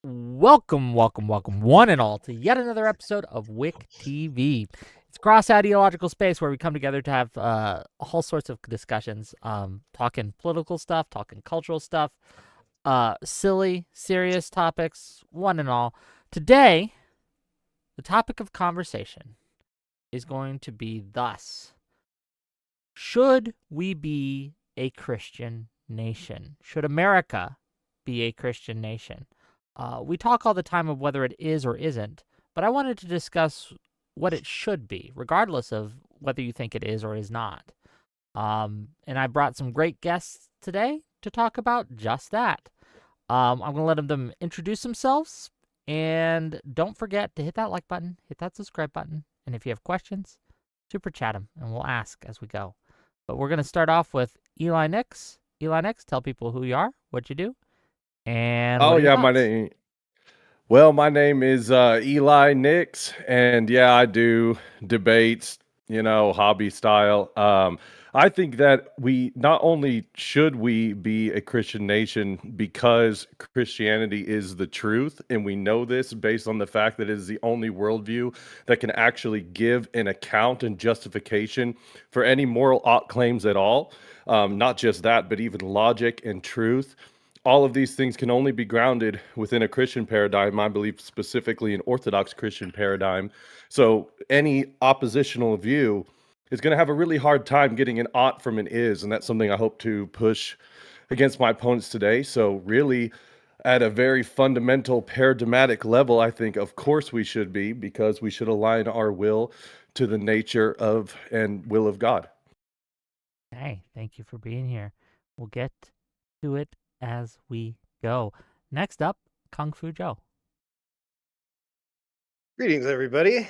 Welcome, one and all, to yet another episode of Wick TV. It's a cross ideological space where we come together to have all sorts of discussions, talking political stuff, talking cultural stuff, silly, serious topics, one and all. Today, the topic of conversation is going to be thus: should we be a Christian nation? Should America be a Christian nation? We talk all the time of whether it is or isn't, but I wanted to discuss what it should be, regardless of whether you think it is or is not. And I brought some great guests today to talk about just that. I'm going to let them introduce themselves. And don't forget to hit that like button, hit that subscribe button. And if you have questions, super chat them and we'll ask as we go. But we're going to start off with Eli Nix. Eli Nix, tell people who you are, what you do, and what Oh are your yeah, thoughts? my name is Eli Nix, and yeah, I do debates, hobby style. I think that we not only should we be a Christian nation because Christianity is the truth, and we know this based on the fact that it is the only worldview that can actually give an account and justification for any moral claims at all. Not just that, but even logic and truth. All of these things can only be grounded within a Christian paradigm, I believe specifically an Orthodox Christian paradigm. So any oppositional view is going to have a really hard time getting an ought from an is, and that's something I hope to push against my opponents today. So really, at a very fundamental paradigmatic level, I think of course we should be, because we should align our will to the nature of and will of God. Hey, thank you for being here. We'll get to it as we go. Next up, Kung Fu Joe. Greetings, everybody.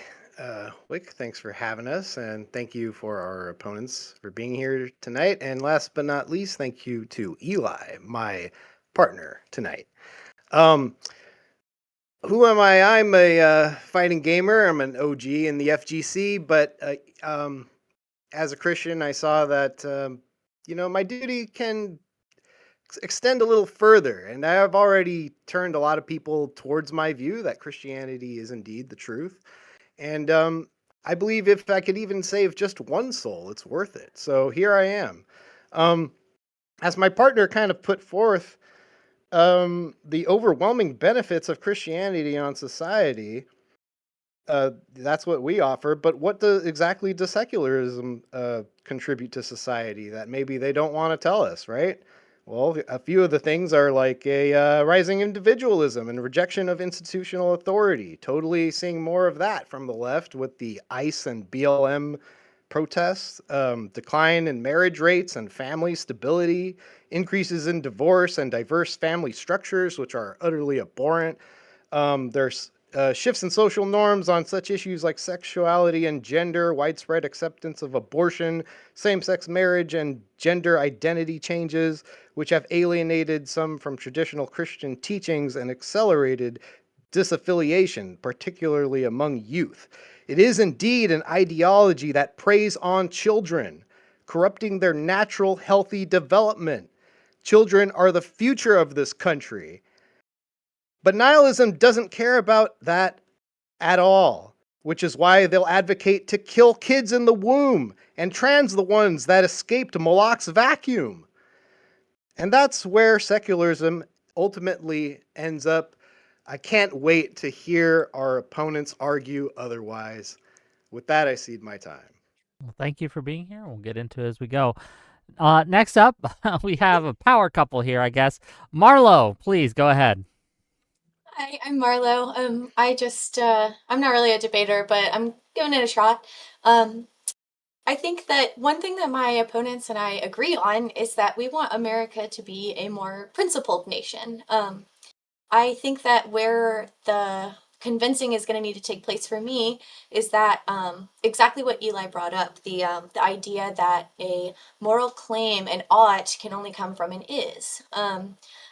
Wick, thanks for having us, and thank you for our opponents for being here tonight. And last but not least, thank you to Eli, my partner tonight. Um, who am I? I'm a fighting gamer. I'm an OG in the FGC, but as a Christian, I saw that my duty can extend a little further, and I have already turned a lot of people towards my view that Christianity is indeed the truth. And I believe if I could even save just one soul, it's worth it. So here I am. Um, as my partner kind of put forth, the overwhelming benefits of Christianity on society, that's what we offer. But what exactly does secularism contribute to society that maybe they don't want to tell us, right? Well, a few of the things are like a rising individualism and rejection of institutional authority. Totally seeing more of that from the left with the ICE and BLM protests, decline in marriage rates and family stability, increases in divorce and diverse family structures, which are utterly abhorrent. There's shifts in social norms on such issues like sexuality and gender, widespread acceptance of abortion, same sex marriage, and gender identity changes, which have alienated some from traditional Christian teachings and accelerated disaffiliation, particularly among youth. It is indeed an ideology that preys on children, corrupting their natural, healthy development. Children are the future of this country. But nihilism doesn't care about that at all, which is why they'll advocate to kill kids in the womb and trans the ones that escaped Moloch's vacuum. And that's where secularism ultimately ends up. I can't wait to hear our opponents argue otherwise. With that, I cede my time. Well, thank you for being here. We'll get into it as we go. Next up, we have a power couple here, I guess. Marlo, please go ahead. Hi, I'm Marlo. I'm not really a debater, but I'm giving it a shot. Um, I think that one thing that my opponents and I agree on is that we want America to be a more principled nation. I think that where the convincing is going to need to take place for me is that exactly what Eli brought up, the idea that a moral claim, an ought, can only come from an is.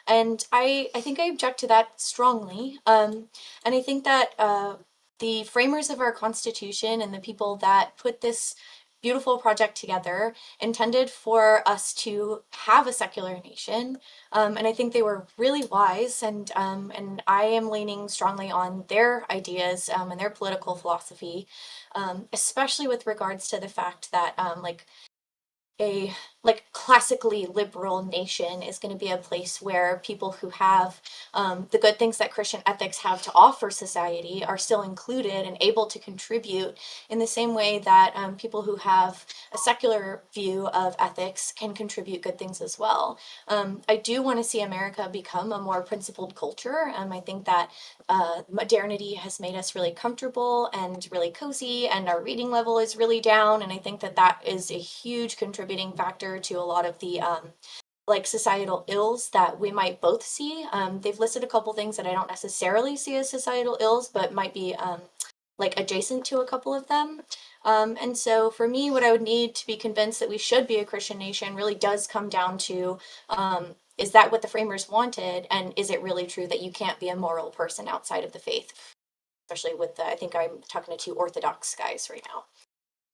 And I think I object to that strongly. And I think that the framers of our Constitution and the people that put this beautiful project together intended for us to have a secular nation. And I think they were really wise, and I am leaning strongly on their ideas and their political philosophy, especially with regards to the fact that a classically liberal nation is going to be a place where people who have the good things that Christian ethics have to offer society are still included and able to contribute in the same way that people who have a secular view of ethics can contribute good things as well. I do want to see America become a more principled culture. I think that modernity has made us really comfortable and really cozy, and our reading level is really down. And I think that that is a huge contributing factor to a lot of the societal ills that we might both see. They've listed a couple things that I don't necessarily see as societal ills, but might be adjacent to a couple of them. And so for me, what I would need to be convinced that we should be a Christian nation really does come down to is that what the framers wanted? And is it really true that you can't be a moral person outside of the faith? Especially with I think I'm talking to two Orthodox guys right now.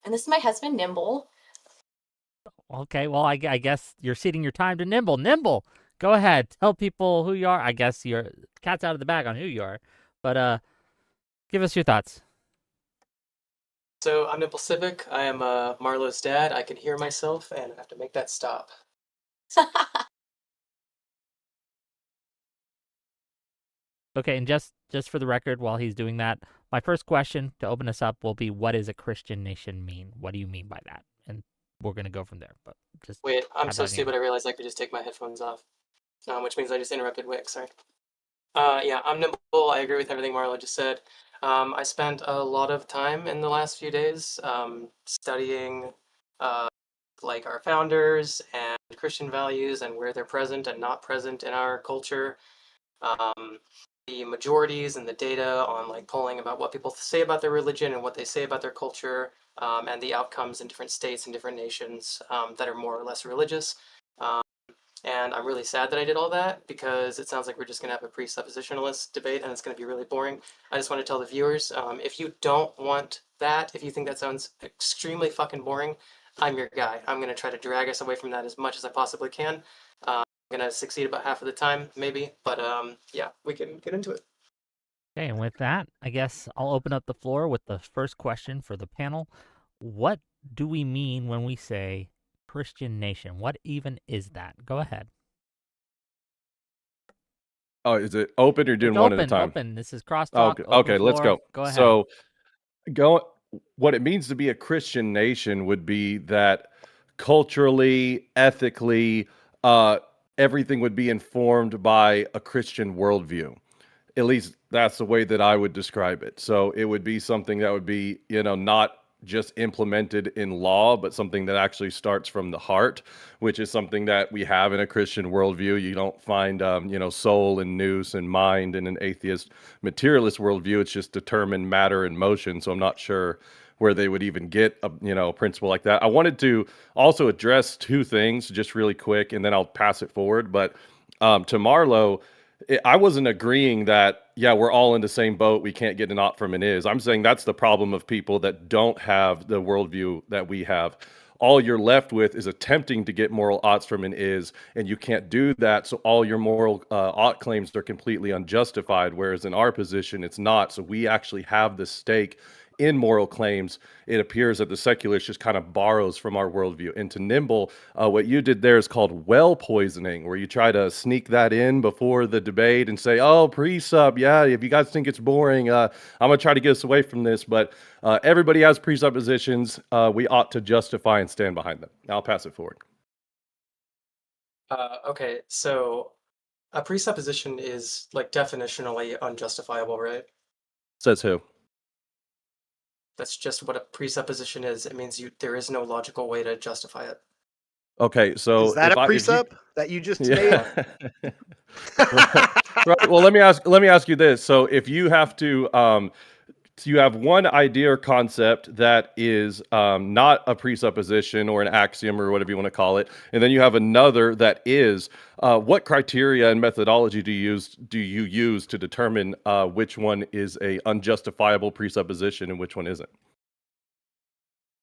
And this is my husband, Nimble. Okay, well, I guess you're ceding your time to Nimble. Nimble, go ahead. Tell people who you are. I guess your cat's out of the bag on who you are. But give us your thoughts. So I'm Nimble Civic. I am Marlo's dad. I can hear myself, and I have to make that stop. Okay, and just for the record, while he's doing that, my first question to open us up will be, what does a Christian nation mean? What do you mean by that? And we're going to go from there. But just Wait, I'm have so that name. stupid. I realized I could just take my headphones off, which means I just interrupted Wick. Sorry. Yeah, I'm Nimble. I agree with everything Marlo just said. I spent a lot of time in the last few days studying our founders and Christian values and where they're present and not present in our culture. The majorities and the data on polling about what people say about their religion and what they say about their culture, and the outcomes in different states and different nations that are more or less religious. And I'm really sad that I did all that, because it sounds like we're just going to have a presuppositionalist debate and it's going to be really boring. I just want to tell the viewers, if you don't want that, if you think that sounds extremely fucking boring, I'm your guy. I'm going to try to drag us away from that as much as I possibly can. I'm going to succeed about half of the time, maybe. But yeah, we can get into it. Okay, and with that, I guess I'll open up the floor with the first question for the panel. What do we mean when we say Christian nation? What even is that? Go ahead. Oh, is it open or doing It's one open, at a time? open. This is crosstalk. Okay, let's go. Go ahead. So, what it means to be a Christian nation would be that culturally, ethically, everything would be informed by a Christian worldview. At least that's the way that I would describe it. So it would be something that would be, not just implemented in law, but something that actually starts from the heart, which is something that we have in a Christian worldview. You don't find, soul and nous and mind in an atheist materialist worldview. It's just determined matter and motion. So I'm not sure where they would even get a principle like that. I wanted to also address two things just really quick, and then I'll pass it forward. But to Marlo, I wasn't agreeing that, yeah, we're all in the same boat. We can't get an ought from an is. I'm saying that's the problem of people that don't have the worldview that we have. All you're left with is attempting to get moral oughts from an is, and you can't do that. So all your moral ought claims are completely unjustified, whereas in our position, it's not. So we actually have the stake in moral claims. It appears that the secularist just kind of borrows from our worldview. And to Nimble, what you did there is called well poisoning, where you try to sneak that in before the debate and say, oh, presup, yeah, if you guys think it's boring, I'm going to try to get us away from this. But everybody has presuppositions. We ought to justify and stand behind them. I'll pass it forward. Okay, so a presupposition is definitionally unjustifiable, right? Says who? That's just what a presupposition is. It means there is no logical way to justify it. Okay, so is that a presup that you just made? Right. Well, let me ask you this. So if you have to, you have one idea or concept that is not a presupposition or an axiom or whatever you want to call it, and then you have another that is, what criteria and methodology do you use to determine which one is a unjustifiable presupposition and which one isn't?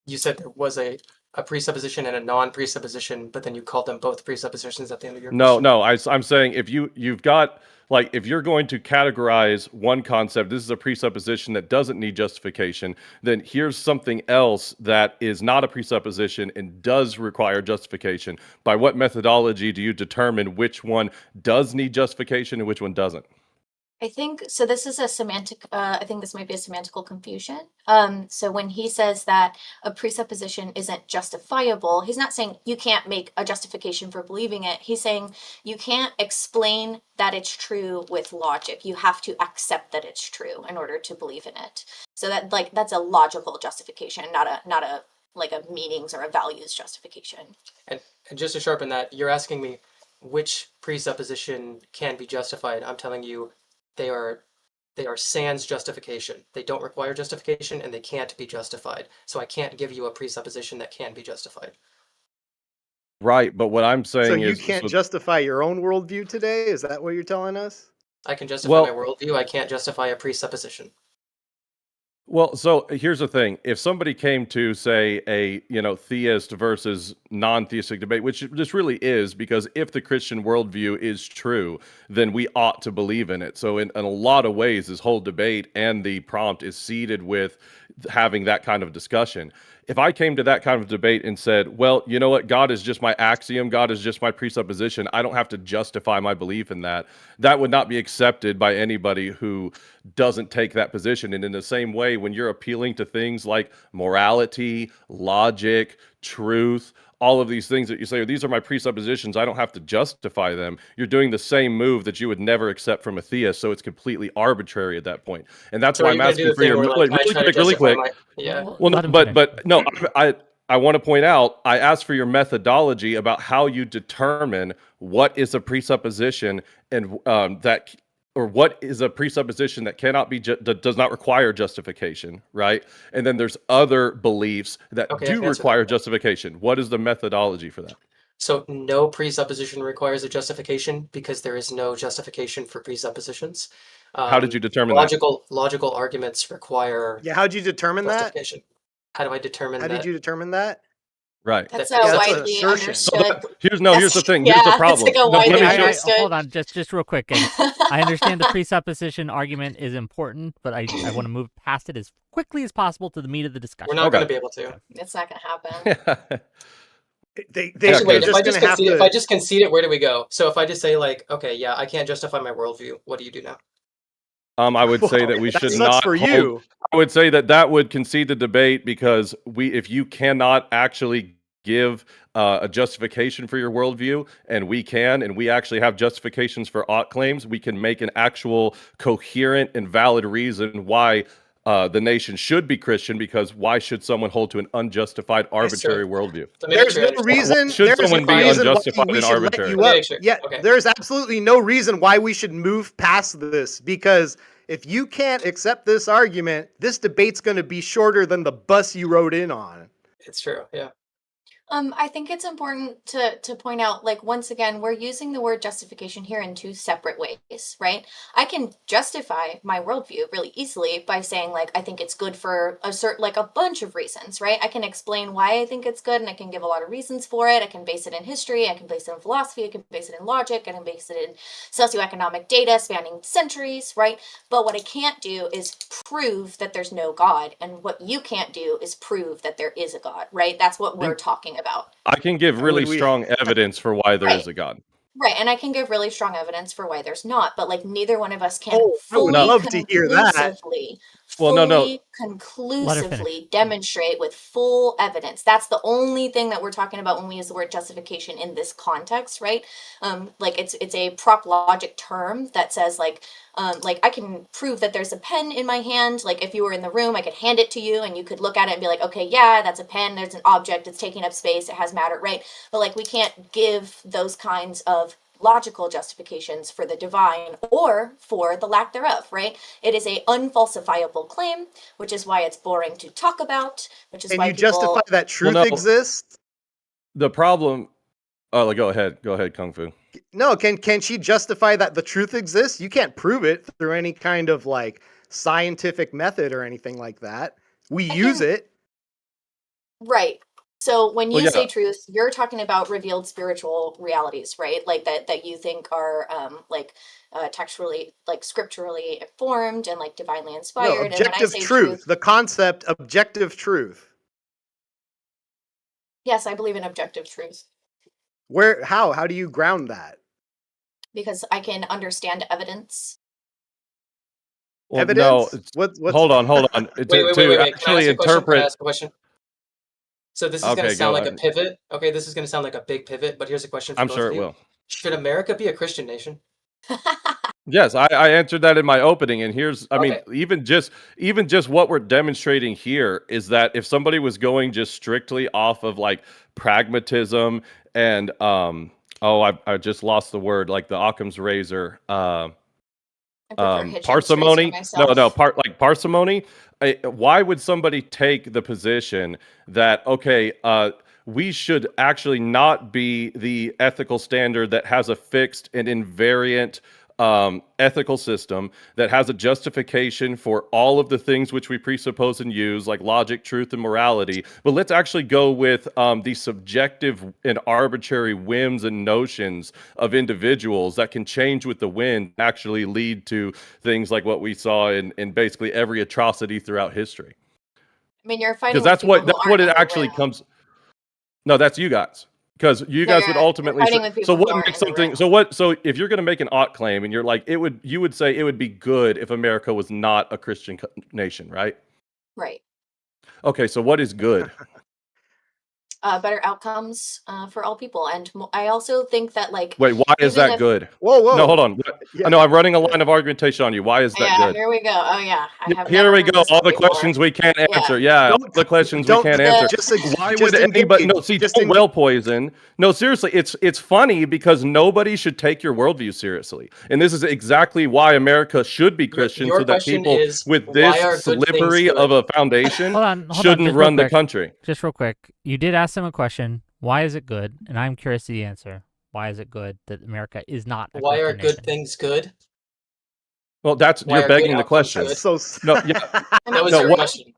you said there was a presupposition and a non-presupposition, but then you called them both presuppositions at the end of your No, question. no. I'm saying if you've got like if you're going to categorize one concept, this is a presupposition that doesn't need justification. Then here's something else that is not a presupposition and does require justification. By what methodology do you determine which one does need justification and which one doesn't? I think so. This is a semantic. I think this might be a semantical confusion. So when he says that a presupposition isn't justifiable, he's not saying you can't make a justification for believing it. He's saying you can't explain that it's true with logic. You have to accept that it's true in order to believe in it. So that's a logical justification, not a like a meanings or a values justification. And just to sharpen that, you're asking me which presupposition can be justified. I'm telling you they are sans justification. They don't require justification and they can't be justified. So I can't give you a presupposition that can be justified. Right, but what I'm saying So you is can't justify your own worldview today? Is that what you're telling us? I can justify Well- my worldview. I can't justify a presupposition. Well, so here's the thing. If somebody came to say a, theist versus non-theistic debate, which this really is, because if the Christian worldview is true, then we ought to believe in it. So in a lot of ways, this whole debate and the prompt is seeded with having that kind of discussion. If I came to that kind of debate and said, well, you know what, God is just my axiom, God is just my presupposition, I don't have to justify my belief in that, that would not be accepted by anybody who doesn't take that position. And in the same way, when you're appealing to things like morality, logic, truth, all of these things that you say, these are my presuppositions, I don't have to justify them, you're doing the same move that you would never accept from a theist, so it's completely arbitrary at that point. And that's So why are I'm you gonna do asking the for thing your where, like, I try to really justify quick. yeah. Well, no, let him finish. but no, I want to point out, I asked for your methodology about how you determine what is a presupposition and or what is a presupposition that cannot be that does not require justification, right? And then there's other beliefs that Okay, I do can answer require that. justification. What is the methodology for that? So no presupposition requires a justification because there is no justification for presuppositions. How did you determine that? Logical arguments require Yeah, how'd you determine that? justification. How do I determine How that? did you determine that? Right. That's Yeah, a that's an widely assertion. So understood. here's the thing. Yeah, Here's the it's problem. like a No, widely let me I- show- understood. hold on, just real quick, gang. I understand the presupposition argument is important, but I want to move past it as quickly as possible to the meat of the discussion. We're not Okay. going to be able to. It's not gonna happen. They Yeah, Actually, wait. they're If I just just gonna have concede, to. if I just concede it, where do we go? So if I just say like, okay, yeah, I can't justify my worldview. What do you do now? I would say that we that should sucks not for hold- you. I would say that would concede the debate because if you cannot actually give a justification for your worldview, and we actually have justifications for ought claims, we can make an actual coherent and valid reason why the nation should be Christian, because why should someone hold to an unjustified, arbitrary worldview? Let me make There's sure I no understand. reason. Should There's someone no be reason why unjustified we and should let arbitrary? you Let me up. make sure. Yeah, Okay. there's absolutely no reason why we should move past this, because if you can't accept this argument, this debate's going to be shorter than the bus you rode in on. It's true. Yeah. I think it's important to point out, like, once again, we're using the word justification here in two separate ways, right? I can justify my worldview really easily by saying, like, I think it's good for a bunch of reasons, right? I can explain why I think it's good, and I can give a lot of reasons for it. I can base it in history, I can base it in philosophy, I can base it in logic, I can base it in socioeconomic data spanning centuries, right? But what I can't do is prove that there's no God, and what you can't do is prove that there is a God, right? That's what we're talking about. I can give How really would we- strong evidence for why there is Right. a God. Right, and I can give really strong evidence for why there's not, but like neither one of us can Oh, I would fully love to hear that. conclusively, Well, no. fully Let her conclusively finish. demonstrate with full evidence. That's the only thing that we're talking about when we use the word justification in this context, right? Like it's a prop logic term that says like I can prove that there's a pen in my hand. Like if you were in the room, I could hand it to you and you could look at it and be like, okay, yeah, that's a pen. There's an object. It's taking up space. It has matter, right? But like we can't give those kinds of logical justifications for the divine or for the lack thereof, right? It is a unfalsifiable claim, which is why it's boring to talk about, which is Can why you people... justify that truth no. exists? The problem. Oh, go ahead, Kung Fu. No, can she justify that the truth exists? You can't prove it through any kind of like scientific method or anything like that. We I use can- it. Right. So when Well, you yeah. say truth, you're talking about revealed spiritual realities, right? Like that you think are textually, like scripturally informed and like divinely No, inspired. And when I objective say truth. The concept objective truth. yes, I believe in objective truth Where? How do you ground that? because I can understand evidence. Well, Evidence? no. What's hold on. Wait. To Can I actually ask you a question? Can I interpret. ask a question? So this is going to Okay, sound go like a ahead. pivot. Okay, this is going to sound like a big pivot, but here's a question for I'm both sure of it you. will. Should America be a Christian nation? Yes, I answered that in my opening, and here's, I mean, Okay. even just what we're demonstrating here is that if somebody was going just strictly off of like pragmatism and I just lost the word, like the Occam's razor, I prefer Hitchens race for parsimony. myself. Parsimony. Why would somebody take the position that okay, we should actually not be the ethical standard that has a fixed and invariant ethical system that has a justification for all of the things which we presuppose and use, like logic, truth, and morality. But let's actually go with the subjective and arbitrary whims and notions of individuals that can change with the wind, actually lead to things like what we saw in basically every atrocity throughout history. I mean, you're fighting Because with that's people what who it aren't in the actually room. comes. No, that's you guys. Because you No, guys would you're ultimately fighting say, with people so who what aren't makes in the something room. so what so if you're going to make an ought claim and you're like you would say it would be good if America was not a Christian nation, right? Right. Okay, so what is good? Better outcomes for all people, and I also think that like Wait, why is even that if good? Whoa. No, hold on. Yeah. I know I'm running a line of argumentation on you. Why is that yeah, good? here we go. Oh yeah, I have Here never we heard go. this All one the before. questions we can't Yeah. answer. Yeah, all the questions we can't answer. Why would anybody? No, see, don't well poison. No, seriously, it's funny because nobody should take your worldview seriously, and this is exactly why America should be Christian, Your so that question people is, with why this are good things slippery good? of a foundation Hold on, shouldn't just real run the quick. country. Just real quick. You did ask them a question. Why is it good? And I'm curious to the answer. Why is it good that America is not a Why are Christian good nation? things good? Well, that's Why you're are good begging the outcomes question. good? So No, yeah, I That mean, was no, your what- question.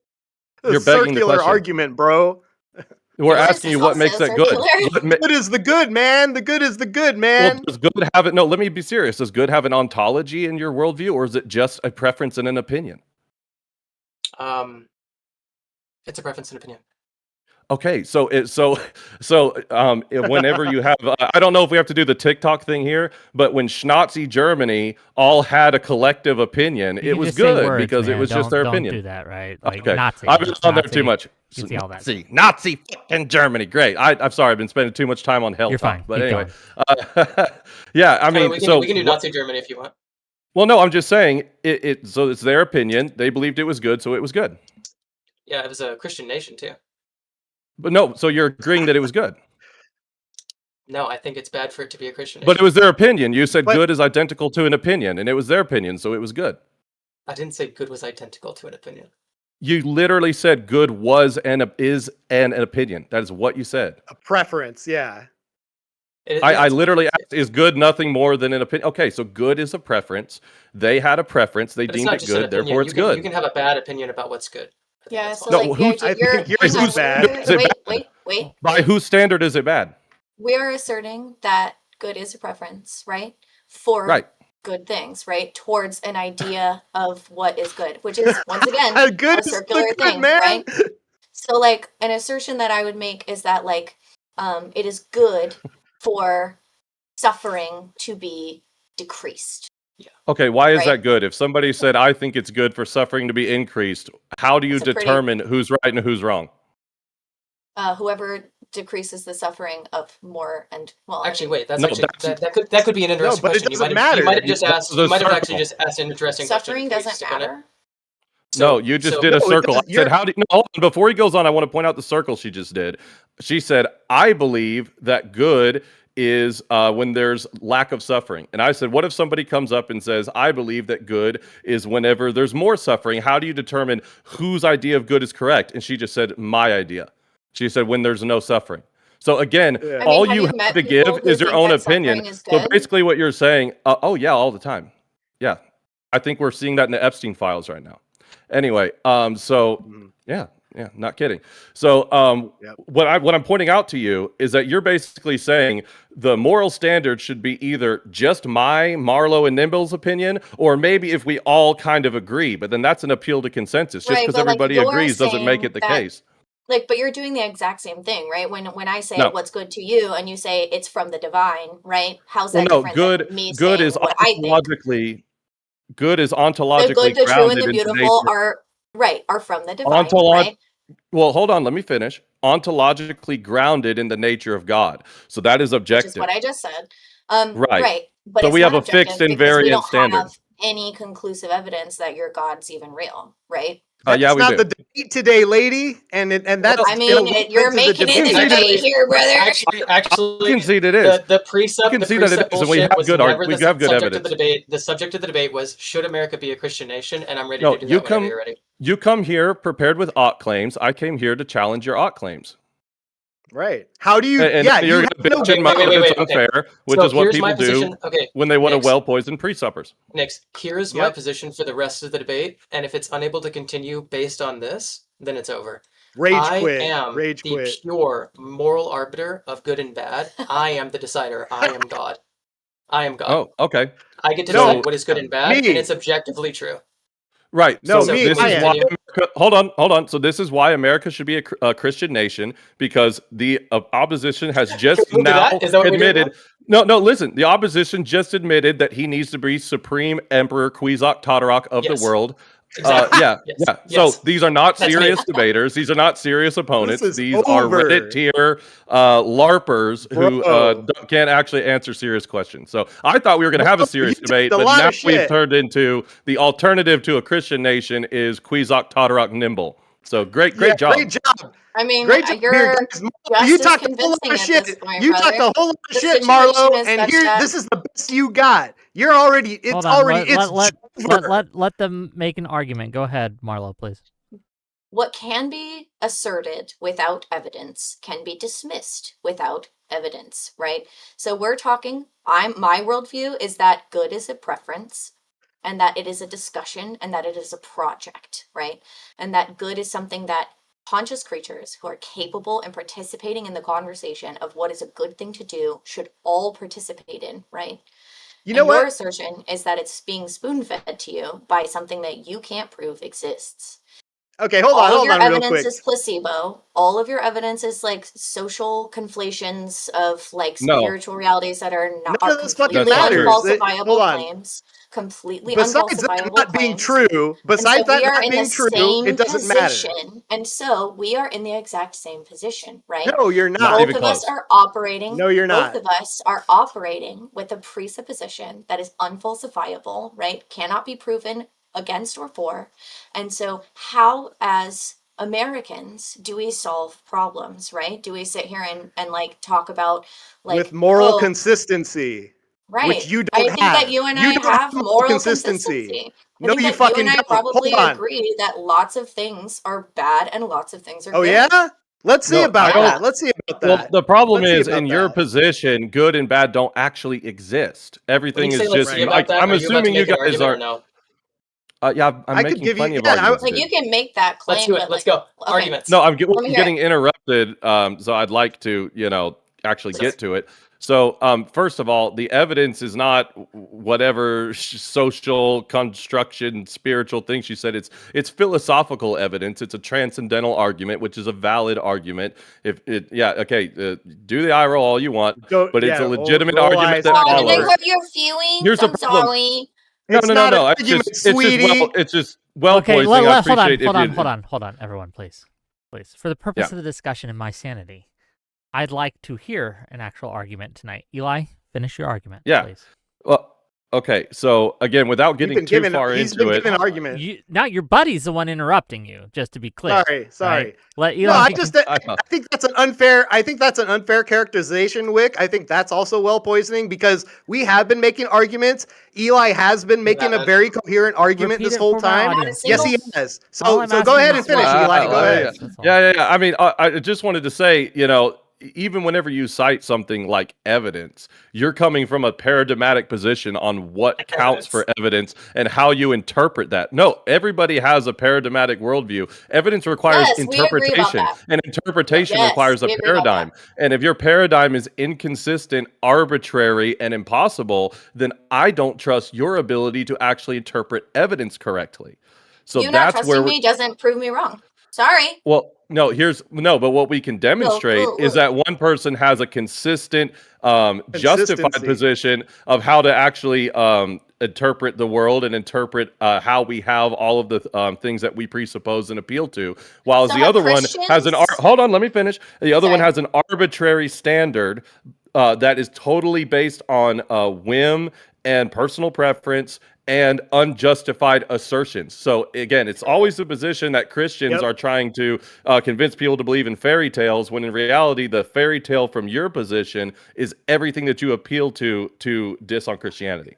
You're begging the circular question. argument, bro. We're Yes. asking you what makes that good. Circular. Good is the good, man. The good is the good, Well, man. does good have it? No, let me be serious. Does good have an ontology in your worldview, or is it just a preference and an opinion? It's a preference and opinion. Okay, so whenever you have, I don't know if we have to do the TikTok thing here, but when Nazi Germany all had a collective opinion, You it can was just say good words, because it man. was just their don't opinion. do that, right? Like Okay, Nazi. I've been it's on there Nazi. too much. You can see all that. Nazi fucking Germany. Great. I'm sorry. I've been spending too much time on hell You're talk. fine. But Keep anyway, going. yeah. I Tyler, mean, we can, so we can do what- Nazi Germany if you want. well, no, I'm just saying it. So it's their opinion. They believed it was good, so it was good. Yeah, it was a Christian nation too. But no, so you're agreeing that it was good. No, I think it's bad for it to be a Christian nation. But it was their opinion. You said But- good is identical to an opinion, and it was their opinion, so it was good. I didn't say good was identical to an opinion. You literally said good was and is an opinion. That is what you said. A preference, yeah. I literally asked, is good nothing more than an opinion? Okay, so good is a preference. They had a preference. They But it's deemed not it just an good, opinion. therefore it's You good. can have a bad opinion about what's good. I think Yeah, that's so fine. No, like who's- I think yours is bad. Is it Wait. By wait. whose standard is it bad? We are asserting that good is a preference, right? For Right. good things, right? Towards an idea of what is good, which is once again Good a is the circular good, thing, man. right? So like an assertion that I would make is that like it is good for suffering to be decreased. Okay, why is Right. that good? If somebody said, I think it's good for suffering to be increased, how do you It's a pretty- determine who's right and who's wrong? Whoever decreases the suffering of more and well, Actually, wait. That's No, actually that's- that could be an interesting but it question. doesn't matter. You might have just That's asked. the You might have actually circle. just asked an interesting suffering question. doesn't matter. No, you just did a No, it circle. I doesn't- said, you're- how do no, hold on, before he goes on, I want to point out the circle she just did. She said, I believe that good is when there's lack of suffering. And I said, what if somebody comes up and says, I believe that good is whenever there's more suffering? How do you determine whose idea of good is correct? And she just said, my idea. She said, when there's no suffering. So again, Yeah. I mean, all have you you have met to people give who is your think own that opinion. suffering is So good? basically what you're saying, oh yeah, all the time. Yeah. I think we're seeing that in the Epstein files right now. Anyway, so Mhm. yeah, Yeah, not kidding. So, Yep. what I'm pointing out to you is that you're basically saying the moral standard should be either just my, Marlo, and Nimble's opinion, or maybe if we all kind of agree. But then that's an appeal to consensus. Just Right, because but like everybody you're agrees doesn't make saying it the that case. like but you're doing the exact same thing, right? When I say No. what's good to you and you say it's from the divine, right? How's Well, that no, different good than me good saying is what I think? good is The ontologically good, the true, and grounded the in the beautiful nature. are from the divine, Ontolog- right? Well, hold on, let me finish. Ontologically grounded in the nature of God. So that is Which is objective. what I just said. Right. Right. But So it's we have not a fixed objective because we invariant don't standard. have any conclusive evidence that your God's even real, right? That's Yeah, we not do. the debate today, lady. And that's I mean, you're what went into making it the debate. debate here, brother. I concede it is. the precept, I the concede that it precept is, and we bullshit have was good never we the have good subject evidence. of the debate. The subject of the debate was, should America be a Christian nation? And I'm ready No, to do you that whenever come you're ready. you come here prepared with ought claims. I came here to challenge your ought claims. right. How do you? And yeah, you're you gonna have no. bitch and moan wait, if it's okay. unfair, which So is what here's my people do position. Okay, when they want to Nix. well-poison pre-suppers. Next, here's my Yep. position for the rest of the debate, and if it's unable to continue based on this, then it's over. Rage I quit. am Rage the quit. pure moral arbiter of good and bad. I am the decider. I am God. I am God. Oh, okay. I get to No, decide what is good and bad, me. and it's objectively true. Right. No, so me, this I is am. why America, hold on. So this is why America should be a Christian nation, because the opposition has just We'll do now that? Is that what we're doing admitted. No, listen. The opposition just admitted that he needs to be supreme emperor Kwisatz Haderach of Yes. the world. Exactly. Yeah. Yes. So Yes. these are not That's me. serious debaters. These are not serious opponents. is These are over. Reddit tier LARPers who Bro. can't actually answer serious questions. So I thought we were going to have Bro, a serious you debate, talked a but lot now of we've shit. turned into the alternative to a Christian nation is Kwisatz Haderach Nimble. So great Yeah, job. Great job. I mean, Great job here, you're guys. Marlo, just you as talked a whole lot convincing of at this shit. point, You brother. talked a whole lot of The shit, situation Marlo, is and such here that- this is the best you got. You're already it's Hold on. already it's Let them make an argument. Go ahead, Marlo, please. What can be asserted without evidence can be dismissed without evidence, right? So we're talking, my worldview is that good is a preference and that it is a discussion and that it is a project, right? And that good is something that conscious creatures who are capable and participating in the conversation of what is a good thing to do should all participate in, right? You know and your what? assertion is that it's being spoon-fed to you by something that you can't prove exists. Okay, hold All of on your real evidence quick. is placebo. All of your evidence is like social conflations of like No. spiritual realities that are not None of this fucking completely matters. Hold unfalsifiable on. claims. Completely Besides that unfalsifiable not being claims. true, And so besides that we are not in being the true, same it doesn't matter. position. And so we are in the exact same position, right? No, you're Not not. Both even of us close. are operating. No, you're not. Both of us are operating with a presupposition that is unfalsifiable, right? Cannot be proven against or for. And so, how, as Americans, do we solve problems, right? Do we sit here and like talk about like With moral oh, consistency. right? Which you I don't think have. that you and You I don't have have moral consistency. consistency. I No, think you that fucking you and I don't. probably Hold on. agree that lots of things are bad and lots of things are Oh good. yeah? Let's see No, about I don't- that. Let's see about Well, that. the problem Let's see is about in your that. position, good and bad don't actually exist. Everything When you is say let's just. see about that, I'm are you about to assuming you make an guys argument are. or no? Yeah, I'm I could making give you- plenty of yeah, I- arguments. Like dude. you can make that claim. Let's do it. but, Let's like, go. okay. Arguments. No, I'm Let me hear getting interrupted. So I'd like to, actually get to it. So, first of all, the evidence is not whatever social construction, spiritual thing she said. It's philosophical evidence. It's a transcendental argument, which is a valid argument. Do the eye roll all you want, but it's a legitimate roll argument eyes. that Oh, did I follows. hurt your feelings? Here's the I'm problem. sorry. No. It's not an It's argument, just sweetie. it's just well Okay, poisoning. I hold appreciate on, everyone, please. For the purpose of the discussion and my sanity, I'd like to hear an actual argument tonight. Eli, finish your argument, Yeah. please. Well, okay. So again, without getting too far He's into been it, given an argument. Now your buddy's the one interrupting you, just to be clear. Sorry. right? Let No, Eli. I think that's an unfair. I think that's an unfair characterization, Wick. I think that's also well poisoning because we have been making arguments. Eli has been making a very coherent argument Repeat this it whole for my time. audience. Yes, he has. All So I'm go asking ahead is and finish, why- Eli. Go Eli, ahead. that's all. Yeah. I mean, I just wanted to say, even whenever you cite something like evidence, you're coming from a paradigmatic position on what counts for evidence and how you interpret that. No, everybody has a paradigmatic worldview. Evidence requires Yes, we agree about interpretation, that. and interpretation Yes, requires a we agree about that. paradigm. And if your paradigm is inconsistent, arbitrary, and impossible, then I don't trust your ability to actually interpret evidence correctly. So You not that's where trusting me doesn't prove me wrong. Sorry. well, no, but what we can demonstrate is that one person has a consistent, justified Consistency. position of how to actually interpret the world and interpret how we have all of the things that we presuppose and appeal to, while So the have other one has an Christians- hold on, let me finish. The other one Sorry. has an arbitrary standard that is totally based on whim and personal preference and unjustified assertions. So again, it's always the position that Christians Yep. are trying to convince people to believe in fairy tales, when in reality, the fairy tale from your position is everything that you appeal to diss on Christianity.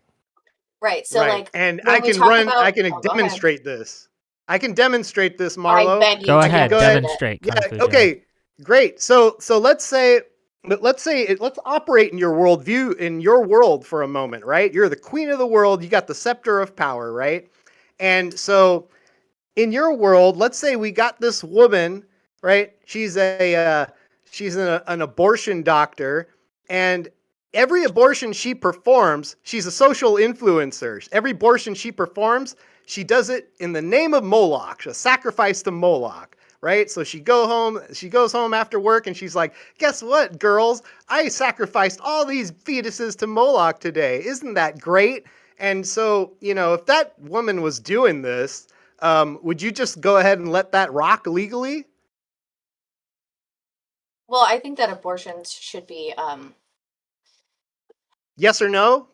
Right. So like, and when I we can talk run. about- I can Oh, go ahead. demonstrate this. I can demonstrate this, I Marlo. beg you. Go to ahead, go ahead. demonstrate. Yeah. Kung Fu Joe. Okay. Great. So let's operate in your worldview, in your world for a moment, right? You're the queen of the world. You got the scepter of power, right? And so, in your world, let's say we got this woman, right? She's an abortion doctor, and every abortion she performs, she's a social influencer. Every abortion she performs, she does it in the name of Moloch, a sacrifice to Moloch, right? So she goes home after work, and she's like, guess what, girls? I sacrificed all these fetuses to Moloch today. Isn't that great? And so, if that woman was doing this, would you just go ahead and let that rock legally? Well, I think that abortions should be Yes or no?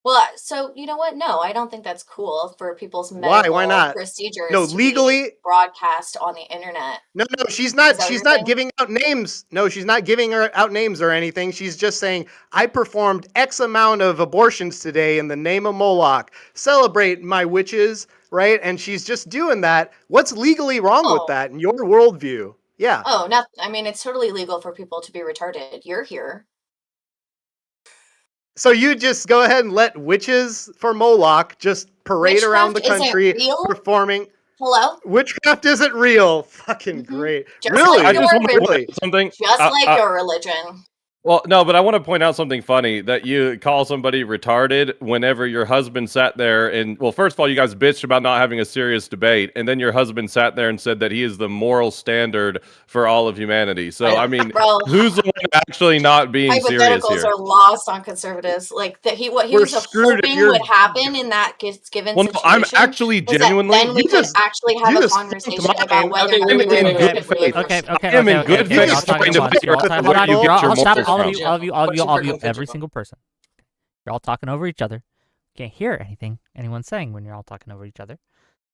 well, so you know what? No, I don't think that's cool for people's Why? medical Why not? procedures No, to legally. be broadcast on the internet. No, she's not. Is that She's what you're not giving out names. No, she's not giving out names or anything. She's just saying, I performed X amount of abortions today in the name of Moloch. Celebrate, my witches, right? And she's just doing that. What's legally wrong with Oh. that in your worldview? Yeah. Oh, I mean, it's totally legal for people to be retarded. You're here. So you just go ahead and let witches for Moloch just parade around the Witchcraft isn't country real? performing. Hello? Witchcraft isn't real. Fucking Mhm. great. Just Really? like I just your want to point really? out something. Just like your religion. Well, no, but I want to point out something funny, that you call somebody retarded whenever your husband sat there and, well, first of all, you guys bitched about not having a serious debate, and then your husband sat there and said that he is the moral standard for all of humanity. So, I mean, Bro, who's the one actually not being serious hypotheticals here? are lost on conservatives. Like what he We're was screwed if hoping you're- would happen in that given Well, no, situation. I'm actually was that genuinely. then we You could just- actually have you a just conversation fucked my- about whether Okay, or wait, not wait, we wait, should wait. believe Okay, this. okay, I am okay, in okay, good okay. faith You're all talking trying to about- figure you're all out talking- where hold you on, get I'll your stop morals all of from. you, all of you, all of you, Question all for of you, Kung Fu every Joe. single person. You're all talking over each other. Can't hear anything anyone's saying when you're all talking over each other.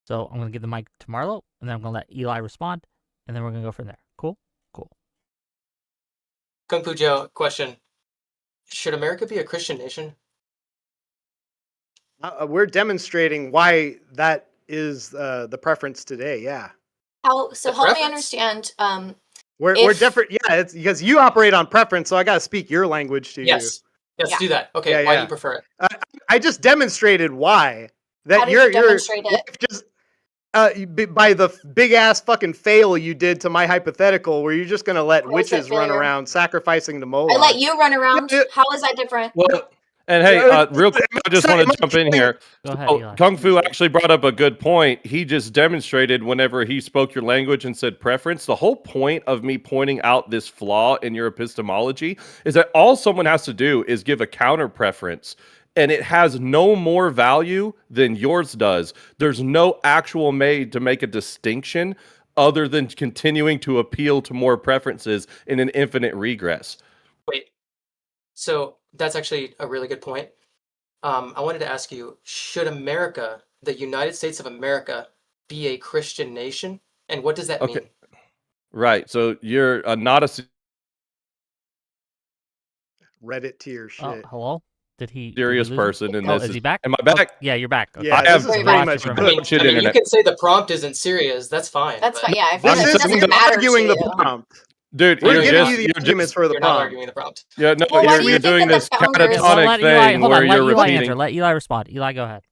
So I'm gonna give the mic to Marlo, and then I'm gonna let Eli respond, and then we're gonna go from there. Cool? Cool. Kung Fu Joe, question. Should America be a Christian nation? We're demonstrating why that is the preference today. Yeah. So The help me preference? understand. We're If- different. Yeah, it's because you operate on preference, so I got to speak your language to Yes. Let's Yeah. do that. Okay, Yeah, why do yeah. you prefer it? you. I just demonstrated why. That How did your you demonstrate it? wife just by the big ass fucking fail you did to my hypothetical, where you're just gonna let How is that witches run failure? around sacrificing to Moloch. I let you run around. Yeah. How is that different? Well, and hey, real quick, I just want to jump in here. Go ahead, Oh, Eli. Kung Fu actually brought up a good point. He just demonstrated whenever he spoke your language and said preference. The whole point of me pointing out this flaw in your epistemology is that all someone has to do is give a counter preference, and it has no more value than yours does. There's no actual made to make a distinction other than continuing to appeal to more preferences in an infinite regress. Wait. So that's actually a really good point. I wanted to ask you, should America, the United States of America, be a Christian nation? And what does that Okay. mean? Right. So you're not a Reddit to your Oh, shit. hello? Did he? serious did we lose him? person, and Oh, this is is. he back? Am I back? Oh, yeah, you're back. Okay. Yeah, I this have is very very much much from- I mean, Bullshit you internet. can say the prompt isn't serious. That's fine. That's but- fine. Yeah, if This it is doesn't me matter arguing to the you. prompt. Dude, We're you're giving just you the you're arguments just for the You're not prompt. arguing the prompt. yeah no Well, why do you're you doing think this that the founders- Well, catatonic let Eli, thing hold where on, let you're Eli repeating. answer. Let Eli respond. Eli, go ahead.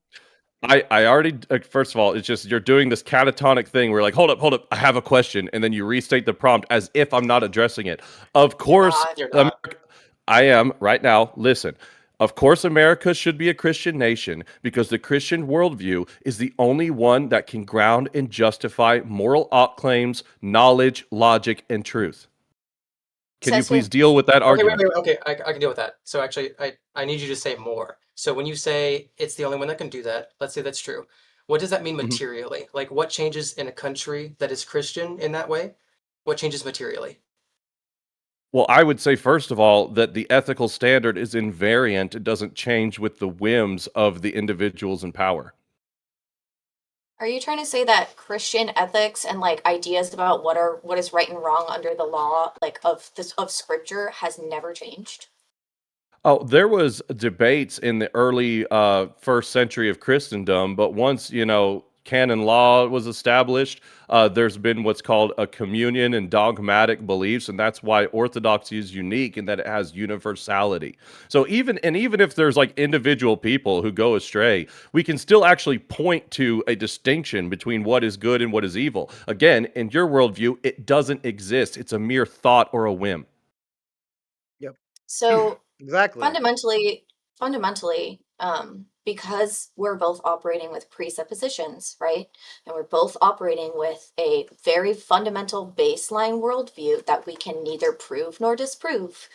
I already first of all, it's just you're doing this catatonic thing where like, hold up, I have a question, and then you restate the prompt as if I'm not addressing it. Of course, You're not. I am right now. Listen, of course, America should be a Christian nation because the Christian worldview is the only one that can ground and justify moral claims, knowledge, logic, and truth. Can you Says who? please deal with that Okay, wait, argument? wait, okay, I can deal with that. So actually, I need you to say more. So when you say it's the only one that can do that, let's say that's true. What does that mean Mhm. materially? Like, what changes in a country that is Christian in that way? What changes materially? Well, I would say, first of all, that the ethical standard is invariant. It doesn't change with the whims of the individuals in power. Are you trying to say that Christian ethics and like ideas about what is right and wrong under the law, like of scripture, has never changed? Oh, there was debates in the early first century of Christendom, but once, canon law was established, there's been what's called a communion and dogmatic beliefs, and that's why orthodoxy is unique in that it has universality. So even if there's like individual people who go astray, we can still actually point to a distinction between what is good and what is evil. Again, in your worldview, it doesn't exist. It's a mere thought or a whim. So Exactly. fundamentally, because we're both operating with presuppositions, right? And we're both operating with a very fundamental baseline worldview that we can neither prove nor disprove.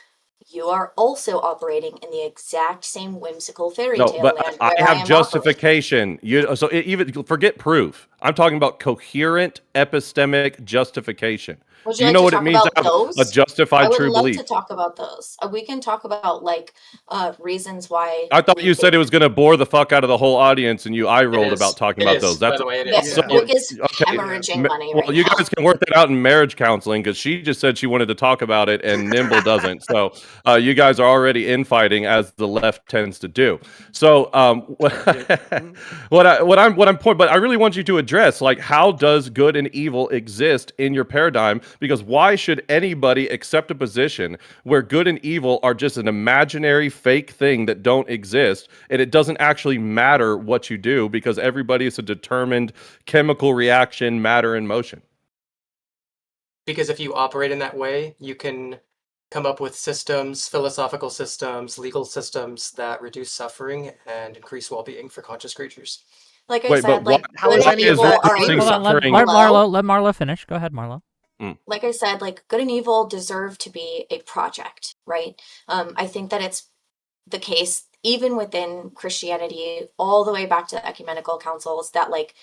You are also operating in the exact same whimsical fairy No, tale but land I where I have am operating. justification. Even forget proof. I'm talking about coherent epistemic justification. Would Do you you like know to what it talk means to about have a those? I justified would true love belief? to talk about those. We can talk about like reasons why I thought we you said think it was going to bore the fuck out of the whole audience, and I It rolled is. about talking It about is. those. By That's the way, it this is. Yeah. Wick is okay. hemorrhaging money Well, right you now. guys can work that out in marriage counseling because she just said she wanted to talk about it, and Nimble doesn't. So you guys are already infighting, as the left tends to do. So what I'm point, but I really want you to address like how does good and evil exist in your paradigm? Because why should anybody accept a position where good and evil are just an imaginary fake thing that don't exist, and it doesn't actually matter what you do because everybody is a determined chemical reaction, matter in motion? Because if you operate in that way, you can come up with systems, philosophical systems, legal systems that reduce suffering and increase well-being for conscious creatures. Like I Wait, but said, like How good is why and any of is evil that are reducing Hold equal. on, let, suffering? let Hello? Marlo finish. Go ahead, Marlo. Like I said, like good and evil deserve to be a project, right? I think that it's the case even within Christianity, all the way back to ecumenical councils, that like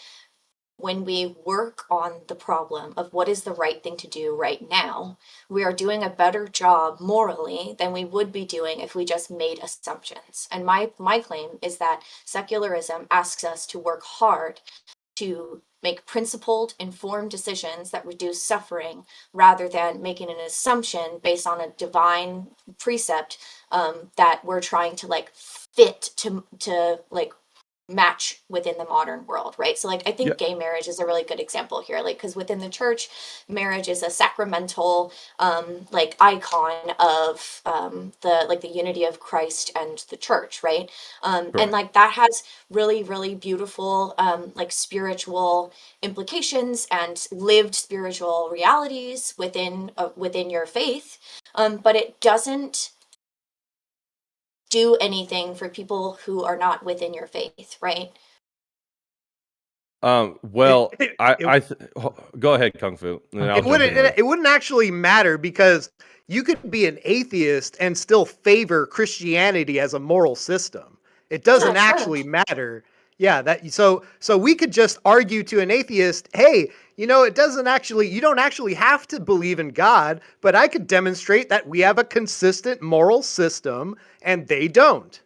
when we work on the problem of what is the right thing to do right now, we are doing a better job morally than we would be doing if we just made assumptions. And my claim is that secularism asks us to work hard to make principled, informed decisions that reduce suffering rather than making an assumption based on a divine precept that we're trying to like fit to like match within the modern world, right? So like I Yeah. think gay marriage is a really good example here, like because within the church, marriage is a sacramental like icon of the unity of Christ and the church, right? And Correct. like that has really beautiful like spiritual implications and lived spiritual realities within your faith, but it doesn't do anything for people who are not within your faith, right? Well, It, go ahead, Kung Fu, and then I'll it jump in wouldn't later. it wouldn't actually matter because you could be an atheist and still favor Christianity as a moral system. It doesn't Yeah, sure. actually matter. Yeah, that so we could just argue to an atheist, hey, it doesn't actually you don't actually have to believe in God, but I could demonstrate that we have a consistent moral system and they don't.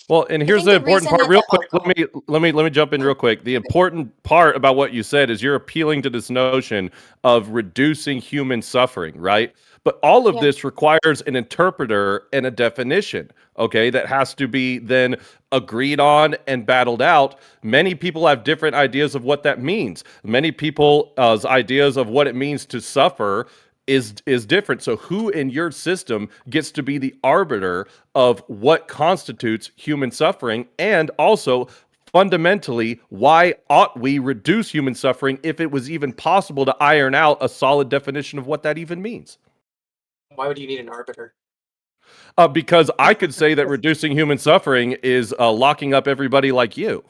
Well, and here's think the the important reason part. that Real the quick, let me jump in real quick. The important part about what you said is you're appealing to this notion of reducing human suffering, right? But all of Yeah. this requires an interpreter and a definition, okay, that has to be then agreed on and battled out. Many people have different ideas of what that means. Many people's ideas of what it means to suffer is different. So who in your system gets to be the arbiter of what constitutes human suffering, and also fundamentally, why ought we reduce human suffering if it was even possible to iron out a solid definition of what that even means? Why would you need an arbiter? Because I could say that reducing human suffering is locking up everybody like you.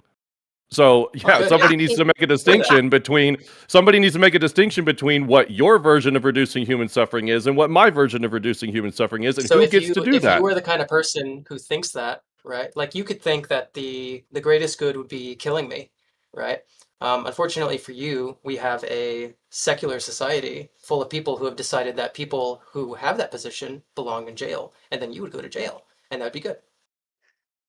So yeah, good. somebody needs to make a distinction between what your version of reducing human suffering is and what my version of reducing human suffering is, and So who if gets you to do if that. you were the kind of person who thinks that, right? Like you could think that the greatest good would be killing me, right? Unfortunately for you, we have a secular society full of people who have decided that people who have that position belong in jail, and then you would go to jail, and that'd be good.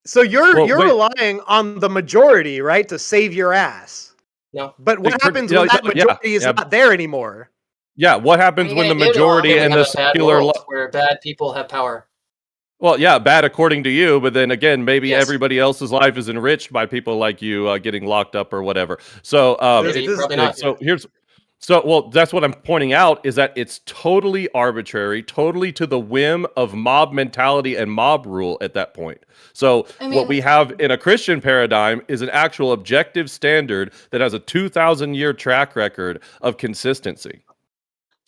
So you're Well, wait. relying on the majority, right, to save your ass. No, But what Like, happens yeah, when that yeah, majority is yeah. not there anymore? Yeah, what what are happens you when the gonna do to 'em? majority Then we and have the a bad secular world where bad people have power. Well, yeah, bad according to you, but then again, maybe Yes. everybody else's life is enriched by people like you getting locked up or whatever. So, Maybe, this- probably not. well, that's what I'm pointing out, is that it's totally arbitrary, totally to the whim of mob mentality and mob rule at that point. So I what mean- we have in a Christian paradigm is an actual objective standard that has a 2,000-year track record of consistency.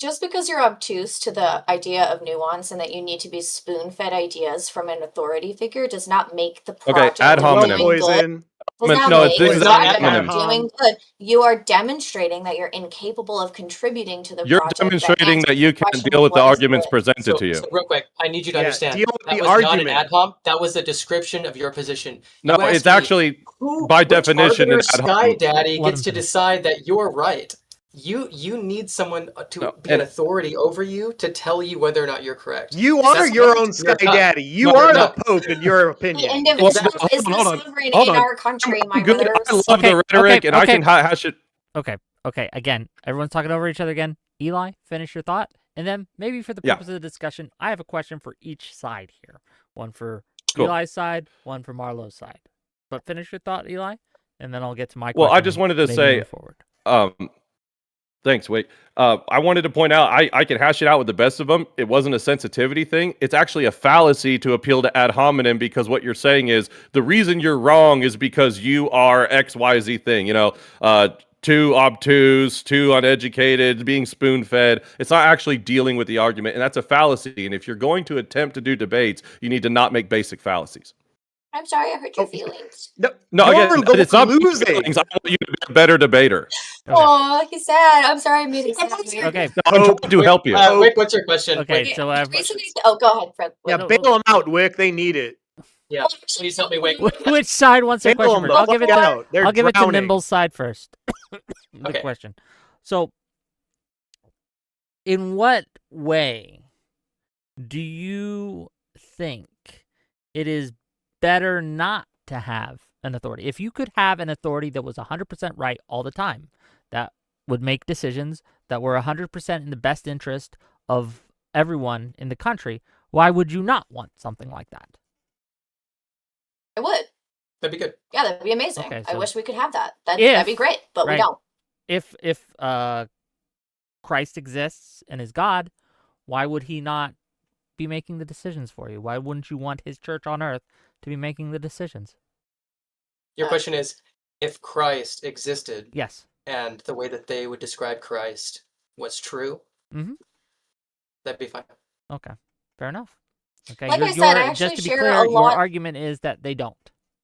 Just because you're obtuse to the idea of nuance and that you need to be spoon-fed ideas from an authority figure does not make the project ad of hominem. doing good. Poison. Does not No, make this the is not project ad of hominem. doing good. You are demonstrating that you're incapable of contributing to the You're project. demonstrating that you answers the can't question deal of with the what is arguments good. presented to you. So real quick, I need you to Yeah, understand. deal with That the was not an argument. ad hom. That was a description of your position. No, You asked it's me, actually who, by which definition arbiter an ad Sky hominem. Daddy Let gets him to finish. decide that you're right. You need someone to No, be an and- authority over you to tell you whether or not you're correct. You Because are that's your not- own Sky you're not. Daddy. You No, are no. the Pope, in your The opinion. individual Exactly. is the Hold on, sovereign hold in on. our country, my Good. brothers. I love Okay, the rhetoric, okay, and I okay. can hash it. Okay. Again, everyone's talking over each other again. Eli, finish your thought, and then maybe for the Yeah. purpose of the discussion, I have a question for each side here. One for Cool. Eli's side, one for Marlo's side. But finish your thought, Eli, and then I'll get to my question. Well, I just and wanted to maybe say, move forward. Thanks, Wake. I wanted to point out, I can hash it out with the best of them. It wasn't a sensitivity thing. It's actually a fallacy to appeal to ad hominem, because what you're saying is the reason you're wrong is because you are XYZ thing. Too obtuse, too uneducated, being spoon-fed. It's not actually dealing with the argument, and that's a fallacy. And if you're going to attempt to do debates, you need to not make basic fallacies. I'm sorry I hurt your Oh. feelings. No, No, you're again, the it's not one losing. losing. I want you to be a better debater. Okay. Oh, he's sad. I'm sorry I made him sad. Okay. I'm trying to help you. Wait, what's your question? Okay. Wait, So The reason oh, go ahead, Fred. Yeah, No, bail them out, Wick. They need it. yeah, please help me. Wait, Which side wants a Bail question them first? the I'll give it fuck to out. They're I'll give it to drowning. Nimble's side first. The Okay. question. So, in what way do you think it is better not to have an authority? If you could have an authority that was 100% right all the time, that would make decisions that were 100% in the best interest of everyone in the country, why would you not want something like that? I would. that'd be good. Yeah, that'd be amazing. Okay, I so wish we could have that. That'd if- be great, but we right. don't. If Christ exists and is God, why would he not be making the decisions for you? Why wouldn't you want his church on earth to be making the decisions? Your question is, if Christ existed Yes. and the way that they would describe Christ was true, Mhm. that'd be fine. Okay. Fair enough. Okay. Like your, I said, I your- actually just to be share clear, a your lot- argument is that they don't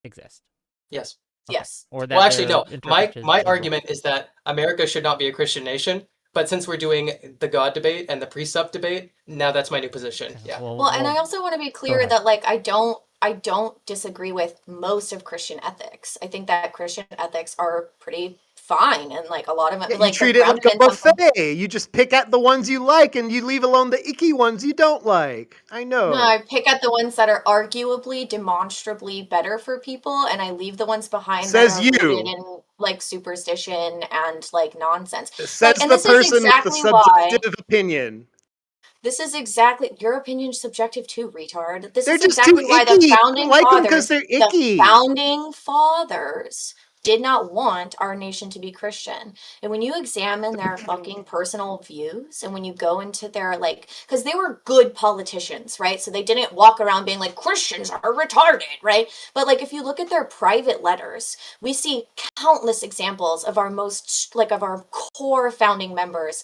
exist. Yes. Okay. Yes. Or that Well, actually, their no. My interpretations are wrong. argument is that America should not be a Christian nation. But since we're doing the God debate and the precept debate, now that's my new position. Okay, Yeah. Well, and I also want to be clear ahead. that like I don't disagree with most of Christian ethics. I think that Christian ethics are pretty fine, and like a lot of them, Yeah, like you treat they're it like a grounded in something- buffet. You just pick at the ones you like, and you leave alone the icky ones you don't like. I know. No, I pick at the ones that are arguably, demonstrably better for people, and I leave the ones behind Says that are you. rooted in like superstition and like nonsense. Says and the this is person with the exactly why- subjective opinion. This is exactly your opinion is subjective too, retard. This They're is just exactly too why icky. the I founding like them fathers, because they're icky. the founding fathers did not want our nation to be Christian. And when you examine their fucking personal views, and when you go into their, like, because they were good politicians, right? So they didn't walk around being like, Christians are retarded, right? But like, if you look at their private letters, we see countless examples of our most, like, of our core founding members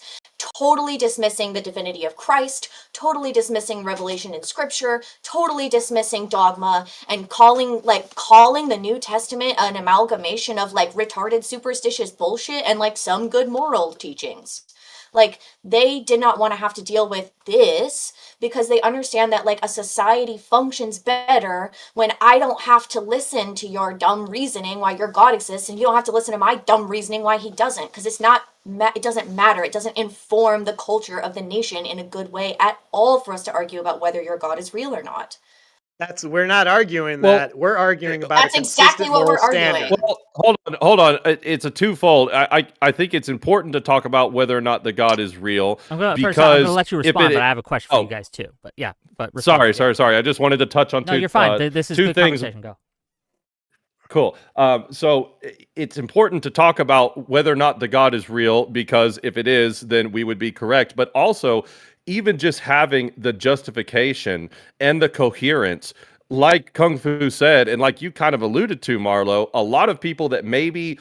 totally dismissing the divinity of Christ, totally dismissing revelation in scripture, totally dismissing dogma, and calling the New Testament an amalgamation of like retarded superstitious bullshit and like some good moral teachings. Like, they did not want to have to deal with this because they understand that like a society functions better when I don't have to listen to your dumb reasoning why your God exists, and you don't have to listen to my dumb reasoning why he doesn't, because it doesn't matter. It doesn't inform the culture of the nation in a good way at all for us to argue about whether your God is real or not. We're not arguing Well, that. We're arguing about That's a consistent exactly what moral we're arguing. standard. Well, hold on. It's a twofold. I think it's important to talk about whether or not the God is real. I'm gonna because let you if respond, it- but I have a question for oh. you guys too. But yeah, but respond, Sorry. I just wanted to touch on No, two. you're fine. This is two good things. conversation. Go. Cool. So it's important to talk about whether or not the God is real, because if it is, then we would be correct. But also, even just having the justification and the coherence, like Kung Fu said, and like you kind of alluded to, Marlo, a lot of people that maybe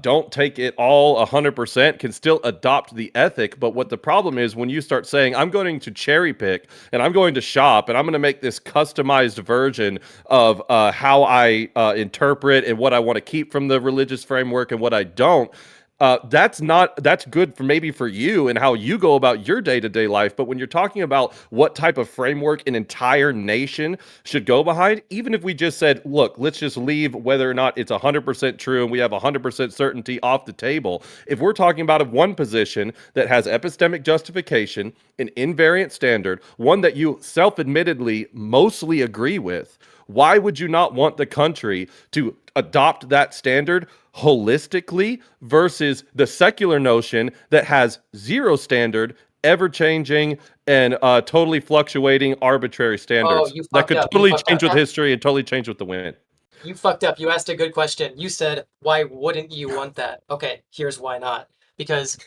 don't take it all 100% can still adopt the ethic. But what the problem is, when you start saying, I'm going to cherry pick and I'm going to shop and I'm going to make this customized version of how I interpret and what I want to keep from the religious framework and what I don't, that's good for you and how you go about your day-to-day life. But when you're talking about what type of framework an entire nation should go behind, even if we just said, look, let's just leave whether or not it's 100% true and we have 100% certainty off the table. If we're talking about one position that has epistemic justification, an invariant standard, one that you self-admittedly mostly agree with, why would you not want the country to adopt that standard holistically versus the secular notion that has zero standard, ever-changing, and totally fluctuating arbitrary standards you that fucked could up. totally You fucked change up. with history and totally change with the wind? You fucked up. You asked a good question. You said, why wouldn't you want that? Okay, here's why not. Because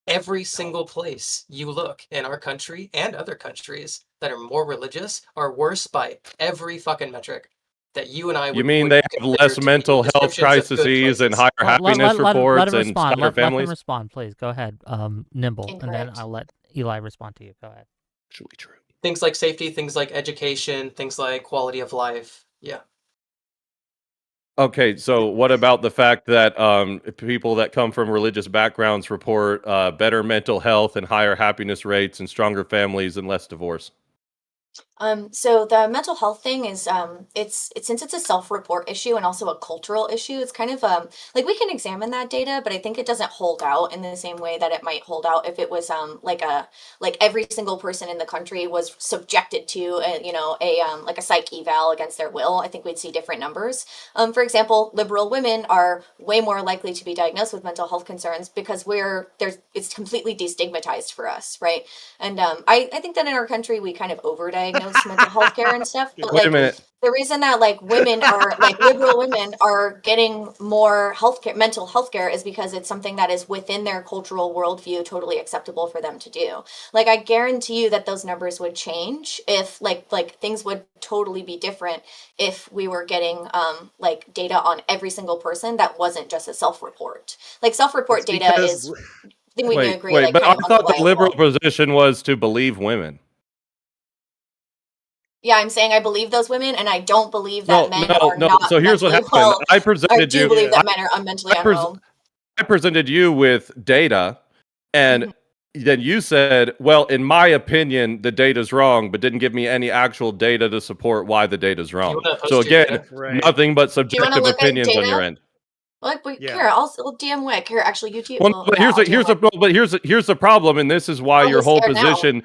every single place you look in our country and other countries that are more religious are worse by every fucking metric that you and I would. You mean would they have consider less to be mental health descriptions of good crises and places. higher Let happiness reports him and respond. sadder Let him families? respond, please. Go ahead, Nimble, and then Incorrect. I'll let Eli respond to you. Go ahead. Truly true. Things like safety, things like education, things like quality of life. Yeah. Okay, so what about the fact that people that come from religious backgrounds report better mental health and higher happiness rates and stronger families and less divorce? So the mental health thing is, it's since it's a self-report issue and also a cultural issue, it's kind of like, we can examine that data, but I think it doesn't hold out in the same way that it might hold out if it was like every single person in the country was subjected to a psych eval against their will. I think we'd see different numbers. For example, liberal women are way more likely to be diagnosed with mental health concerns because it's completely destigmatized for us, right? And I think that in our country we kind of overdiagnose mental health care and stuff. But Wait a minute. the reason that like women are like liberal women are getting more mental health care is because it's something that is within their cultural worldview, totally acceptable for them to do. Like, I guarantee you that those numbers would change if like things would totally be different if we were getting like data on every single person that wasn't just a self-report. Like, self-report It's data because- is, I think we can agree. Wait, like, but I kind of thought the unreliable. liberal position was to believe women. Yeah, I'm saying I believe those women, and I don't believe that men are No. not So here's what mentally happened. well. I I presented do you. believe that men are mentally unwell. I presented you with data, and Mm-hmm. then you said, "Well, in my opinion, the data's wrong," but didn't give me any actual data to support why the data's wrong. wanna post So your again, data? Right. nothing but Do you subjective wanna look at opinions on data? your end. Like, wait, Yeah. Kara, I'll DM Wick. Here, actually, you too. Well, Well, but yeah, I'll DM here's the problem, and this is why Don't your be whole scared now. position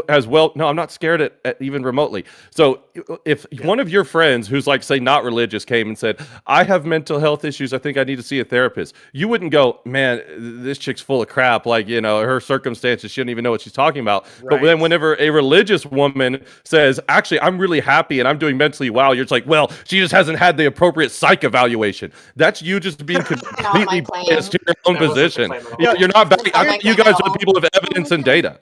as well. No, I'm not scared at even remotely. So if one of your friends who's like, say, not religious came and said, "I have mental health issues. I think I need to see a therapist," you wouldn't go, "Man, this chick's full of crap. Like, her circumstances, she doesn't even know what she's talking about." But then Right. whenever a religious woman says, "Actually, I'm really happy and I'm doing mentally well," you're just like, "Well, she just hasn't had the appropriate psych evaluation." That's you just just being my completely claim. biased to your own That wasn't the position. claim at all. You're not That's back. not my You claim guys at are all. people of evidence and data.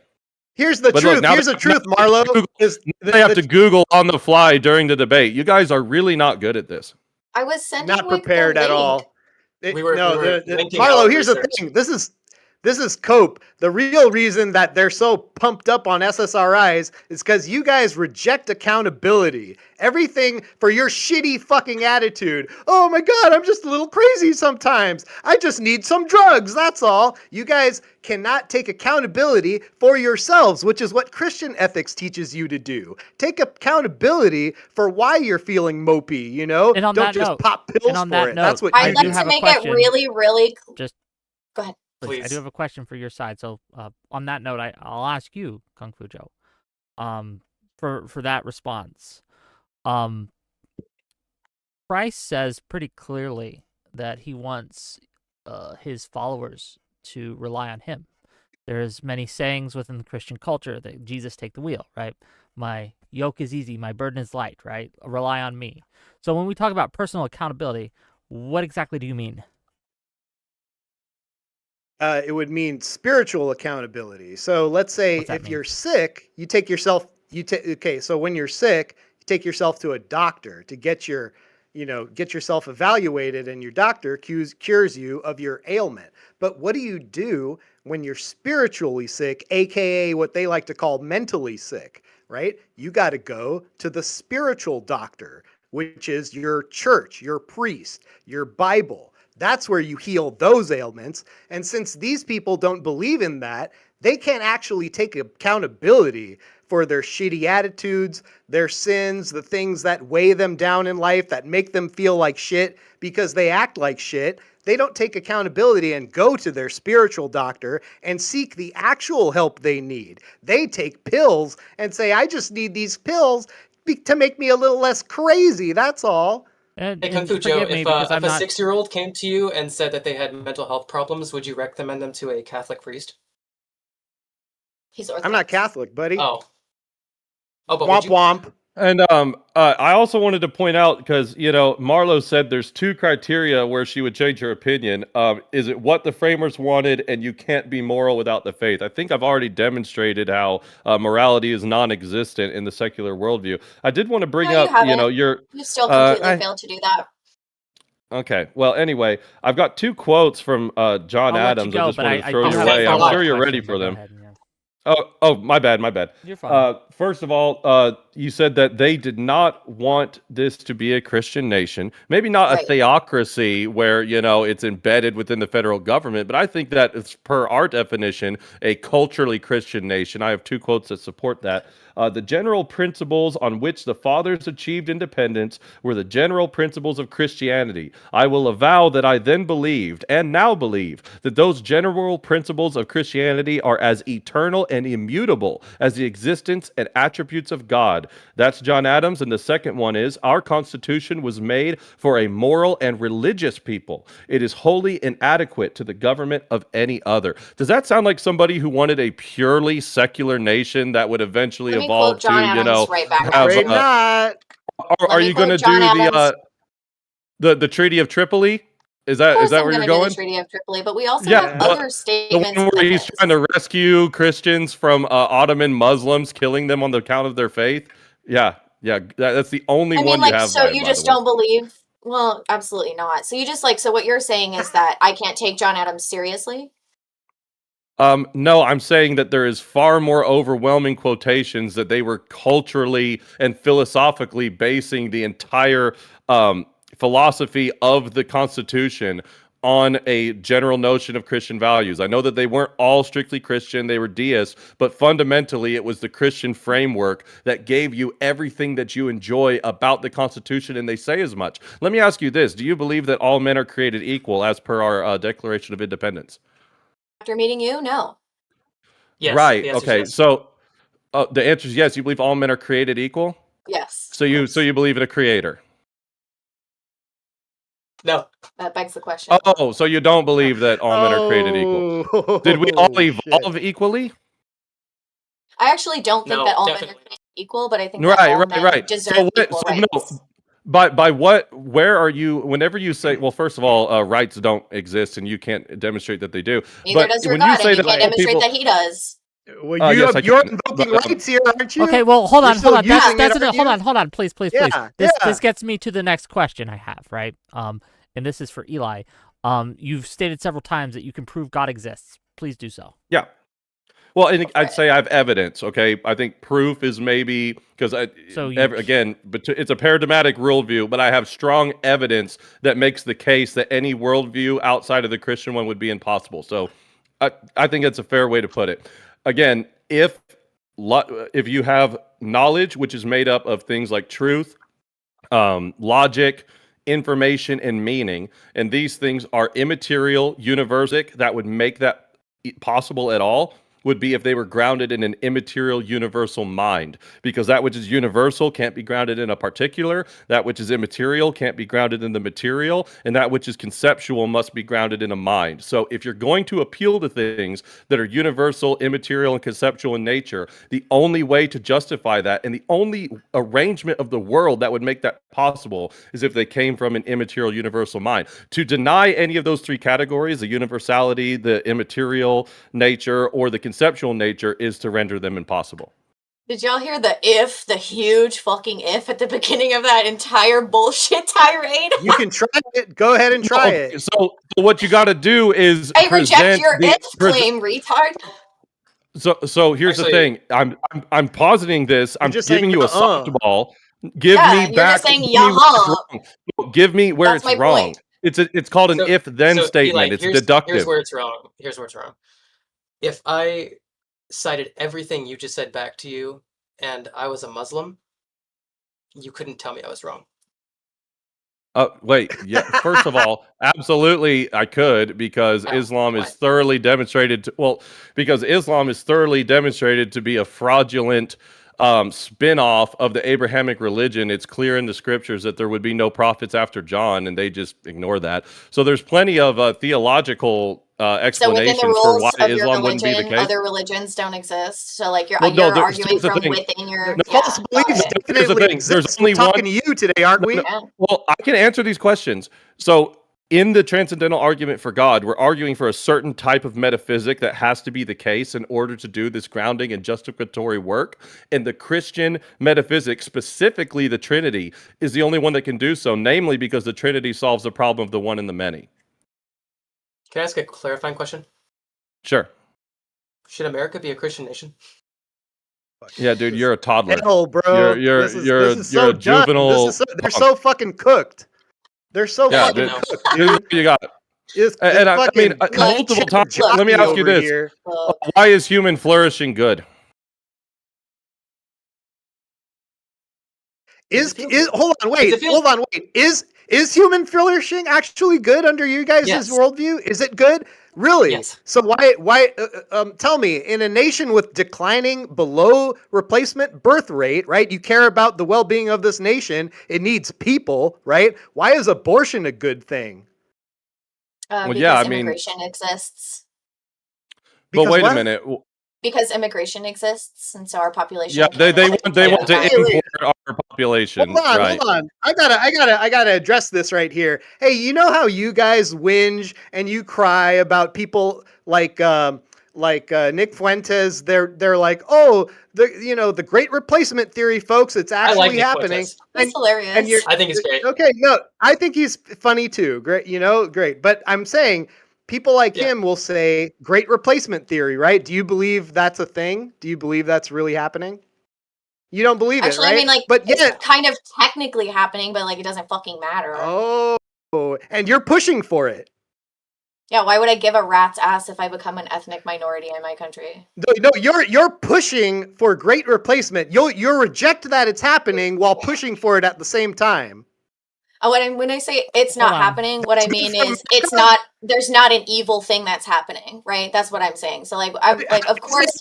Here's the But look, truth. now Here's the that- truth, now Marlo. Google- Is I have to Google on the fly during the debate. You guys are really not good at this. I was sending not Wick the prepared at link. all. We were linking Marlo, our here's the research. thing. This is Cope. The real reason that they're so pumped up on SSRIs is because you guys reject accountability. Everything for your shitty fucking attitude. Oh my God, I'm just a little crazy sometimes. I just need some drugs. That's all. You guys cannot take accountability for yourselves, which is what Christian ethics teaches you to do. Take accountability for why you're feeling mopey, you know? And on Don't that just note- pop pills and on for that it. That's note, what I you I'd do like do. to have a make question. it really. Just Go ahead. Please, I Please. do have a question for your side. So on that note, I'll ask you, Kung Fu Joe, for that response. Christ says pretty clearly that he wants his followers to rely on him. There's many sayings within the Christian culture that Jesus take the wheel, right? My yoke is easy, my burden is light, right? Rely on me. So when we talk about personal accountability, what exactly do you mean? It would mean spiritual accountability. So let's say What's that if mean? you're sick, you take yourself. Okay. So when you're sick, you take yourself to a doctor to get get yourself evaluated, and your doctor cures you of your ailment. But what do you do when you're spiritually sick, aka what they like to call mentally sick? Right? You got to go to the spiritual doctor, which is your church, your priest, your Bible. That's where you heal those ailments. And since these people don't believe in that, they can't actually take accountability for their shitty attitudes, their sins, the things that weigh them down in life, that make them feel like shit because they act like shit. They don't take accountability and go to their spiritual doctor and seek the actual help they need. They take pills and say, I just need these pills to make me a little less crazy. That's all. And, Hey, Kung and Fu Joe, forgive me if because a I'm not. 6-year-old came to you and said that they had mental health problems, would you recommend them to a Catholic priest? He's Orthodox. I'm not Catholic, buddy. Oh, but Womp would you? womp. And I also wanted to point out, because Marlo said there's two criteria where she would change her opinion. Is it what the framers wanted, and you can't be moral without the faith? I think I've already demonstrated how morality is non-existent in the secular worldview. I did want to bring No, you up, haven't. your You still completely I- failed to do that. Okay. Well, anyway, I've got two quotes from John I'll let you Adams. go, I just but wanted to I throw do your have way. a I'm follow-up sure you're question, ready but for go them. ahead, yeah. Oh, my bad. You're fine. First of all, you said that they did not want this to be a Christian nation. Maybe not a Right. theocracy where, it's embedded within the federal government, but I think that it's, per our definition, a culturally Christian nation. I have two quotes that support that. The general principles on which the fathers achieved independence were the general principles of Christianity. I will avow that I then believed, and now believe, that those general principles of Christianity are as eternal and immutable as the existence and attributes of God. That's John Adams. And the second one is, our Constitution was made for a moral and religious people. It is wholly inadequate to the government of any other. Does that sound like somebody who wanted a purely secular nation that would eventually Let me evolve quote John to, Adams right back. have, Afraid not. or Let are me you going to quote do John Adams. the Treaty of Tripoli? Is Of that course I'm where going you're to do going? the Treaty of Tripoli, but we also Yeah, have but other The statements. one where in he's this. trying to rescue Christians from Ottoman Muslims, killing them on the account of their faith. Yeah, that's the only I one mean, you like, have. so you just don't believe? Well, absolutely not. So you just so what you're saying is that I can't take John Adams seriously? No, I'm saying that there is far more overwhelming quotations that they were culturally and philosophically basing the entire philosophy of the Constitution on a general notion of Christian values. I know that they weren't all strictly Christian, they were deists, but fundamentally it was the Christian framework that gave you everything that you enjoy about the Constitution, and they say as much. Let me ask you this. Do you believe that all men are created equal as per our Declaration of Independence? After meeting you, no. Yes. Right. the answer is Okay. yes. So the answer is yes. You believe all men are created equal. Yes. So you believe in a creator. No. That begs the question. Oh, so you don't believe that all men are created equal? Oh, Did we all shit. evolve equally? I actually don't think No, that all men are definitely created equal, but I think that all men Right. deserve So what? equal So rights. no. by what? Where are you? Whenever you say, well, first of all, rights don't exist, and you can't demonstrate that they do. Neither But does your when you God, say and you that can't all demonstrate people, that he does. Well, yes, I you're can, invoking but, rights here, aren't you? Okay, well, hold You're on, still hold on. That's using it, enough. aren't Hold you? on, hold on, please, please, Yeah, please. yeah. This gets me to the next question I have, right? And this is for Eli. You've stated several times that you can prove God exists. Please do so. yeah. Well, and I'd say I have evidence. Okay, I think proof is maybe because again, but it's a paradigmatic worldview, but I have strong evidence that makes the case that any worldview outside of the Christian one would be impossible. So, I think it's a fair way to put it. Again, if you have knowledge, which is made up of things like truth, logic, information, and meaning, and these things are immaterial, universal, that would make that possible at all, would be if they were grounded in an immaterial universal mind, because that which is universal can't be grounded in a particular, that which is immaterial can't be grounded in the material, and that which is conceptual must be grounded in a mind. So if you're going to appeal to things that are universal, immaterial, and conceptual in nature, the only way to justify that and the only arrangement of the world that would make that possible is if they came from an immaterial universal mind. To deny any of those three categories, the universality, the immaterial nature, or the conceptual nature, is to render them impossible. Did y'all hear the huge fucking if at the beginning of that entire bullshit tirade? You can try it. Go ahead and try it. So what you got to do is I reject your if claim, retard. So here's the thing. I'm positing this. I'm just giving saying, you a softball. Give me you're back. just saying Give me where That's it's my wrong. point. It's called an if-then statement. Eli, it's deductive. Here's where it's wrong. If I cited everything you just said back to you and I was a Muslim, you couldn't tell me I was wrong. Wait. Yeah. First of all, absolutely, I could, because Islam is thoroughly demonstrated. Because Islam is thoroughly demonstrated to be a fraudulent spin-off of the Abrahamic religion. It's clear in the scriptures that there would be no prophets after John, and they just ignore that. So there's plenty of theological explanations for why Islam wouldn't be the case. Other religions don't exist. So like you're no, arguing from within your false beliefs definitely exist. There's only We're talking to you today, aren't we? Well, I can answer these questions. So in the transcendental argument for God, we're arguing for a certain type of metaphysic that has to be the case in order to do this grounding and justificatory work. And the Christian metaphysic, specifically the Trinity, is the only one that can do so, namely because the Trinity solves the problem of the one and the many. Can I ask a clarifying question? Sure. Should America be a Christian nation? Yeah, dude, you're a toddler. Hell, bro. You're a juvenile. They're so fucking cooked. They're so fucking cooked, dude. You got it. And I mean, multiple times. Let me ask you this: why is human flourishing good? Hold on, wait. Is human flourishing actually good under you guys' worldview? Is it good? Really? Yes. So why tell me, in a nation with declining below replacement birth rate, right? You care about the well-being of this nation. It needs people, right? Why is abortion a good thing? Because immigration exists. But wait a minute. Because immigration exists, and so our population. Yeah, they want to import our population. Hold on. I gotta address this right here. Hey, you know how you guys whinge and you cry about people like Nick Fuentes? They're like, oh, the great replacement theory, folks. It's actually happening. That's hilarious. I think it's great. Okay, no, I think he's funny too. Great, great. But I'm saying, people like him will say great replacement theory, right? Do you believe that's a thing? Do you believe that's really happening? You don't believe it, right? I mean, but it's kind of technically happening, but it doesn't fucking matter. Oh, and you're pushing for it. Yeah, why would I give a rat's ass if I become an ethnic minority in my country? No, you're pushing for great replacement. You'll reject that it's happening while pushing for it at the same time. When I say it's not happening, what I mean is there's not an evil thing that's happening, right? That's what I'm saying. So of course,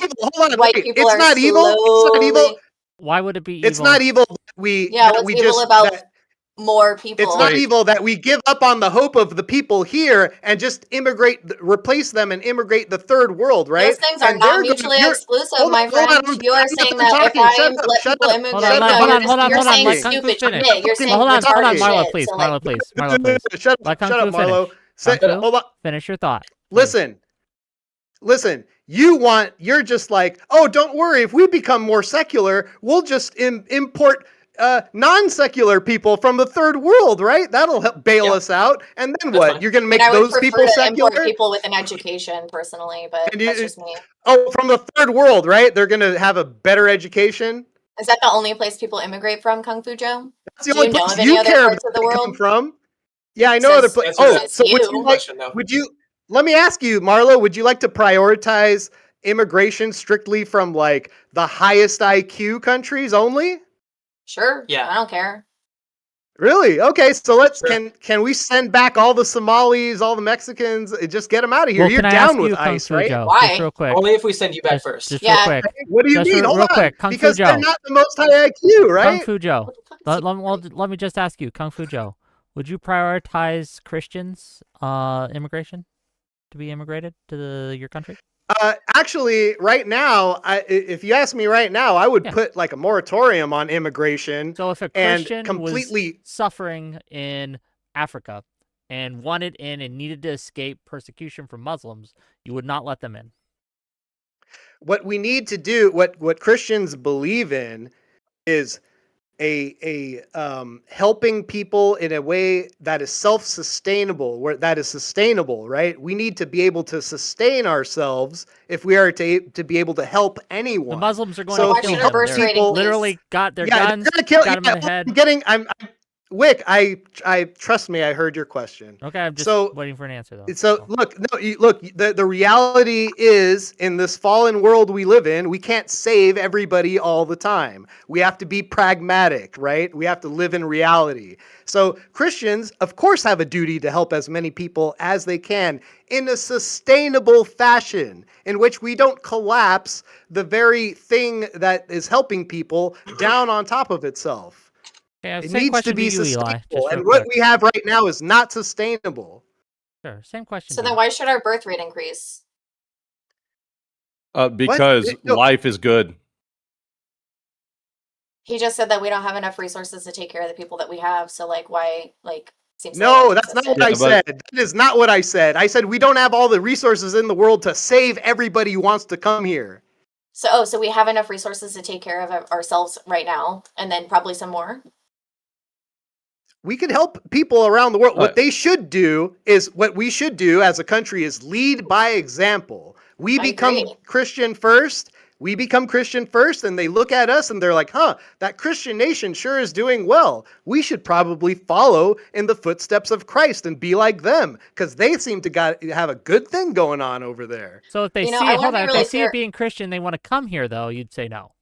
white people it's not evil. It's not evil. Why would it be evil? It's not evil. What's evil about more people. It's not Wait. evil that we give up on the hope of the people here and just replace them and immigrate the third world, right? Those things are And they're not gonna- mutually you're- exclusive, hold my on, hold friend. on, You are I'm saying not that talking. if Shut I up, let shut people up. immigrate, Hold on, no, hold you're on, hold on, you're hold on. saying Let Kung Fu stupid finish. shit. You're saying Hold on, retarded Marlo, shit. please. So, like, Marlo, please. Marlo, please. Shut Let up, Kung shut Fu up, Marlo. finish. Say, Kung Fu, hold on. finish your thought. please. Listen, you're just like, oh, don't worry. If we become more secular, we'll just import non-secular people from the third world, right? That'll help bail Yeah. us out. And then That's what? fine. You're going to I mean, make I would those prefer people to secular? import people with an education, personally, but And you- that's just me. Oh, from the third world, right? They're going to have a better education. Is that the only place people immigrate from, Kung Fu Joe? That's the Do only you know place of any you other care parts about of the where they world? come from. Yeah, I know other Says- places. Answer Oh, that. so would you. you like? Question, though. Would you? Let me ask you, Marlo. Would you like to prioritize immigration strictly from like the highest IQ countries only? Sure. Yeah. I don't care. Really? Okay, so let's Sure. can we send back all the Somalis, all the Mexicans, just get them out of here? Well, You're can I ask down with you, Kung ICE, Fu right? Joe? Why? Just real quick. Only if we send you back Just, first. just Yeah. real quick. What do you Just mean? real Hold quick, on, Kung Fu because they're Joe. not the most high IQ, Kung right? Fu Joe. What the fuck is he- Let me just ask you, Kung Fu Joe. Would you prioritize Christians immigration to be immigrated to your country? Actually, right now, if you ask me right now, I would Yeah. put like a moratorium on immigration. So if a And Christian completely- was suffering in Africa and wanted in and needed to escape persecution from Muslims, you would not let them in. What we need to do, what Christians believe in, is a helping people in a way that is self-sustainable, where that is sustainable, right? We need to be able to sustain ourselves if we are to be able to help anyone. The Muslims are going So to if kill we them. help They're people- literally got their yeah, guns, they're gonna kill. got them in the yeah, head. I'm Wick. I trust me. I heard your question. Okay, I'm just So- waiting for an answer though. So look, the reality is, in this fallen world we live in, we can't save everybody all the time. We have to be pragmatic, right? We have to live in reality. So Christians, of course, have a duty to help as many people as they can in a sustainable fashion in which we don't collapse the very thing that is helping people down on top of itself. Okay, It same needs to question be you, Eli. sustainable. Just And real what quick. we have right now is not sustainable. Sure, same question. So to then you. why should our birth rate increase? Because No. life is good. He just said that we don't have enough resources to take care of the people that we have. So like, why? Like, seems a No, little that's not what inconsistent. I Yeah, said. That is not what I said. I said we don't have all the resources in the world to save everybody who wants to come here. So we have enough resources to take care of ourselves right now, and then probably some more. We can help people around the world. What Right. they should do is what we should do as a country is lead by example. We I become agree. Christian first. We become Christian first, and they look at us and they're like, huh, that Christian nation sure is doing well. We should probably follow in the footsteps of Christ and be like them, because they seem to have a good thing going on over there. So if they You know, see I it, wanna hold be on, if really they see clear. it being Christian, they want to come here though, you'd say no.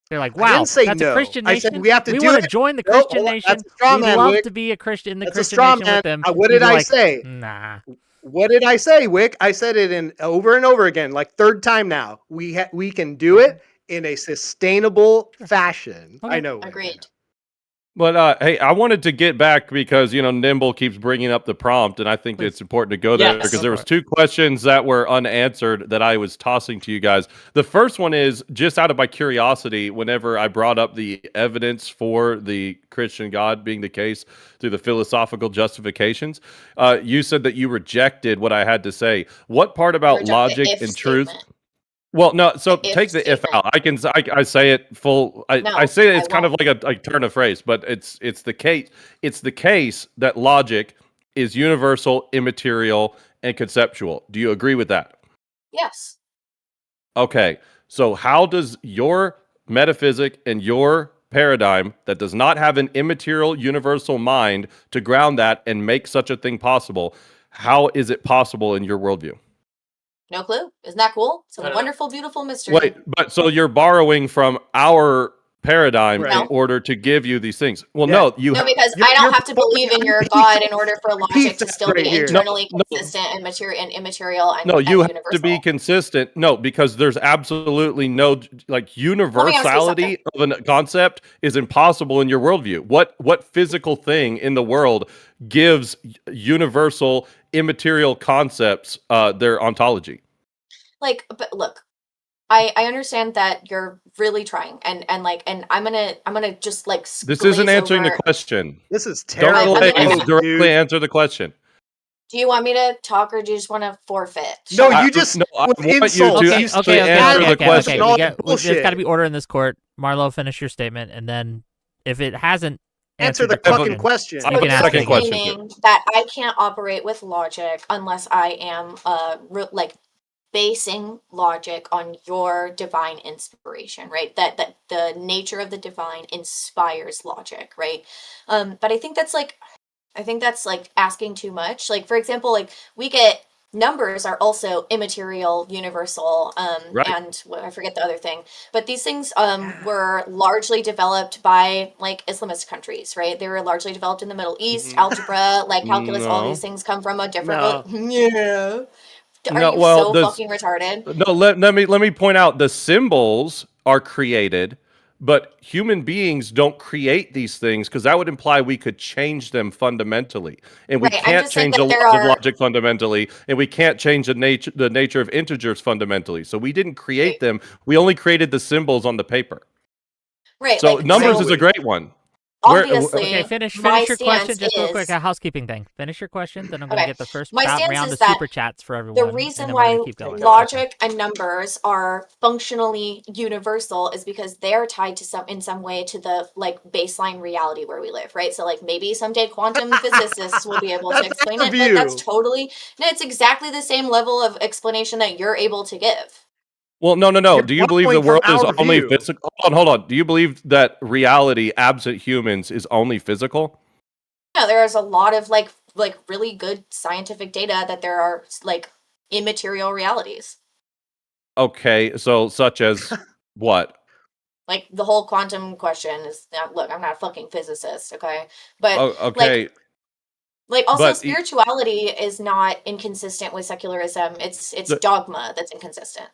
They're like, I wow, didn't say that's no. a Christian I nation. said we have to do want to it. join the No, Christian hold on, nation. that's a straw We'd man, love Wick. to be in the That's a Christian straw nation man. with them. What You'd did be I like, say? Nah. What did I say, Wick? I said it in over and over again, like third time now. We can do it in a sustainable fashion. Okay. I know. Wick, I Agreed. know. But hey, I wanted to get back because Nimble keeps bringing up the prompt, and I think Please. it's important to go there Yes. because Go there for was it. 2 questions that were unanswered that I was tossing to you guys. The first one is just out of my curiosity. Whenever I brought up the evidence for the Christian God being the case through the philosophical justifications, you said that you rejected what I had to say. What part about Reject the logic if and truth? statement. Well, no. So The if take the if statement. out. I say it full. I No, say I it's kind of like a turn of phrase, but it's the case. It's the case that logic is universal, immaterial, and conceptual. Do you agree with that? Yes. Okay. So how does your metaphysic and your paradigm that does not have an immaterial, universal mind to ground that and make such a thing possible? How is it possible in your worldview? No clue. Isn't that cool? It's I a don't know. wonderful, beautiful mystery. Wait, but so you're borrowing from our paradigm Right. in order to give you these things. Well, Yeah. no, you No, because You're- I don't you're have to believe in putting your a God piece in order for piece logic to that's still be right here. internally No, consistent and material and immaterial and, no, you and have to be universal. consistent. No, because there's absolutely no like universality of a concept is impossible in your worldview. What physical thing in the world gives universal immaterial concepts their ontology? Like, but look, I understand that you're really trying and I'm gonna just like This isn't glaze answering the over. question. This is Don't terrible. I'm delay. gonna- Directly dude. answer the question. Do you want me to talk or do you just want to forfeit? No, Shut you up. just no, I with want you to insults. Okay, you okay, actually okay, answer okay, the okay, question. okay. All There's got to bullshit. be order in this court. Marlo, finish your statement, and then if it hasn't Answer answered the your fucking question. you I have can a ask second it question. again. Claiming that I can't operate with logic unless I am like basing logic on your divine inspiration, right? That the nature of the divine inspires logic, right? But I think that's like asking too much. Like, for example, like we get numbers are also immaterial, universal, Right. and I forget the other thing. But these things were largely developed by like Islamist countries, right? They were largely developed in the Middle East. Algebra, like calculus, all No. these things come from a different. No. Yeah. Are No, you well, so the- fucking retarded? No, let me point out the symbols are created, but human beings don't create these things because that would imply we could change them fundamentally, and we Right, I'm can't just saying change the that there laws of are- logic fundamentally, and we can't change the nature of integers fundamentally. So we didn't create Right. them; we only created the symbols on the paper. Right. So like, numbers so is a great one. Where- obviously, Okay, finish my your question. stance Just real quick, is- a housekeeping thing. Finish your question, then I'm gonna Okay, get the first my stance round is of that super chats for everyone. the and reason then we're gonna why keep going. logic and numbers are functionally universal is because they're tied to in some way to the like baseline reality where we live, right? So like maybe someday quantum physicists will be able to That's explain our it, but that's view. totally no, it's exactly the same level of explanation that you're able to give. Well, no. You're Do you believe the borrowing from world is our only view. physical? Hold on. Do you believe that reality, absent humans, is only physical? Yeah, there's a lot of like really good scientific data that there are like immaterial realities. Okay, so such as what? Like the whole quantum question is look, I'm not a fucking physicist, okay? But Oh, okay. like also but spirituality is not inconsistent with secularism. It's The- dogma that's inconsistent.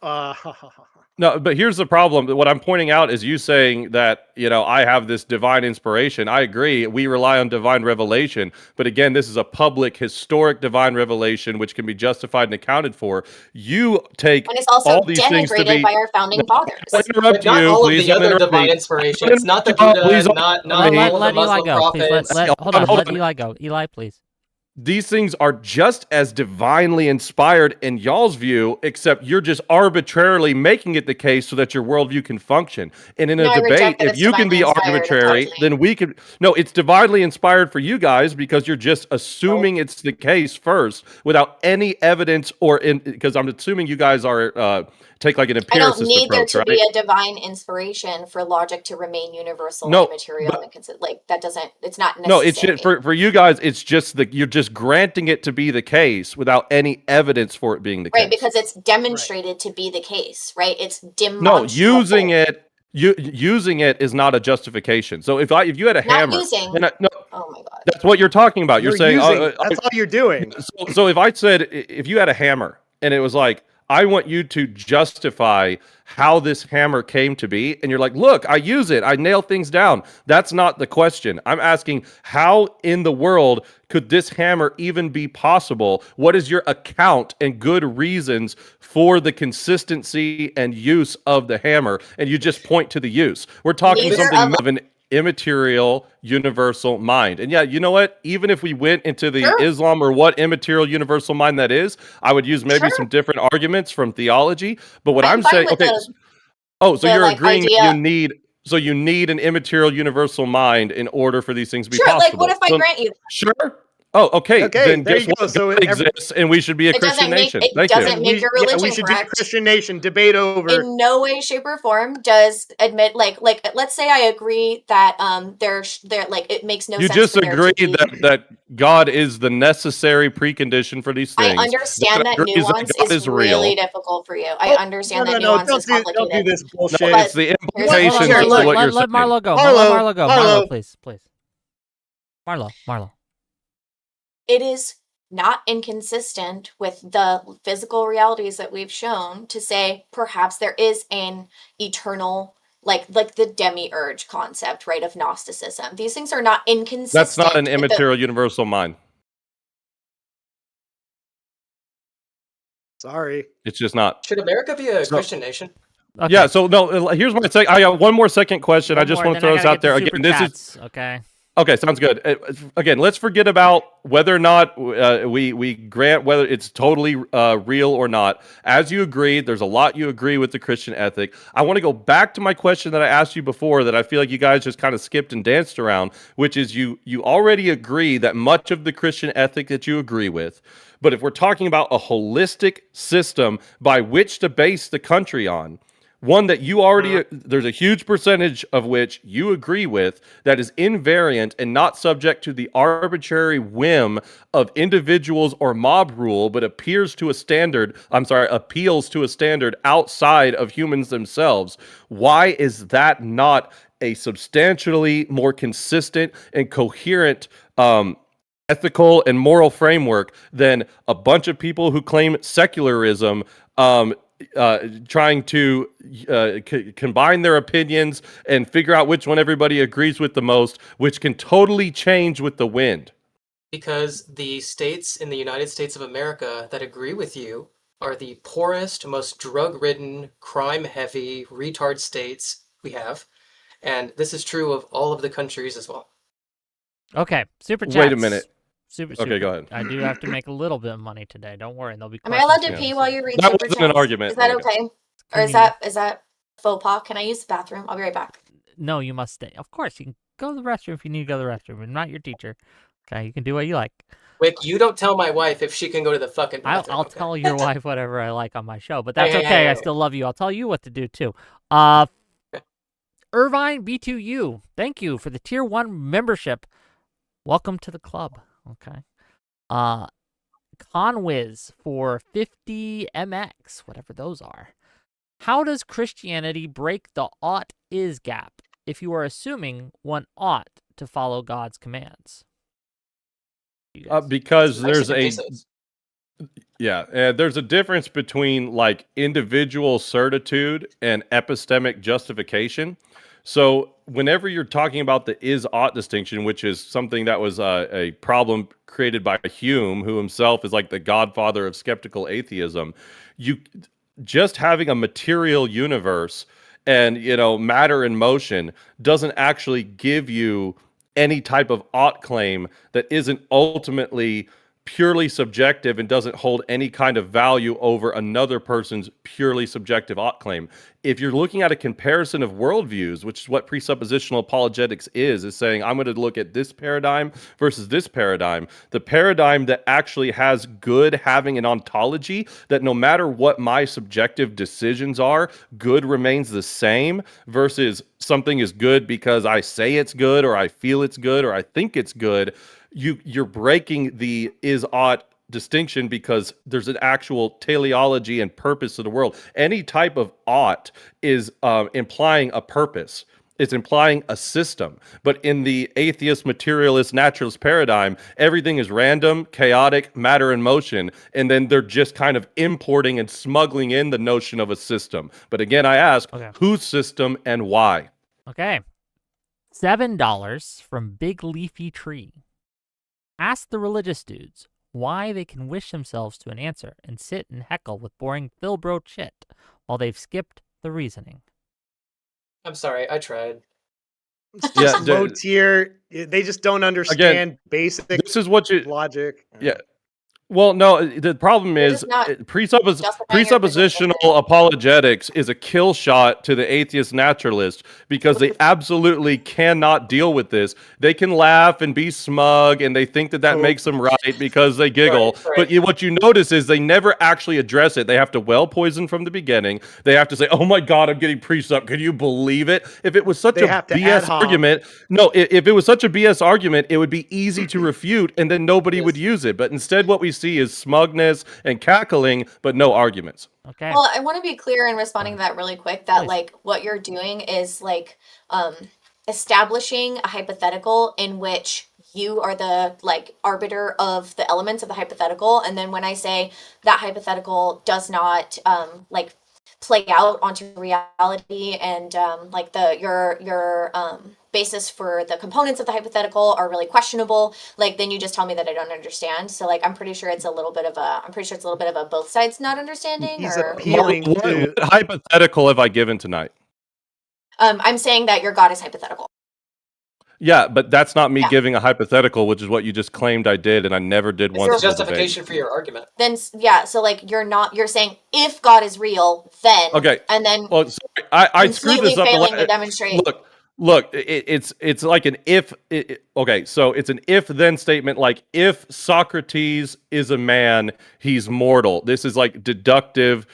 No, but here's the problem. What I'm pointing out is you saying that, I have this divine inspiration. I agree. We rely on divine revelation. But again, this is a public, historic divine revelation, which can be justified and accounted for. You take And it's also all these things to denigrated be. by our founding fathers. I'll interrupt But not you, all of please. the don't other interrupt divine me. inspiration. It's not the Oh, Buddha, please don't not interrupt me. all of the Let Eli Muslim go, please. prophets. Hold on. hold Let on. Eli go. Eli, please. These things are just as divinely inspired in y'all's view, except you're just arbitrarily making it the case so that your worldview can function. And in No, a I debate, reject that if it's you can be divinely inspired. arbitrary, Unfortunately. then we can. No, it's divinely inspired for you guys because you're just assuming it's the case first without any evidence because I'm assuming you guys are take like an I empiricist don't need there approach, to right? be a divine inspiration for logic to remain universal No, and immaterial but- and like that doesn't. It's not No, necessary. it's for you guys. It's just you're just granting it to be the case without any evidence for it being the right, case. because it's demonstrated to be the case, right? It's No, demonstrable. using it is not a justification. So if you had a Not hammer, using. no, Oh my god. that's what you're talking about. You're saying, that's all you're doing. so if I said if you had a hammer and it was like I want you to justify how this hammer came to be, and you're like, look, I use it, I nail things down. That's not the question. I'm asking, how in the world could this hammer even be possible? What is your account and good reasons for the consistency and use of the hammer? And you just point to the use. We're talking Neither something of- of an immaterial universal mind. And yeah, you know what? Even if we went into the Sure. Islam or what immaterial universal mind that is, I would use maybe Sure. some different arguments from theology. But what I'm I'm fine saying, with okay, the- so the, you're like, agreeing idea- that you need an immaterial universal mind in order for these things to be Sure, possible. like what if I So- grant you? Sure. Oh, okay. Okay, Then there guess you what? go. So God every- exists, and we should be a It Christian doesn't make- nation. it Thank doesn't you. make your religion we should do correct. Christian nation debate over. In no way, shape, or form does admit like let's say I agree that there like it makes no You sense. just for there to agree be- that God is the necessary precondition for these I things. understand that agrees that nuance God is real. really difficult for you. I Oh, understand that no, nuance is don't do complicated. this No, bullshit. it's the Here's the implications Here, of look, what you're let saying. Marlo go. Marlo, Let Marlo go. Marlo. Marlo, please. Marlo. It is not inconsistent with the physical realities that we've shown to say perhaps there is an eternal, like the demiurge concept, right, of Gnosticism. These things are not inconsistent. That's not an with immaterial universal mind. Sorry. It's just not. Should America be a So- Christian nation? Okay. Yeah, so no, here's my second. I got one more second question. I One just more, want to then throw I this gotta out there. get to Again, super this is chats, okay. okay, sounds good. Again, let's forget about whether or not we grant whether it's totally real or not. As you agreed, there's a lot you agree with the Christian ethic. I want to go back to my question that I asked you before that I feel like you guys just kind of skipped and danced around, which is you already agree that much of the Christian ethic that you agree with. But if we're talking about a holistic system by which to base the country on, one that you already, there's a huge percentage of which you agree with that is invariant and not subject to the arbitrary whim of individuals or mob rule, but appeals to a standard outside of humans themselves. Why is that not a substantially more consistent and coherent ethical and moral framework than a bunch of people who claim secularism trying to combine their opinions and figure out which one everybody agrees with the most, which can totally change with the wind? Because the states in the United States of America that agree with you are the poorest, most drug-ridden, crime-heavy, retard states we have. And this is true of all of the countries as well. Okay, super chats. Wait a minute. Super. go ahead. I do have to make a little bit of money today. Don't worry, there'll be. Am I allowed to questions pee soon. while you read That super wasn't an chats? argument, Is that Megan. okay? Or is that faux pas? Can I use the bathroom? I'll be right back. No, you must stay. Of course, you can go to the restroom if you need to go to the restroom. I'm not your teacher. Okay, you can do what you like. Wick, you don't tell my wife if she can go to the fucking bathroom. I'll okay? tell your wife whatever I like on my show, but that's Hey, okay. hey, I hey. still love you. I'll tell you what to do too. Irvine B2U, thank you for the tier 1 membership. Welcome to the club. Okay. Conwiz for 50 MX, whatever those are. How does Christianity break the ought is gap if you are assuming one ought to follow God's commands? Because Nice there's of a pesos. there's a difference between like individual certitude and epistemic justification. So whenever you're talking about the is-ought distinction, which is something that was a problem created by Hume, who himself is like the godfather of skeptical atheism, you just having a material universe and matter in motion doesn't actually give you any type of ought claim that isn't ultimately purely subjective and doesn't hold any kind of value over another person's purely subjective ought claim. If you're looking at a comparison of worldviews, which is what presuppositional apologetics is saying, I'm going to look at this paradigm versus this paradigm, the paradigm that actually has good having an ontology, that no matter what my subjective decisions are, good remains the same, versus something is good because I say it's good or I feel it's good or I think it's good. You're breaking the is-ought distinction because there's an actual teleology and purpose of the world. Any type of ought is implying a purpose. It's implying a system. But in the atheist, materialist, naturalist paradigm, everything is random, chaotic, matter in motion, and then they're just kind of importing and smuggling in the notion of a system. But again, I ask, whose system and why? Okay. $7 from Big Leafy Tree. Ask the religious dudes why they can wish themselves to an answer and sit and heckle with boring Philbro shit while they've skipped the reasoning. I'm sorry, I tried. Just low tier. They just don't understand basic this is what you logic. Yeah. Well, no, the problem You're is just not presuppos- justifying your position. presuppositional apologetics is a kill shot to the atheist naturalist because they absolutely cannot deal with this. They can laugh and be smug and they think that Oh. makes them right because they giggle. Right. But what you notice is they never actually address it. They have to well poison from the beginning. They have to say, "Oh my God, I'm getting presup. Can you believe it?" If it was such They a have to ad BS hoc. argument, no, if it was such a BS argument, it would be easy to refute and then nobody would use it. But instead, what we see is smugness and cackling, but no arguments. Okay. Well, I want to be clear in responding to that really quick that Please. like what you're doing is like establishing a hypothetical in which you are the like arbiter of the elements of the hypothetical, and then when I say that hypothetical does not like play out onto reality, and like your basis for the components of the hypothetical are really questionable, like then you just tell me that I don't understand. So like I'm pretty sure it's a little bit of a both sides not understanding. He's Or appealing What to. hypothetical have I given tonight? I'm saying that your God is hypothetical. Yeah, but that's not me Yeah. giving a hypothetical, which is what you just claimed I did, and I never did It's once. your in the debate. justification for your argument. Then yeah, so like you're saying if God is real, then Okay. and then Well, sorry, I screwed completely this up. failing to demonstrate. Look, it's like an if. Okay, so it's an if-then statement. Like if Socrates is a man, he's mortal. This is like deductive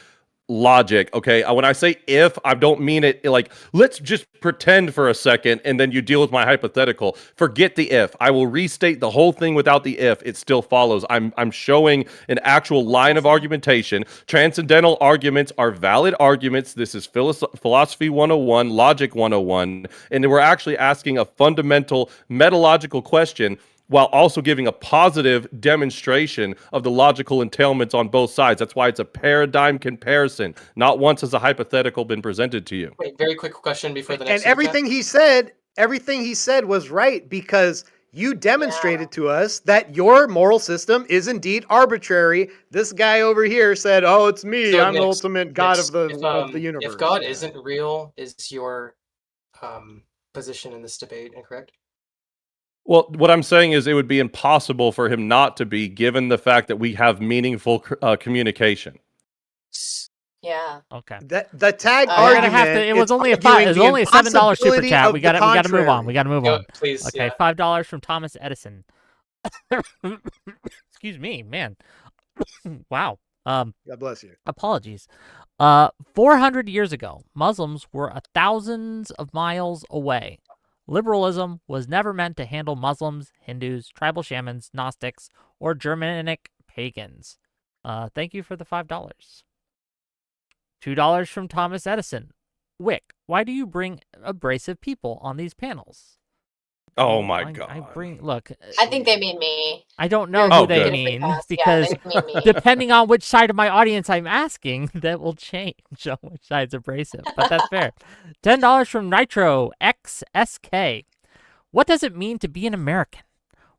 logic. Okay, when I say if, I don't mean it like let's just pretend for a second, and then you deal with my hypothetical. Forget the if. I will restate the whole thing without the if. It still follows. I'm showing an actual line of argumentation. Transcendental arguments are valid arguments. This is philosophy 101, logic 101, and we're actually asking a fundamental metalogical question while also giving a positive demonstration of the logical entailments on both sides. That's why it's a paradigm comparison. Not once has a hypothetical been presented to you. Wait, very quick question before the And next. super chat. everything he said was right because you demonstrated to us that your moral system is indeed arbitrary. This guy over here said, "Oh, it's me. So I'm the Nix, ultimate god Nix, of the universe." If God Yeah. isn't real, is your position in this debate incorrect? Well, what I'm saying is it would be impossible for him not to be, given the fact that we have meaningful communication. Yeah. Okay. The tag We're We're argument. gonna have to. It was it's only a arguing it was the only a $7 super impossibility chat. of We the gotta move on. contrary. We gotta move Go, on. please. Okay, Yeah. $5 from Thomas Edison. Excuse me, man. Wow. God bless you. Apologies. 400 years ago, Muslims were thousands of miles away. Liberalism was never meant to handle Muslims, Hindus, tribal shamans, Gnostics, or Germanic pagans. Thank you for the $5. $2 from Thomas Edison. Wick, why do you bring abrasive people on these panels? Oh my I God. look. I think they mean me. I don't know Oh, who they good. mean Yeah, because they mean me. depending on which side of my audience I'm asking, that will change on which side's abrasive. But that's fair. $10 from Nitro XSK. What does it mean to be an American?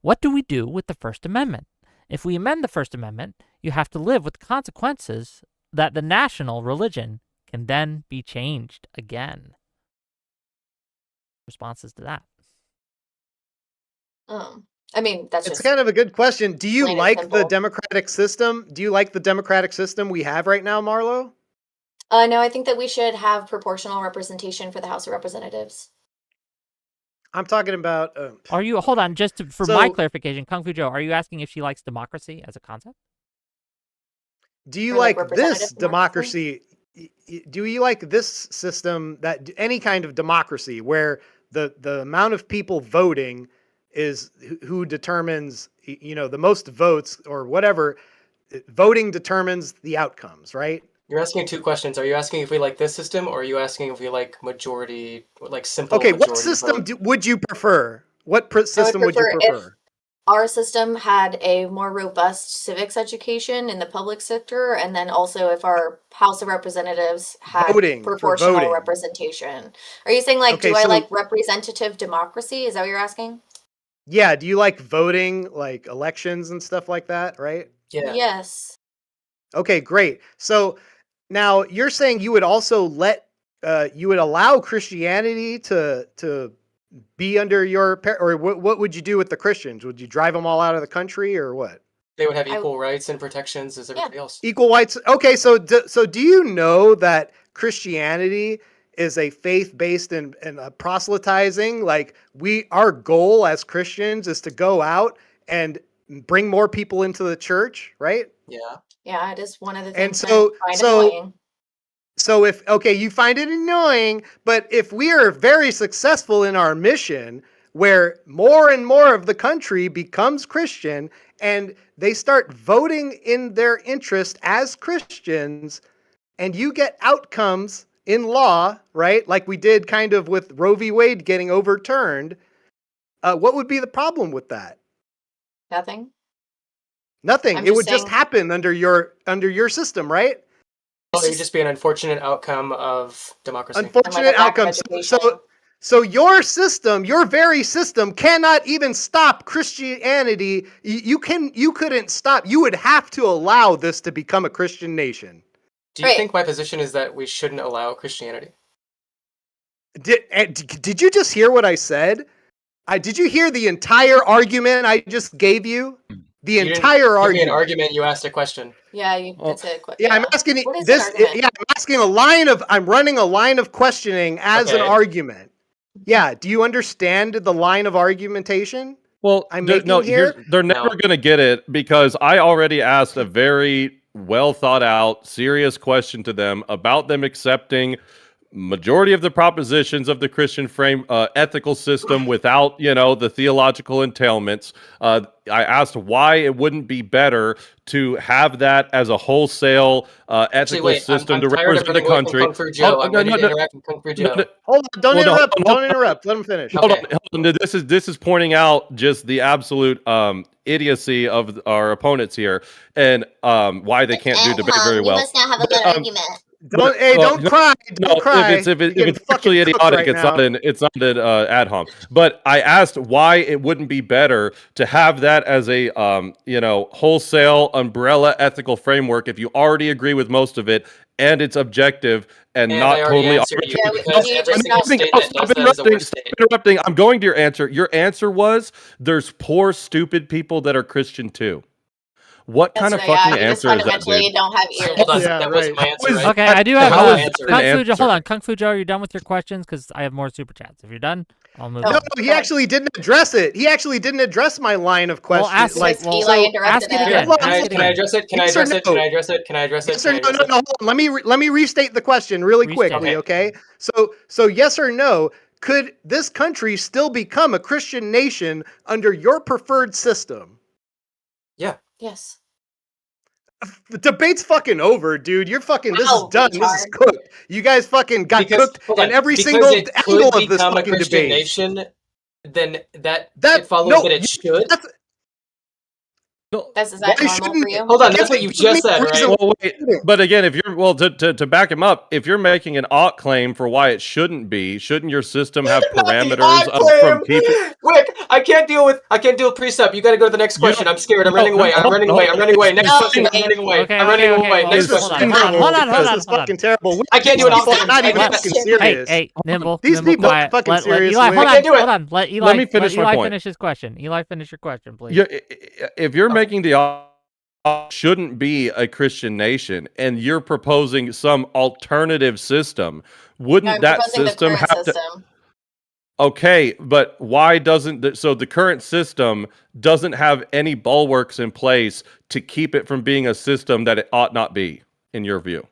What do we do with the First Amendment? If we amend the First Amendment, you have to live with the consequences that the national religion can then be changed again. Responses to that. I mean, that's It's just kind of a good question. Do you plain and like the simple. democratic system? Do you like the democratic system we have right now, Marlo? No, I think that we should have proportional representation for the House of Representatives. I'm talking about. Are you, hold on, for my So- clarification, Kung Fu Joe, are you asking if she likes democracy as a concept? Do you Or, like, like this representative democracy? Do you like this system that any kind of democracy where the amount of people voting is who determines the most votes or whatever? Voting determines the outcomes, right? You're asking two questions. Are you asking if we like this system, or are you asking if we like majority, like simple? Okay, what majority system vote? would you prefer? What system would you prefer if- prefer? Our system had a more robust civics education in the public sector, and then also if our House of Representatives had Voting, for proportional voting. representation. Are you saying like, Okay, do I so- like representative democracy? Is that what you're asking? Yeah, do you like voting, like elections and stuff like that, right? Yeah. Yes. Okay, great. So now you're saying you would also you would allow Christianity to be under your or what would you do with the Christians? Would you drive them all out of the country or what? They would have I- equal rights and protections as everybody else. Equal whites. Okay, so do you know that Christianity is a faith-based and proselytizing? Like our goal as Christians is to go out and bring more people into the church, right? Yeah. Yeah, it is one of the And things so- I find so- annoying. So if you find it annoying, but if we are very successful in our mission where more and more of the country becomes Christian and they start voting in their interest as Christians, and you get outcomes in law, right? Like we did kind of with Roe v. Wade getting overturned. What would be the problem with that? Nothing. Nothing. I'm It just would just saying- happen under your system, right? Well, it would just be an unfortunate outcome of democracy. Unfortunate lack of outcome. education. So your system, your very system, cannot even stop Christianity. You couldn't stop. You would have to allow this to become a Christian nation. Do you Right. think my position is that we shouldn't allow Christianity? Did you just hear what I said? Did you hear the entire argument I just gave you? The You didn't entire give me argument. an argument. You asked a question. Yeah, Well, that's a question. Yeah, I'm asking What is this. an argument? Yeah, I'm asking I'm running a line of questioning as an Okay. argument. Yeah, do you understand the line of argumentation? Well, I'm no, making here? they're never No. going to get it because I already asked a very well thought out, serious question to them about them accepting majority of the propositions of the Christian ethical system without, the theological entailments. I asked why it wouldn't be better to have that as a wholesale Actually, ethical wait. system I'm to tired of represent the running away from country. Kung Fu Joe. I'm no, ready no, to no, interact with Kung Fu no, Joe. no, Hold on, don't Hold on, interrupt. hold on, Don't interrupt. Let him finish. Okay. Hold on. This is pointing out just the absolute idiocy of our opponents here and why they can't do debate very well. You must now have a good argument. Don't no, cry. No, Don't cry. if You're it's getting actually fucking cooked idiotic, right it's now. not an ad hom. But I asked why it wouldn't be better to have that as a wholesale umbrella ethical framework if you already agree with most of it and it's objective and And not I already totally answered you arbitrary. because you every just single not- state that does that is a interrupting. worse state. Interrupting. I'm going to your answer. Your answer was there's poor, stupid people that are Christian too. What kind of That's right, fucking you just answer is that, fundamentally dude? don't have ears. Hold on, Yeah, that wasn't my right. answer, How is right? Okay, I do have How is that Kung an Fu Joe. Hold answer? on, Kung Fu Joe, are you done with your questions? Because I have more super chats. If you're done, I'll move No, No, on. he actually didn't address it. He actually didn't address my line of Well, questions. ask like, well, Eli so interrupted ask it him. again. Hold on, Ask it Can I again. address it? Can I Yes or address it? no? Can I address it? Can I address it? yes or Can I no? address No, it? hold on. Let me restate the question really Restate. quickly, okay? So yes or no? Could this country still become a Christian nation under your preferred system? Yes. The debate's fucking over, dude. You're fucking. This is Ow, done. This is retard. cooked. You guys fucking got cooked hold on, in every because single it could angle of this become a fucking Christian debate. nation, then That- it follows no, that it should. That's, Is that Why normal shouldn't for you? Hold on, Give that's what me- you give me just said, a right? reason- Well, wait, but again, if you're to back him up, if you're making an ought claim for why it shouldn't be, shouldn't your system have parameters from people? Quick, I can't deal with precept. You got to go to the next question. I'm scared. I'm No, running away. no, I'm running away. I'm running away. Next No, question. I'm wait. running away. Okay, I'm running okay, away. well, Next this is question. hold on, hold on, hold This on, is hold on. fucking terrible. I can't do an These ought people claim. are not I even can't- fucking Hey, serious. Hey, Nimble. These Nimble, people are quiet. fucking let serious, Eli, Wick. hold I on, can't do it. hold on. Let Eli, Let me finish my Eli point. finish his question. Eli, finish your question, please. If you're making the ought shouldn't be a Christian nation, and you're proposing some alternative system, wouldn't I'm that proposing the system current have to? system. Okay, but why doesn't the current system doesn't have any bulwarks in place to keep it from being a system that it ought not be, in your view?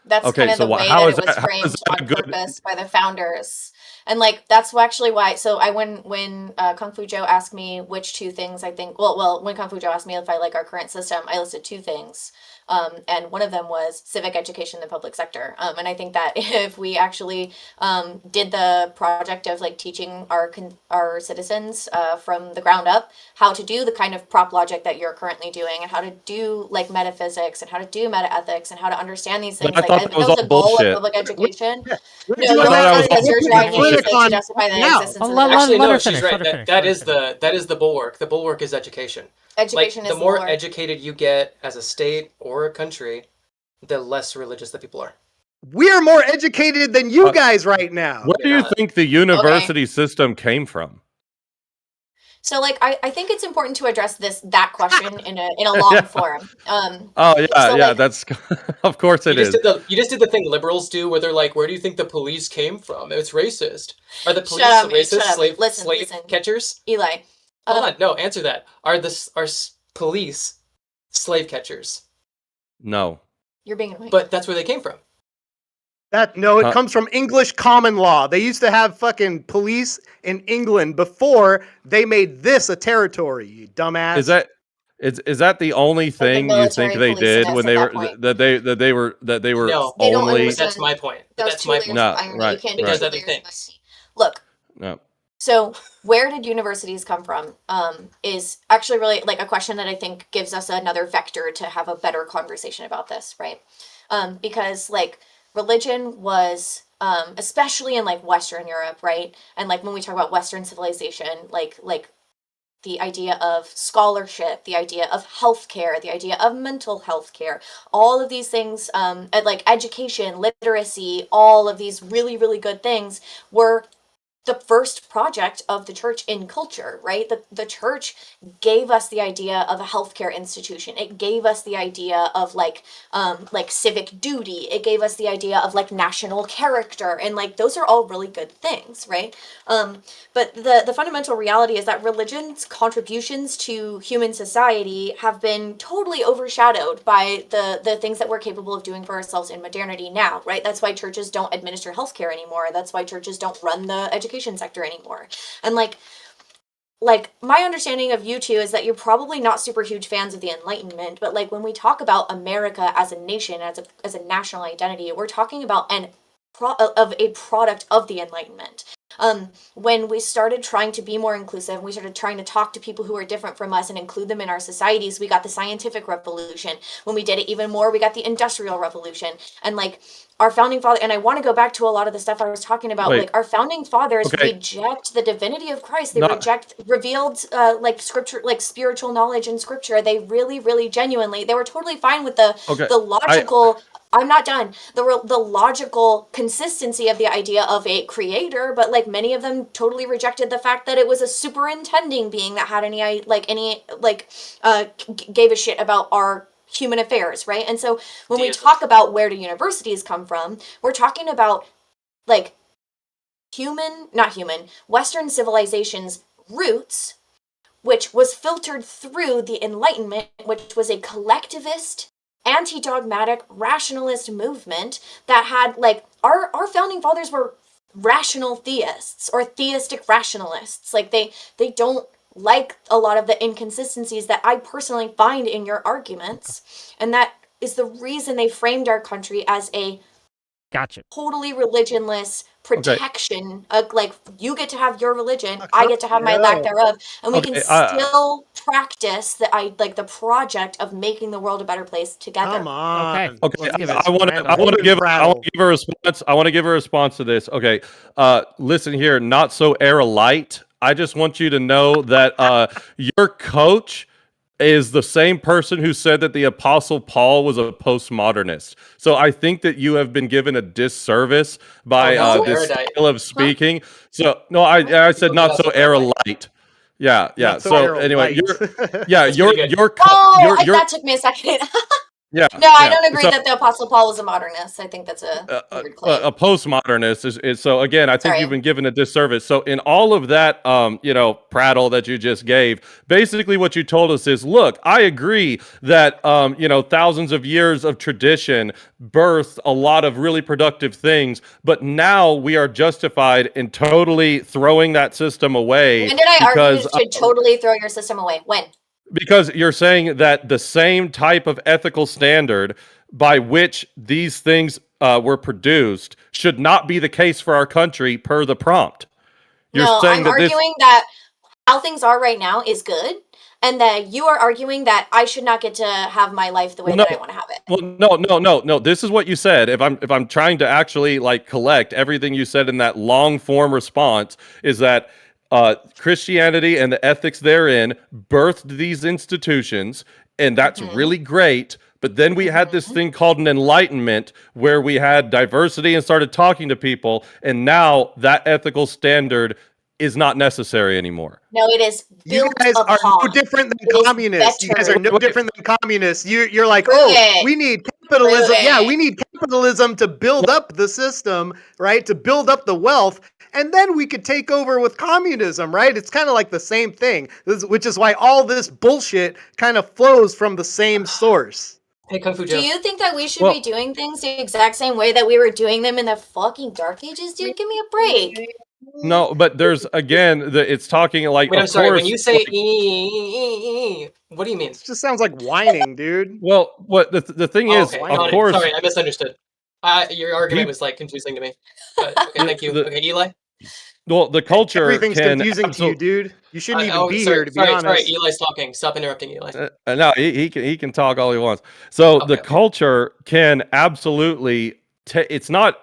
That's Okay, kind of so the way how that is it was that- how framed is that on good? purpose by the founders. And like that's actually why. So when Kung Fu Joe asked me which two things I think. Well, when Kung Fu Joe asked me if I like our current system, I listed two things. And one of them was civic education in the public sector. And I think that if we actually did the project of like teaching our citizens from the ground up how to do the kind of prop logic that you're currently doing, and how to do like metaphysics, and how to do meta ethics, and how to understand these things. But I thought think that was was all the goal bullshit. of public education. We're No, doing you're that was right, because all you're bullshit. trying to use it to Politicon justify the now. existence Oh, of let- the Actually, let no, her she's finish, right. let her finish, That let her is the bulwark. The bulwark is education. education Like is the more more. educated you get as a state or a country, the less religious the people are. We are more educated than you guys right now. Where do you not. think the university system came from? So like I think it's important to address that question in a long Yeah. form. Oh yeah, So yeah. like That's of course it is. You just did the thing liberals do where they're like, where do you think the police came from? It's racist. Are the shut police up, man, racist shut up. Listen, slave listen, catchers? Eli. Hold Um, on, no, answer that. Are police slave catchers? No. you're being annoying. But that's where they came from. No, it Huh. comes from English common law. They used to have fucking police in England before they made this a territory, you dumbass. Is that the only the thing you think military they policing did us when at they that were point. that they were No, They don't only but that's understand. my point. But That was that's two my layers point. no of irony. You right can't It do does two other layers of things. irony. Look, no. so where did universities come from? Is actually really like a question that I think gives us another vector to have a better conversation about this, right? Because like religion was, especially in like Western Europe, right? And like when we talk about Western civilization, like the idea of scholarship, the idea of healthcare, the idea of mental health care, all of these things, and like education, literacy, all of these really, really good things were the first project of the church in culture, right? The church gave us the idea of a healthcare institution. It gave us the idea of like civic duty. It gave us the idea of like national character, and like those are all really good things, right? But the fundamental reality is that religion's contributions to human society have been totally overshadowed by the things that we're capable of doing for ourselves in modernity now, right? That's why churches don't administer healthcare anymore. That's why churches don't run the education sector anymore. And like my understanding of you two is that you're probably not super huge fans of the Enlightenment, but like when we talk about America as a nation, as a national identity, we're talking about a product of the Enlightenment. When we started trying to be more inclusive, we started trying to talk to people who are different from us and include them in our societies, we got the scientific revolution. When we did it even more, we got the industrial revolution. And like our founding father, and I want to go back to a lot of the stuff I was talking about. Wait. Like our founding fathers Okay. reject the divinity of Christ. They Not- reject revealed like scripture, like spiritual knowledge in scripture. They really, really genuinely, they were totally fine with the Okay. logical. I'm not done. The logical consistency of the idea of a creator, but like many of them totally rejected the fact that it was a superintending being that had gave a shit about our human affairs, right? And so when we Deism. talk about where do universities come from, we're talking about like Western civilization's roots, which was filtered through the Enlightenment, which was a collectivist, anti-dogmatic, rationalist movement that had like our founding fathers were rational theists or theistic rationalists. Like they don't like a lot of the inconsistencies that I personally find in your arguments, and that is the reason they framed our country as a Gotcha. totally religionless protection. Like you get to have your religion, Fuck I up, get to have my yo. lack thereof, and we can Okay, still practice the project of making the world a better place together. Come on. Okay. Okay, Let's give it I want Man, to hold and give prattle. a response. I want to give a response to this. Okay, listen here, not so era light. I just want you to know that your coach is the same person who said that the Apostle Paul was a postmodernist. So I think that you have been given a disservice by Oh, not so this erudite. style of speaking. So no, I said not so era light. Yeah. Not So era anyway, light. That's pretty good. That took me a second. yeah. No, I yeah. don't agree So, that the Apostle Paul was a modernist. I think that's a weird claim. a postmodernist is so again I think Sorry. you've been given a disservice. So in all of that prattle that you just gave, basically what you told us is, look, I agree that thousands of years of tradition birthed a lot of really productive things, but now we are justified in totally throwing that system away. When did I argue because, you should totally throw your system away? When? because you're saying that the same type of ethical standard by which these things were produced should not be the case for our country per the prompt. You're No, saying I'm that this arguing that how things are right now is good, and that you are arguing that I should not get to have my life the way Well, that no. I want to have it. Well, no. This is what you said. If I'm trying to actually like collect everything you said in that long form response, is that Christianity and the ethics therein birthed these institutions, and that's really great. But then we had this thing called an enlightenment where we had diversity and started talking to people, and now that ethical standard is not necessary anymore. No, it is You built guys are no upon. different It than is communists. You guys are better. no different than communists. You're like, Prove oh, it. we need capitalism. Prove Yeah, it. we need capitalism to build up the system, right? To build up the wealth. And then we could take over with communism, right? It's kind of like the same thing, which is why all this bullshit kind of flows from the same source. Hey, Kung Fu Do Joe. you think that we should Well- be doing things the exact same way that we were doing them in the fucking Dark Ages, dude? Give me a break. No, but there's again, it's talking like. Wait, I'm of sorry. When course, you say like- what do you mean? It just sounds like whining, dude. well, what the thing Oh, is, okay. why of not? course, Sorry, I misunderstood. Your argument He- was like confusing to me. But okay, thank you. The- Okay, Eli. well, the culture Everything's can confusing to you, dude. You shouldn't even be sorry, here, to be sorry, honest. sorry. Eli's talking. Stop interrupting, Eli. No, he can talk all he wants. So the Okay. culture can absolutely. It's not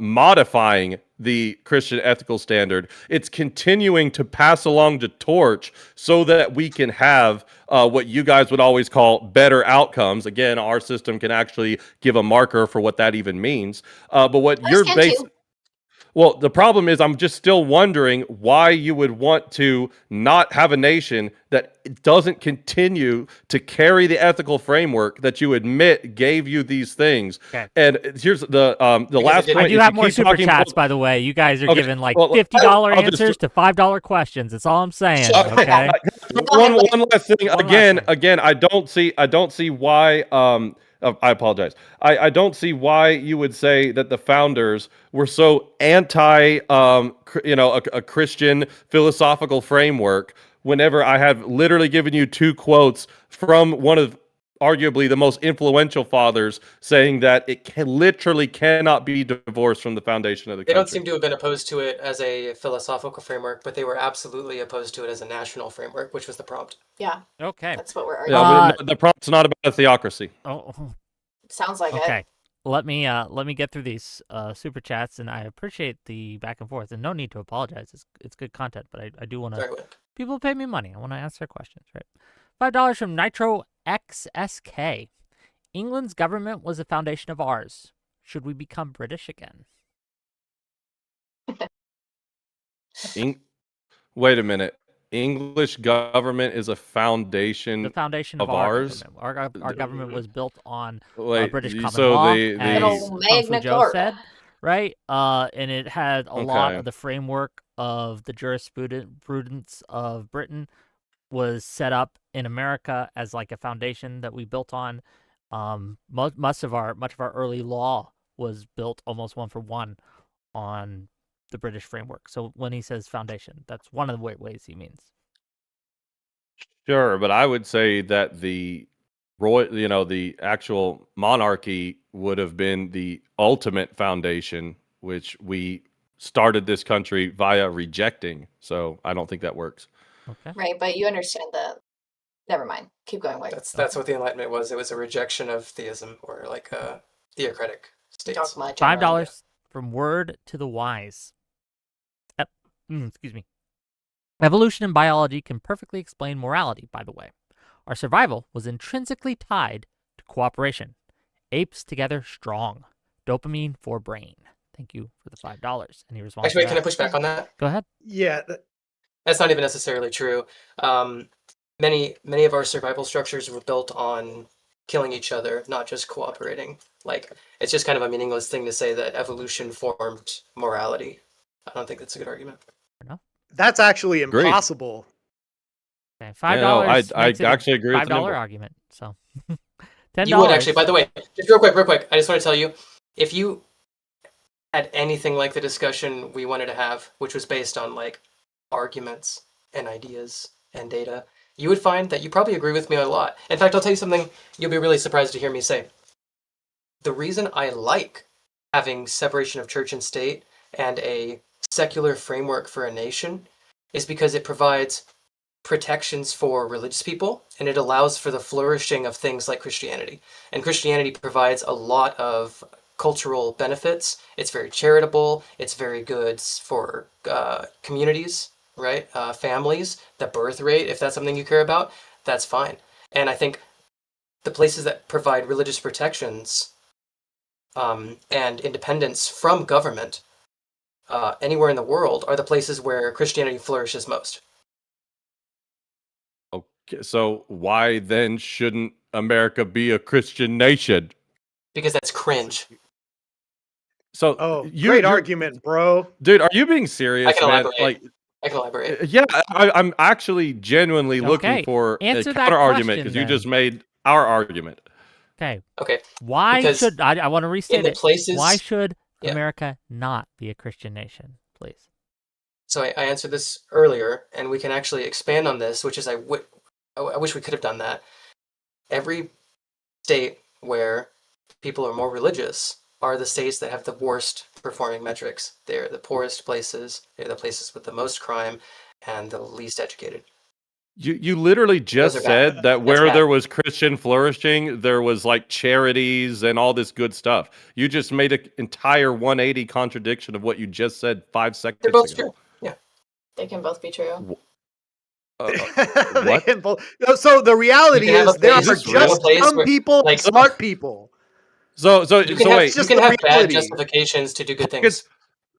modifying the Christian ethical standard. It's continuing to pass along the torch so that we can have what you guys would always call better outcomes. Again, our system can actually give a marker for what that even means. But what Ours you're can based. too. Well, the problem is I'm just still wondering why you would want to not have a nation that doesn't continue to carry the ethical framework that you admit gave you these things. Okay. And here's the it last didn't. point. I do is have you more keep super talking- chats, by the way. You guys are Okay, giving like well, $50 I'll just- answers to $5 questions. That's all I'm saying. Okay. Okay. One last thing. One last Again, thing. again, I don't see why. I apologize. I don't see why you would say that the founders were so anti, a Christian philosophical framework. Whenever I have literally given you two quotes from one of arguably the most influential fathers saying that it literally cannot be divorced from the foundation of the They country. don't seem to have been opposed to it as a philosophical framework, but they were absolutely opposed to it as a national framework, which was the prompt. Yeah, Okay. that's what we're Yeah, arguing. but the prompt's not about a theocracy. Oh, Sounds like okay. it. Let me get through these super chats, and I appreciate the back and forth, and no need to apologize. It's good content, but I do want to. Sorry, Wick. People pay me money. I want to answer questions, right? $5 from Nitro XSK. England's government was the foundation of ours. Should we become British again? Wait a minute. English government is a foundation. The foundation of of our ours? government. Our government was built on Wait, British common so law, the as Little Kung Fu Magna Joe Carta. said, right? And it had a lot Okay. of the framework of the jurisprudence of Britain was set up in America as like a foundation that we built on. Much of our early law was built almost one for one on the British framework. So when he says foundation, that's one of the ways he means. Sure, but I would say that the the actual monarchy would have been the ultimate foundation, which we started this country via rejecting. So I don't think that works. Okay. Right, but you understand the. Never mind. Keep going, Wick. That's what the Enlightenment was. It was a rejection of theism or like theocratic states. Dogma. $5 generally. from Word to the Wise. Excuse me. Evolution in biology can perfectly explain morality, by the way. Our survival was intrinsically tied to cooperation. Apes together strong. Dopamine for brain. Thank you for the $5. Any response? Actually, to can I that? push back on that? Go ahead. Yeah, That's not even necessarily true. Many of our survival structures were built on killing each other, not just cooperating. Like, it's just kind of a meaningless thing to say that evolution formed morality. I don't think that's a good argument. that's actually Agreed. impossible. Okay, $5. Yeah, no, I makes it a actually agree with the $5 number. argument. So $10. You would actually, by the way, just real quick, I just want to tell you, if you had anything like the discussion we wanted to have, which was based on like arguments and ideas and data, you would find that you probably agree with me a lot. In fact, I'll tell you something you'll be really surprised to hear me say. The reason I like having separation of church and state and a secular framework for a nation is because it provides protections for religious people and it allows for the flourishing of things like Christianity. And Christianity provides a lot of cultural benefits. It's very charitable. It's very good for communities, right? Families, the birth rate, if that's something you care about, that's fine. And I think the places that provide religious protections and independence from government anywhere in the world are the places where Christianity flourishes most. Okay, so why then shouldn't America be a Christian nation? Because that's cringe. So Oh, you, great you're- argument, bro. dude. Are you being serious, I can man? elaborate. Like, I can elaborate. yeah, I'm actually genuinely looking Okay, for a answer that counter argument question because you then. just made our argument. Okay. Okay. Why Because should I want to restate in the it? places, Why should Yeah. America not be a Christian nation, please? So I answered this earlier, and we can actually expand on this, which is I wish we could have done that. Every state where people are more religious are the states that have the worst performing metrics. They're the poorest places. They're the places with the most crime and the least educated. You literally just Those are bad. said that where bad. there was Christian flourishing, there was like charities and all this good stuff. You just made an entire 180 contradiction of what you just said 5 seconds They're both ago. true. Yeah. They can both be true. They what? can both- No, so the reality You can have is a there are place- you can have a just place some where- people, like- smart people. So You can wait. just have the bad reality. justifications to do good Pockets, things.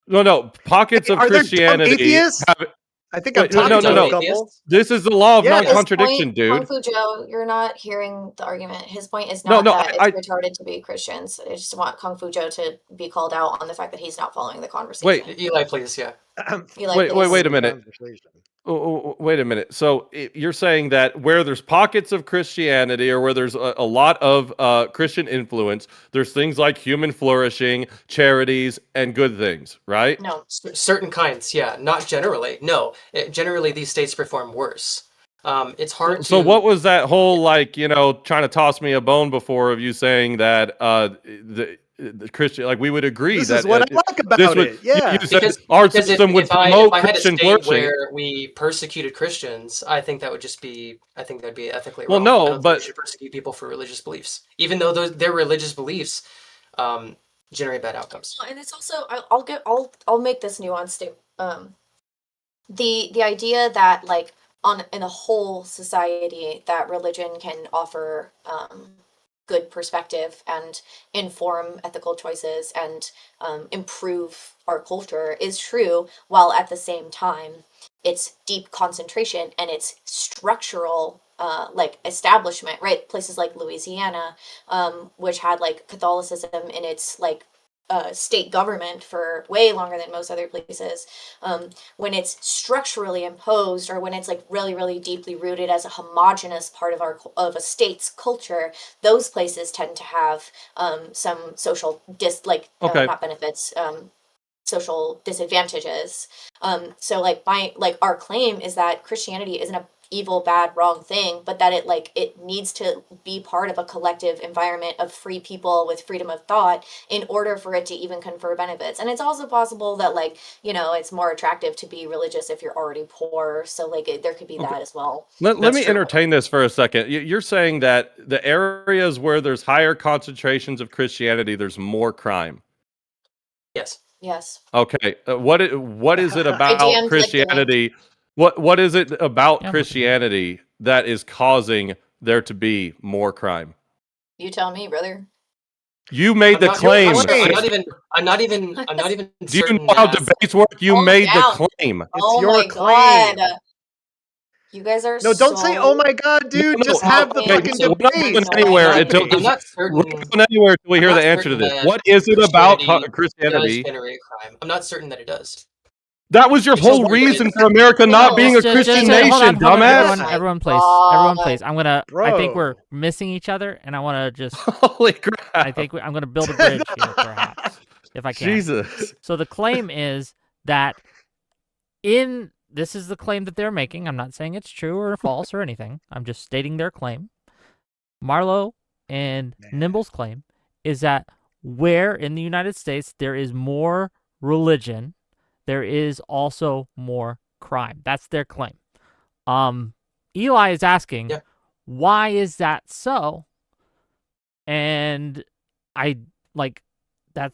no. Pockets of Are there dumb Christianity. atheists? I think I'm Wait, no, talking no, to no. a couple. This is the law of Yeah, His non-contradiction, point, dude. Kung Fu Joe, you're not hearing the argument. His point is No, not no, that I- it's retarded to be Christians. I just want Kung Fu Joe to be called out on the fact that he's not following the conversation. Eli, please, yeah. Eli, Wait, please. wait a minute. Wait a minute. So you're saying that where there's pockets of Christianity or where there's a lot of Christian influence, there's things like human flourishing, charities, and good things, right? No. Certain kinds, yeah. Not generally. No. Generally, these states perform worse. It's hard So to... what was that whole trying to toss me a bone before of you saying that the Christian, like we would agree This that is what I like about it. Yeah. you said Because- our Because system would if I promote had a Christian state flourishing. where we persecuted Christians, I think that would just be, I think that'd be ethically Well, wrong. no, I don't think but- we should persecute people for religious beliefs, even though their religious beliefs generate bad outcomes. Well, and it's also I'll make this nuanced statement. The idea that like in a whole society that religion can offer good perspective and inform ethical choices and improve our culture is true, while at the same time it's deep concentration and it's structural like establishment, right? Places like Louisiana, which had like Catholicism in its like state government for way longer than most other places, when it's structurally imposed or when it's like really, really deeply rooted as a homogenous part of a state's culture, those places tend to have some social Okay. not benefits, social disadvantages. So like our claim is that Christianity isn't a evil, bad, wrong thing, but that it needs to be part of a collective environment of free people with freedom of thought in order for it to even confer benefits. And it's also possible that it's more attractive to be religious if you're already poor. So there could be that as well. Let That's me true. entertain this for a second. You're saying that the areas where there's higher concentrations of Christianity, there's more crime. Yes. Yes. Okay, what is it about DM'd like Christianity? What is it about Yeah. Christianity that is causing there to be more crime? You tell me, brother. You made I'm the not- claim. I'm not even Do you certain know how that- debates work? You Calm made down. the claim. Oh your my claim. god. You guys are No, don't say, so- "Oh my god, dude." No, Just no, have the okay, fucking so we're not debate. going Oh anywhere my until God. I'm not we're certain. not going anywhere until we I'm hear not the answer to certain this. that What is it about Christianity Christianity? does generate crime. I'm not certain that it does. That was your It's just whole one reason way. for America not being a Just- Christian hold on, nation, hold on, dumbass. Everyone, God. everyone, please. I think we're Bro. missing each other, and I want to just. Holy crap! I think I'm going to build a bridge here, perhaps, if I can. Jesus. So the claim is that this is the claim that they're making. I'm not saying it's true or false or anything. I'm just stating their claim. Marlowe and Nimble's claim is that where in the United States there is more religion, there is also more crime. That's their claim. Eli is asking, Yeah. why is that so? And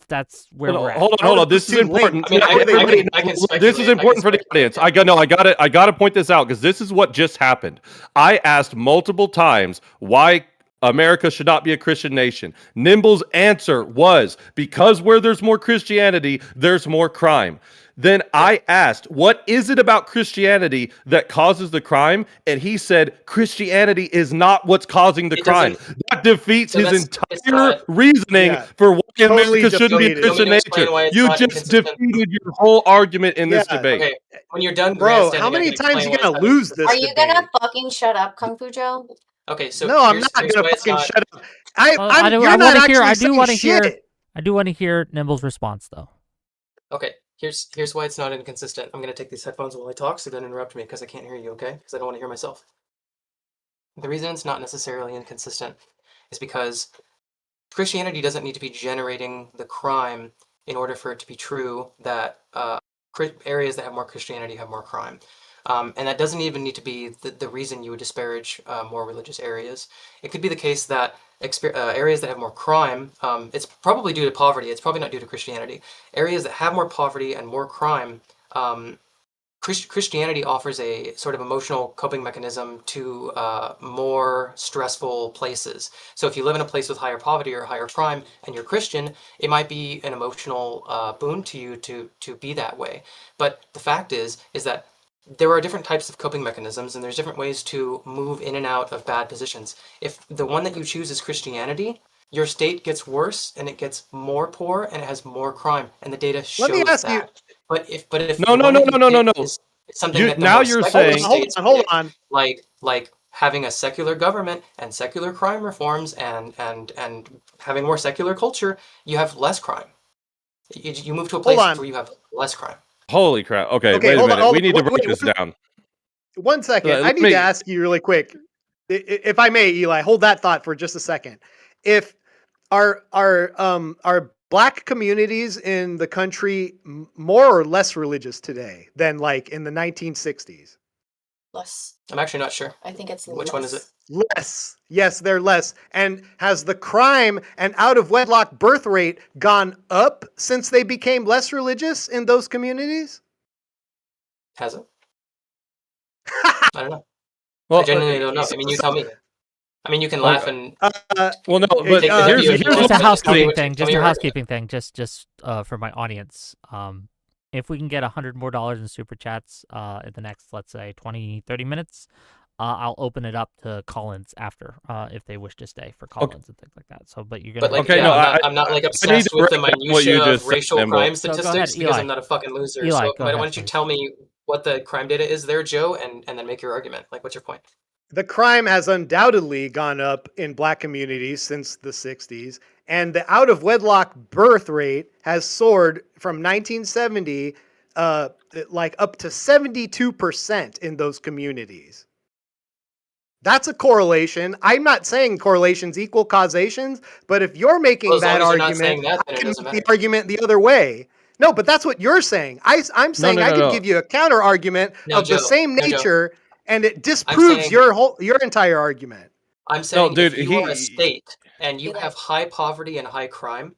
that's where we're at. Hold on. This is Too late. important. I mean, Everybody- I can this is speculate. important for the audience. I got to point this out because this is what just happened. I asked multiple times why America should not be a Christian nation. Nimble's answer was because where there's more Christianity, there's more crime. Then I asked, what is it about Christianity that causes the crime? And he said, Christianity is not what's causing the It crime. doesn't- That defeats So his it's entire not- reasoning Yeah, for why totally America shouldn't be a defeated. Christian You want me to explain nature. why it's You not just inconsistent? defeated your whole argument in this Yeah, debate. Okay, when you're done, Bro, grandstanding, how I many can times explain you why gonna it's not lose this Are you debate? gonna fucking shut up, Kung Fu Joe? Okay, so No, I'm here's not gonna why it's fucking not- shut up. I'm, I do- you're I not wanna actually hear- I do saying wanna hear- shit. I do want to hear Nimble's response, though. Okay, here's why it's not inconsistent. I'm gonna take these headphones while I talk, so don't interrupt me because I can't hear you, okay? Because I don't want to hear myself. The reason it's not necessarily inconsistent is because Christianity doesn't need to be generating the crime in order for it to be true that areas that have more Christianity have more crime. And that doesn't even need to be the reason you would disparage more religious areas. It could be the case that areas that have more crime, it's probably due to poverty. It's probably not due to Christianity. Areas that have more poverty and more crime, Christianity offers a sort of emotional coping mechanism to more stressful places. So if you live in a place with higher poverty or higher crime and you're Christian, it might be an emotional boon to you to be that way. But the fact is that there are different types of coping mechanisms and there's different ways to move in and out of bad positions. If the one that you choose is Christianity, your state gets worse and it gets more poor and it has more crime, and the data shows Let me ask you. that. But if No, the no, one no, that you no, no, pick no. is something You- that the now more you're secular saying- states Hold pick, on. like having a secular government and secular crime reforms and having more secular culture, you have less crime. You move to a place on. where you have less crime. Holy crap. Okay, Okay, wait a hold on, minute. hold We on. need to Wait, break wait, this down. 1 second. I let need me- to ask you really quick, if I may, Eli. Hold that thought for just a second. If are Black communities in the country more or less religious today than like in the 1960s? Less. I'm actually not sure. I think it's Which one is it? Less. Yes, they're less. And has the crime and out of wedlock birth rate gone up since they became less religious in those communities? Has it? I don't know. I genuinely don't know. I mean, you tell me. I mean, you can laugh and Well, no, but Take the here's view. here's Just what a Tell me housekeeping what you- thing. tell Just me a your housekeeping thing. Just for my audience. If we can get $100 more in super chats in the next, let's say, 20, 30 minutes, I'll open it up to call-ins after if they wish to stay for call-ins and things like that. So, but you're gonna. But like, Okay, yeah, no, I'm not like need obsessed to with the break down what you minutia just of said, racial Nimble. crime So go statistics ahead, because Eli. I'm not a fucking loser. Eli, So go why ahead, don't you please. tell me what the crime data is there, Joe, and then make your argument. Like, what's your point? The crime has undoubtedly gone up in Black communities since the 60s, and the out of wedlock birth rate has soared from 1970 like up to 72% in those communities. That's a correlation. I'm not saying correlations equal causations, but if you're making Well, as that long as you're not saying argument, that, I then it can doesn't make matter. the argument the other way. No, but that's what you're saying. I'm saying I could no. give you a counter argument No, of the Joe. same No, Joe. nature, and it disproves saying- your entire argument. I'm saying dude, if you are a he- state and you Eli. have high poverty and high crime,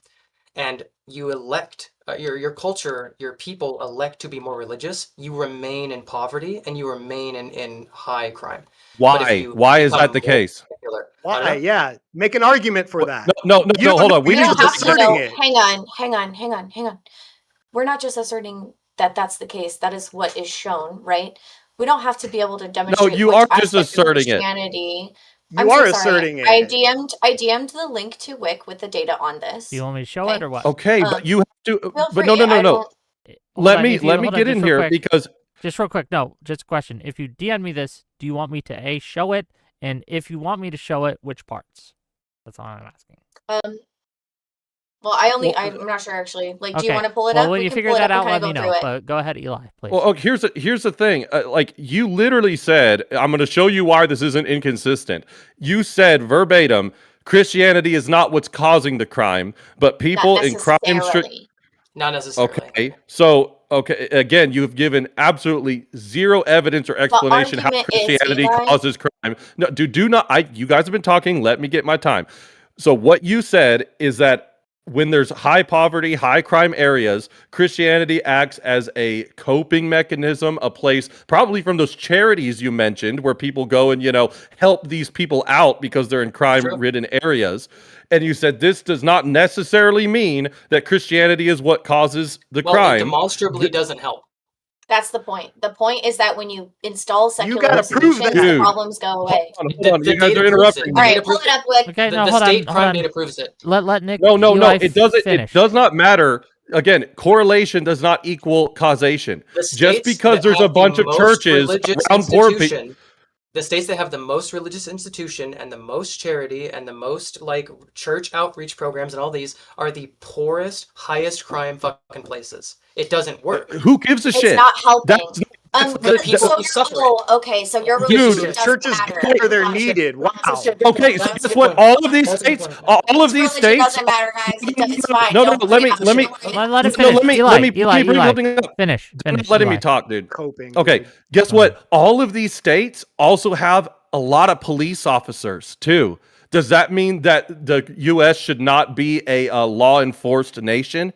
and you elect your culture, your people elect to be more religious, you remain in poverty and you remain in high crime. But if Why? you Why is become that the more case? secular- I Why? don't know. Yeah, make an argument for that. No, You don't- hold on. We you need We to don't have to break asserting know. it. Hang on. We're not just asserting that that's the case. That is what is shown, right? We don't have to be able to demonstrate. you which are just aspect of asserting it. Christianity. You I'm are so sorry. asserting it. I DM'd the link to Wick with the data on this. Do you want me to show Okay. it or what? Okay, Um, but you have to. Feel But free. no. I don't- Hold Let on, me if you- let me hold on, get just in real here quick. because Just real quick, no, just a question. If you DM me this, do you want me to A, show it, and if you want me to show it, which parts? That's all I'm asking. Well, I'm not sure actually. Like, do you Okay. want to pull it Well, up? when We you can figure pull it that up out, and let kinda me go know. through it. But go ahead, Eli, please. well, okay, here's the thing. Like you literally said, I'm going to show you why this isn't inconsistent. You said verbatim, Christianity is not what's causing the crime, but people Not in crime. necessarily. Not necessarily. Okay, so again, you've given absolutely zero evidence or explanation how argument is, Christianity Eli- causes crime. No, do not. You guys have been talking. Let me get my time. So what you said is that when there's high poverty, high crime areas, Christianity acts as a coping mechanism, a place probably from those charities you mentioned where people go and, help these people out because they're in crime-ridden areas. And you said this does not necessarily mean that Christianity is what causes the It crime. demonstrably doesn't help. That's the point. The point is that when you install secular gotta prove solutions, that. the Dude. problems go away. Hold on. The You guys data are proves interrupting it. me. All right, Data pull proves it up, Wick. Okay, The, no, the hold state on, crime hold on. data proves it. Let Nick. No, Eli it doesn't. Finish. It does not matter. Again, correlation does not equal causation. The Just states because that there's a have the bunch of most churches religious around poor people. institution- The states that have the most religious institution and the most charity and the most church outreach programs and all these are the poorest, highest crime fucking places. It doesn't work. Who gives a It's shit? not helping. That's the people who you're- suffer. okay, so your Dude, religion the doesn't churches matter. go where they're needed. Wow. Okay, so guess what? All of these states, all of these Religion states. doesn't matter, guys. It's fine. No, Don't let me. worry. Let him finish. bring Eli. something up. Finish. Letting Eli. me talk, dude. Coping. Okay, guess what? All of these states also have a lot of police officers too. Does that mean that the U.S. should not be a law enforced nation?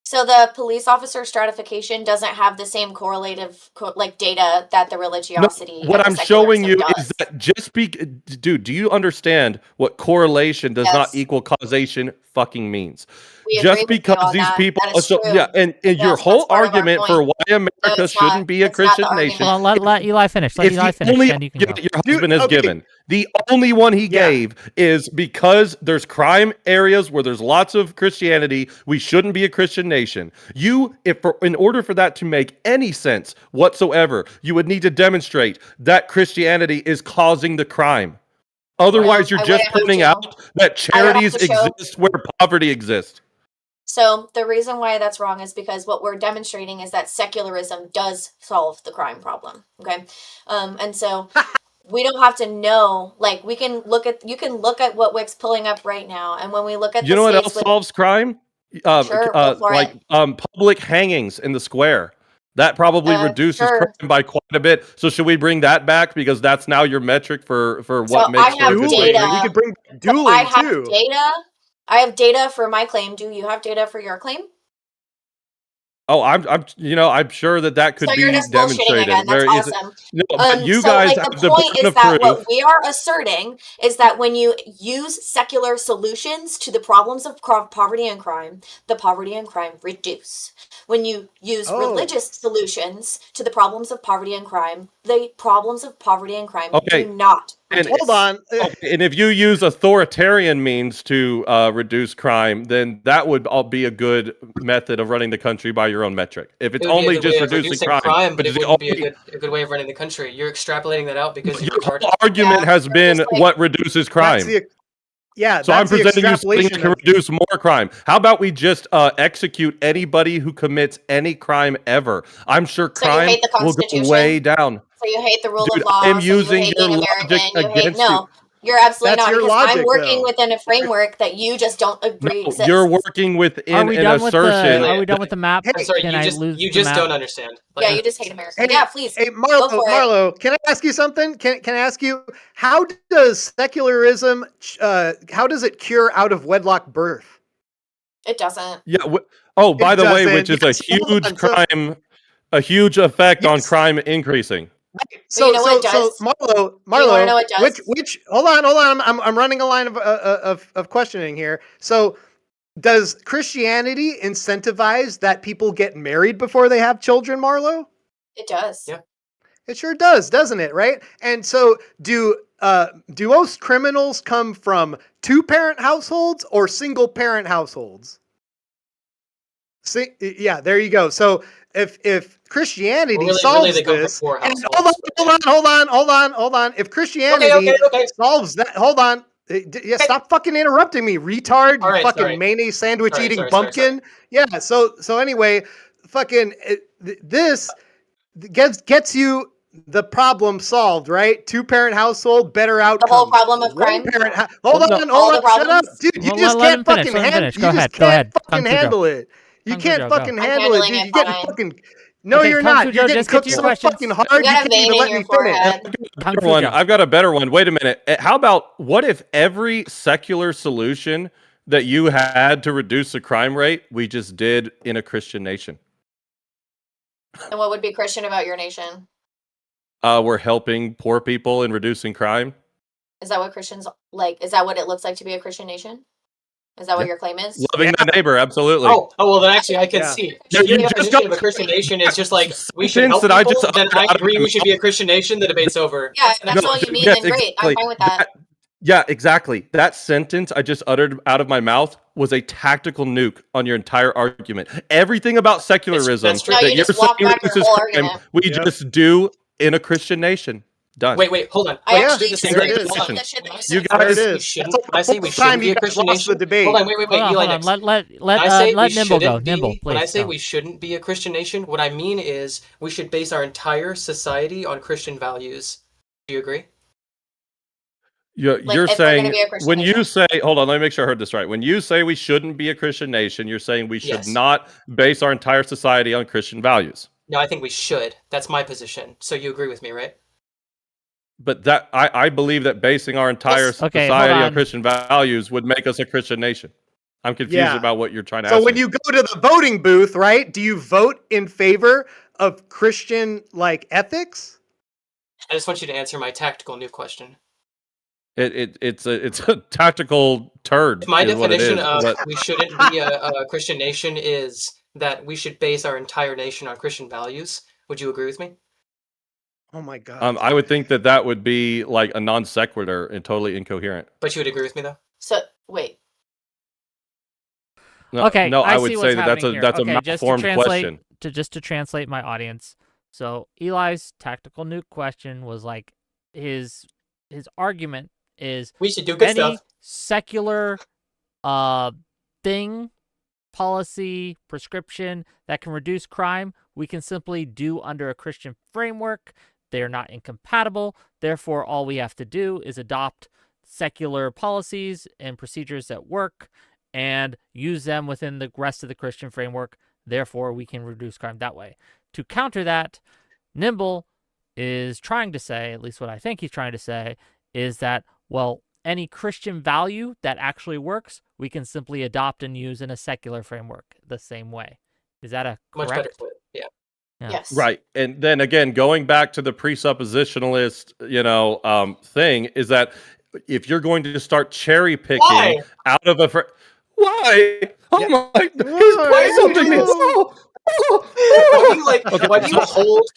So the police officer stratification doesn't have the same correlative data that the religiosity. What and I'm the showing you secularism is does. that dude, do you understand what correlation does not Yes. equal causation fucking means? We agree Just with you because on these that. people, That is true. and your Yes, whole that's part of our argument point. for why America it's shouldn't not. be a It's not the Christian nation. Hold on, let Eli finish. Let It's Eli the finish. only Then you can go. argument your Dude, husband has okay. given. The only one he Yeah. gave is because there's crime areas where there's lots of Christianity, we shouldn't be a Christian nation. In order for that to make any sense whatsoever, you would need to demonstrate that Christianity is causing the crime. Otherwise, you're I would just have pointing to. out that I would have charities to show- exist where poverty exists. So the reason why that's wrong is because what we're demonstrating is that secularism does solve the crime problem. Okay, and so we don't have to know. You can look at what Wick's pulling up right now, and when we look at You know what else with, solves crime? Sure, go for it. Public hangings in the square. That probably reduces sure. crime by quite a bit. So should we bring that back because that's now your metric for what So makes I for a have good Dueling. data. We could bring So dueling I have too. data. I have data for my claim. Do you have data for your claim? Oh, I'm sure that could So be you're just bullshitting demonstrated. again. That's There is awesome. no, but you so guys the have the point burden is of that proof. what we are asserting is that when you use secular solutions to the problems of poverty and crime, the poverty and crime reduce. When you use religious solutions to the problems of poverty and crime, the problems of poverty and crime Okay. do not And- reduce. Hold on. And if you use authoritarian means to reduce crime, then that would all be a good method of running the country by your own metric. If it's It would be a only good just way of reducing reducing crime, but which it is the wouldn't be only- a good way of running the country. You're extrapolating that out because you're your whole retarded. argument Yeah, has you're been just like- what reduces crime. So I'm that's the presenting you something that extrapolation can of- reduce more crime. How about we just execute anybody who commits any crime ever? I'm sure So you crime hate the will go Constitution? way down. So you hate the rule Dude, of law. I am so using you hate your Native logic American. You hate against you. no. You're absolutely That's not your because logic, I'm working though. within a framework that you just don't agree No, exists. you're working Are within we an done with the? assertion. Are we done with the map? Hey, I'm sorry, Can you I just lose you the just map? don't understand. Yeah, you just hate America. Hey, Yeah, please. Hey, Go for it. Marlo, can I ask you something? Can I ask you, how does secularism, how does it cure out of wedlock birth? It doesn't. Yeah. By It the way, doesn't. which is Yes, a hold huge on, so- crime, a huge effect on Yes. crime increasing. So, you know what it so does? Marlo, wanna know what it does? which, hold on, I'm running a line of questioning here. So, does Christianity incentivize that people get married before they have children, Marlo? It does. Yeah. It sure does, doesn't it? Right? And so, do most criminals come from two-parent households or single-parent households? See, yeah, there you go. So if Christianity Well, really, solves they come from this, poor and households. hold on. If Christianity Okay. solves that, hold on. Yeah, stop fucking interrupting me, retard. All You right, fucking sorry. mayonnaise sandwich Sorry, eating sorry. bumpkin. Yeah. So anyway, fucking this gets you the problem solved, right? Two-parent household, better outcomes. whole problem of crime? One-parent hold Well, on, all hold the on, shut up, problems? dude. You Well, just let can't him finish, fucking let him handle. finish. You Go just ahead, go can't ahead. fucking Kung Fu Joe. handle it. You Kung Fu can't Joe, go. fucking I'm handle it, handling dude. it You getting fine. fucking. No, Okay, you're Kung not. Fu You're Joe, getting just get cooked to your so questions. fucking hard. You You got a can't vein even in let your me finish. forehead. Kung Fu One, Joe. I've got a better one. Wait a minute. How about what if every secular solution that you had to reduce the crime rate, we just did in a Christian nation. And what would be Christian about your nation? We're helping poor people in reducing crime. Is that what Christians like? Is that what it looks like to be a Christian nation? Is that what Yeah. your claim is? Loving the neighbor, absolutely. Oh, well, then actually, I can Yeah. see. Yeah, If you the just definition got of a Christian nation is just like we should sentence help that I people, just then uttered I out of agree my we should be a Christian nation. The debate's over. Yeah, if that's No, all you mean, yes, then great. exactly. I'm fine with that. Yeah, exactly. That sentence I just uttered out of my mouth was a tactical nuke on your entire argument. Everything about secularism that's true. No, that you you're just walked saying back your reduces whole crime, argument. we Yep. just do in a Christian nation. Done. Wait, hold on. I Let's actually do the same there it thing. is. Hold on. the shit that When I you say You said. guys- There it we is. shouldn't- That's when I say we the time shouldn't be you a guys Christian lost the nation. debate. Hold on, wait, Hold on, Eli hold on. next. Let When I say we Nimble go. shouldn't be, Nimble, when I please. say go. we shouldn't be a Christian nation, what I mean is we should base our entire society on Christian values. Do you agree? You're if we're gonna saying be a Christian when you nation. say, hold on, let me make sure I heard this right. When you say we shouldn't be a Christian nation, you're saying we should Yes. not base our entire society on Christian values. No, I think we should. That's my position. So you agree with me, right? But that I believe that basing our entire Yes. Okay, society hold on on. Christian values would make us a Christian nation. I'm confused Yeah. about what you're trying to So ask when me. you go to the voting booth, right? Do you vote in favor of Christian like ethics? I just want you to answer my tactical new question. It's a tactical turd. If my is what it definition is, of but we shouldn't be a Christian nation is that we should base our entire nation on Christian values, would you agree with me? Oh my god. I would think that that would be like a non sequitur and totally incoherent. But you would agree with me, though? So wait, No, Okay, no, I I would see say what's that that's happening a that's here. a Okay, just to malformed translate- question. To translate my audience. So Eli's tactical nuke question was like his argument is We should do good any stuff. secular thing, policy, prescription that can reduce crime, we can simply do under a Christian framework. They are not incompatible. Therefore, all we have to do is adopt secular policies and procedures that work and use them within the rest of the Christian framework. Therefore, we can reduce crime that way. To counter that, Nimble is trying to say, at least what I think he's trying to say, is that, well, any Christian value that actually works, we can simply adopt and use in a secular framework the same way. Is that a Much correct? better put. Yeah. Yeah. yes. Right. And then again, going back to the presuppositionalist, thing is that if you're going to start cherry picking Why? out of a why? Oh Yeah. my! He's Why? presuppositioning this. Okay,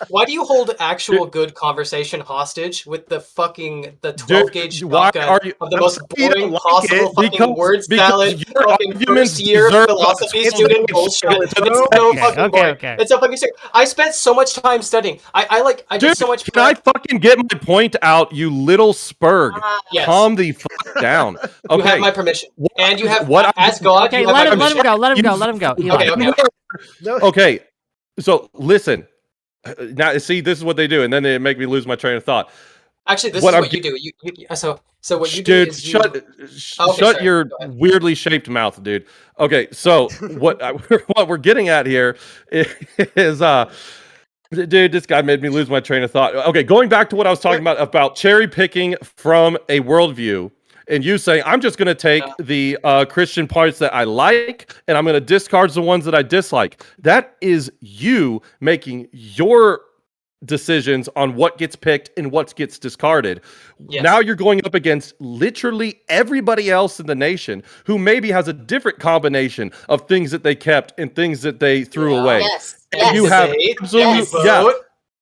Why do you hold actual good conversation hostage with the 12 Dude, gauge why shotgun are you- of the I'm most sorry you don't boring like possible it, fucking word because salad your fucking arguments first year deserve philosophy it's student so bullshit. stupid. It's so Okay, fucking okay, boring. okay. It's so fucking stupid. I spent so much time studying. I did Dude, so much can I prep. fucking get my point out, you little spurg? Yes. Calm the fuck down. You Okay. have my permission. And you have What as God, Okay, you have let my him permission. go. Let him You- go. Let him go. Eli. Okay. No. Okay, so listen. Now, see, this is what they do, and then they make me lose my train of thought. Actually, this What is I'm what you do. So what you Dude, do is shut Okay, shut sorry. your Go ahead. weirdly shaped mouth, dude. Okay, so what we're getting at here is dude, this guy made me lose my train of thought. Okay, going back to what I was talking about cherry picking from a worldview. And you saying, I'm just going to take the Christian parts that I like, and I'm going to discard the ones that I dislike. That is you making your decisions on what gets picked and what gets discarded. Yes. Now you're going up against literally everybody else in the nation who maybe has a different combination of things that they kept and things that they threw Yeah. away. Yes. And Yes. you have Debate, absolute, you yeah. vote.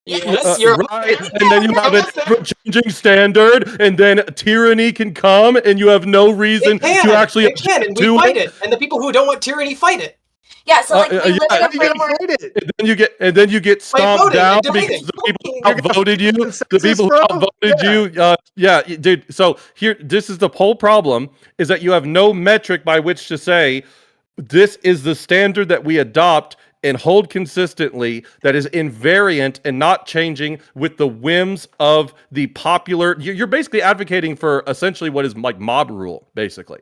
Yes, you're right. And then you have an ever-changing standard, and then tyranny can come, and you have no reason to actually it can, and we do fight it. And the people who don't want tyranny fight it. Yeah. So like we yeah, live in How a do you framework. fight it? And then you get stomped voting down and debating. because the people who You're gonna outvoted you, the consensus, people who bro? outvoted you, dude. So here, this is the whole problem: is that you have no metric by which to say this is the standard that we adopt and hold consistently, that is invariant and not changing with the whims of the popular. You're basically advocating for essentially what is like mob rule, basically.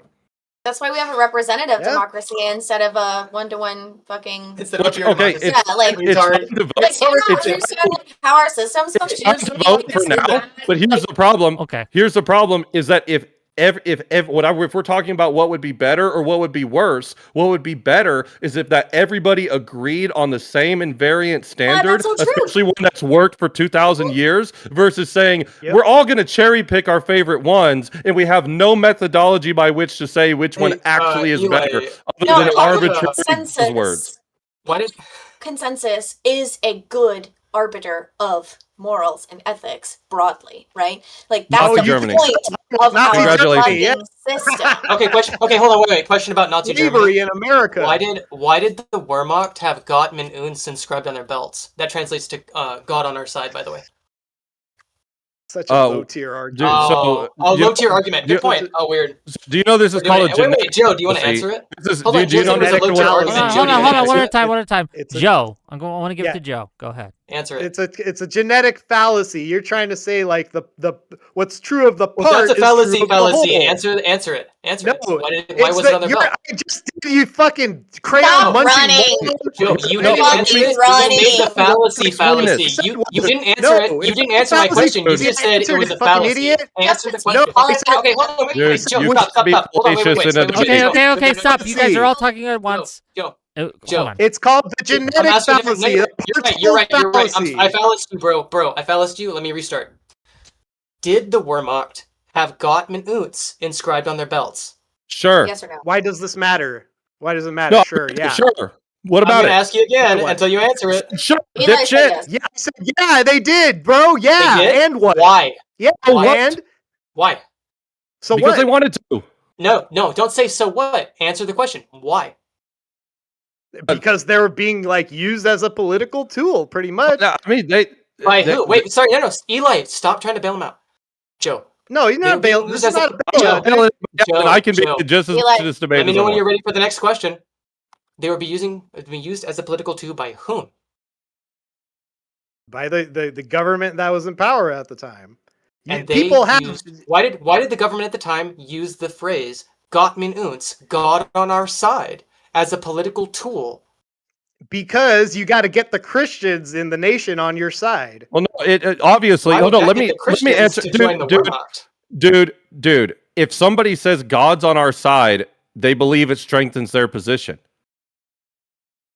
That's why we have a representative Yeah. democracy instead of a one-to-one fucking. Instead of Which- pure okay, democracy. it's- Yeah, like It's Retard. fine to vote. like you don't it's- understand like how our systems It's function. fine to vote for now, but here's the problem. Okay. Here's the problem: is that if if we're talking about what would be better or what would be worse, what would be better is if that everybody agreed on the same invariant standard, so true. especially one that's worked for 2,000 years, versus saying Yep. we're all going to cherry pick our favorite ones and we have no methodology by which to say which one actually is Eli, better, other No, than why did arbitrary consensus buzzwords. Why did consensus is a good arbiter of morals and ethics broadly, right? Like that's Nazi the Germany. point of Nazi our Congratulations. fucking system. okay? Question. Okay, hold on. Wait. Question about Nazi Germany. Slavery in America. Why did the Wehrmacht have Gott mit uns inscribed on their belts? That translates to God on our side, by the way. Such a low tier argument. Dude, so low tier argument. Good point. Oh, weird. Do you know this is called a Wait, Joe, do you want to answer it? Do you know Genetic exactly what fallacy. argument? Hold on, one at a time. It's a- Joe, I want to give Yeah. it to Joe. Go ahead. Answer it. It's a genetic fallacy. You're trying to say like the what's true of the part Well, that's a is fallacy. true of the Fallacy. whole. Answer it. Answer it. No, Why was it on their belt? I just did you fucking crayon Stop munching. running. Joe, you No, didn't I answer mean- it. You running. made the fallacy fallacy. Explain You didn't answer No, it. You it's didn't not a answer my fallacy. question. You You just said it answered was it, a fucking fallacy. idiot. Answer the No, question. I said- Okay, hold on. Wait, Dude, Joe, you stop. should be Hold on, wait. fallacious and Okay, stop. You guys are all talking at Joe, once. Joe, Hold Joe. on. It's called the I'm genetic asking a different- fallacy. no, the You're right. fallacy. I falliced you, bro. I falliced you. Let me restart. Did the Wehrmacht have Gott mit uns inscribed on their belts? Sure. Yes or no? Why does this matter? Why does it matter? No, Sure, yeah. Sure. What I'm about gonna it? ask you again What? until you answer it. Sure. Eli said Dipshit. yes. Yeah, I said, yeah, they did, bro. Yeah, They did? and what? Why? Yeah, Oh, what? and Why? so Because what? they wanted to. No, don't say so what. Answer the question. Why? Because they were being like used as a political tool, pretty much. I mean, they. By they- who? Wait, sorry, no. Eli, stop trying to bail him out. Joe, No, he's not They- bail. they This use is as a- not a Joe, bailout. Joe, I can be Joe. just as Eli, much as debate let me as know I when you're want. ready for the next question. They were being used as a political tool by whom? By the government that was in power at the time. And they People have used, why did the government at the time use the phrase "Gott mit uns," God on our side, as a political tool? because you got to get the Christians in the nation on your side. Well, no, it obviously. Why Hold would on. that Let get me the Christians answer. to join the Wehrmacht? Dude. If somebody says God's on our side, they believe it strengthens their position.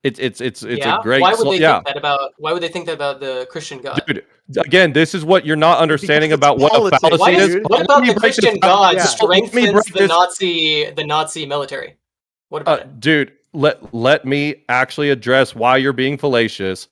It's Yeah? a great. Why would they yeah, think that about? Why would they think that about the Christian God? dude. Again, this is what you're not understanding Because it's about what a politics. fallacy Why is. does, dude. what Let about me the break this Christian down. God Yeah. Let me strengthens break the this- Nazi military? What about it? Dude, let me actually address why you're being fallacious.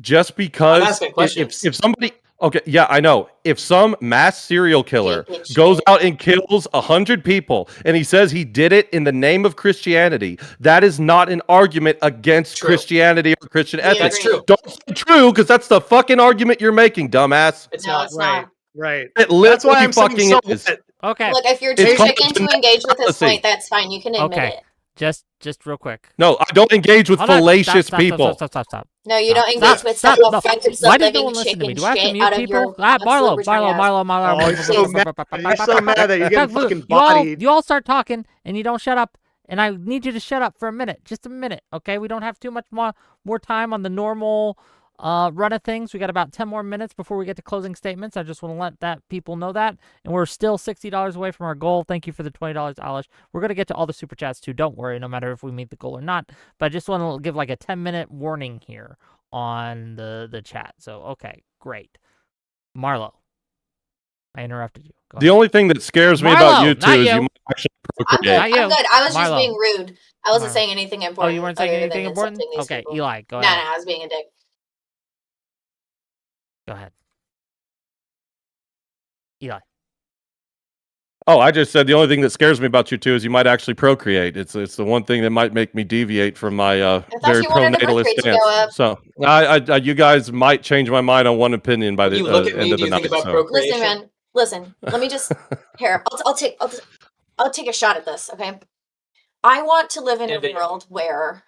Just because asking questions. if somebody, okay, yeah, I know. If some mass serial killer Bitch. goes out and kills 100 people and he says he did it in the name of Christianity, that is not an argument against True. Christianity or Christian We ethics. That's true. Don't say true, because that's the fucking argument you're making, dumbass. It's No, not. it's Right, not. right. It That's why literally I'm saying fucking so is. what? Okay. Look, if you're It's too called chicken to genetic engage with this fallacy. point, that's fine. You can admit Okay. it. Just real quick. No, I don't engage with Hold on. fallacious Stop, people. Stop. No, you don't Stop. engage with Stop. some No. offensive Why does no living one listen to me? chicken Do I have to shit mute out of people? your Marlo. libertarian ass. Oh, you're so mad. You're so mad that you're getting fucking You all, bodied. you all start talking and you don't shut up. And I need you to shut up for a minute. Just a minute, okay? We don't have too much more time on the normal run of things. We got about 10 more minutes before we get to closing statements. I just want to let that people know that. And we're still $60 away from our goal. Thank you for the $20, Alish. We're going to get to all the super chats too. Don't worry, no matter if we meet the goal or not. But I just want to give like a 10-minute warning here on the chat. So, okay, great. Marlo, I interrupted you. Go The ahead. only thing that scares me Marlo, about you two not is you. you might actually I'm good. procreate. Not you. I'm good. I was just Marlo. being rude. I wasn't Marlo. saying anything Oh, important. you weren't saying other than anything important? insulting these Okay, people. Eli, go No, ahead. I was being a dick. Go ahead. Eli. Oh, I just said the only thing that scares me about you two is you might actually procreate. It's the one thing that might make me deviate from my very you wanted the birth pronatalist rate to stance. go up. So, I you guys might change my mind on one opinion by the You look at end me. of Do the you think night. about So. procreation? Listen, man. Listen. Let me just here. I'll take a shot at this. Okay. I want to live in Yeah, a video. world where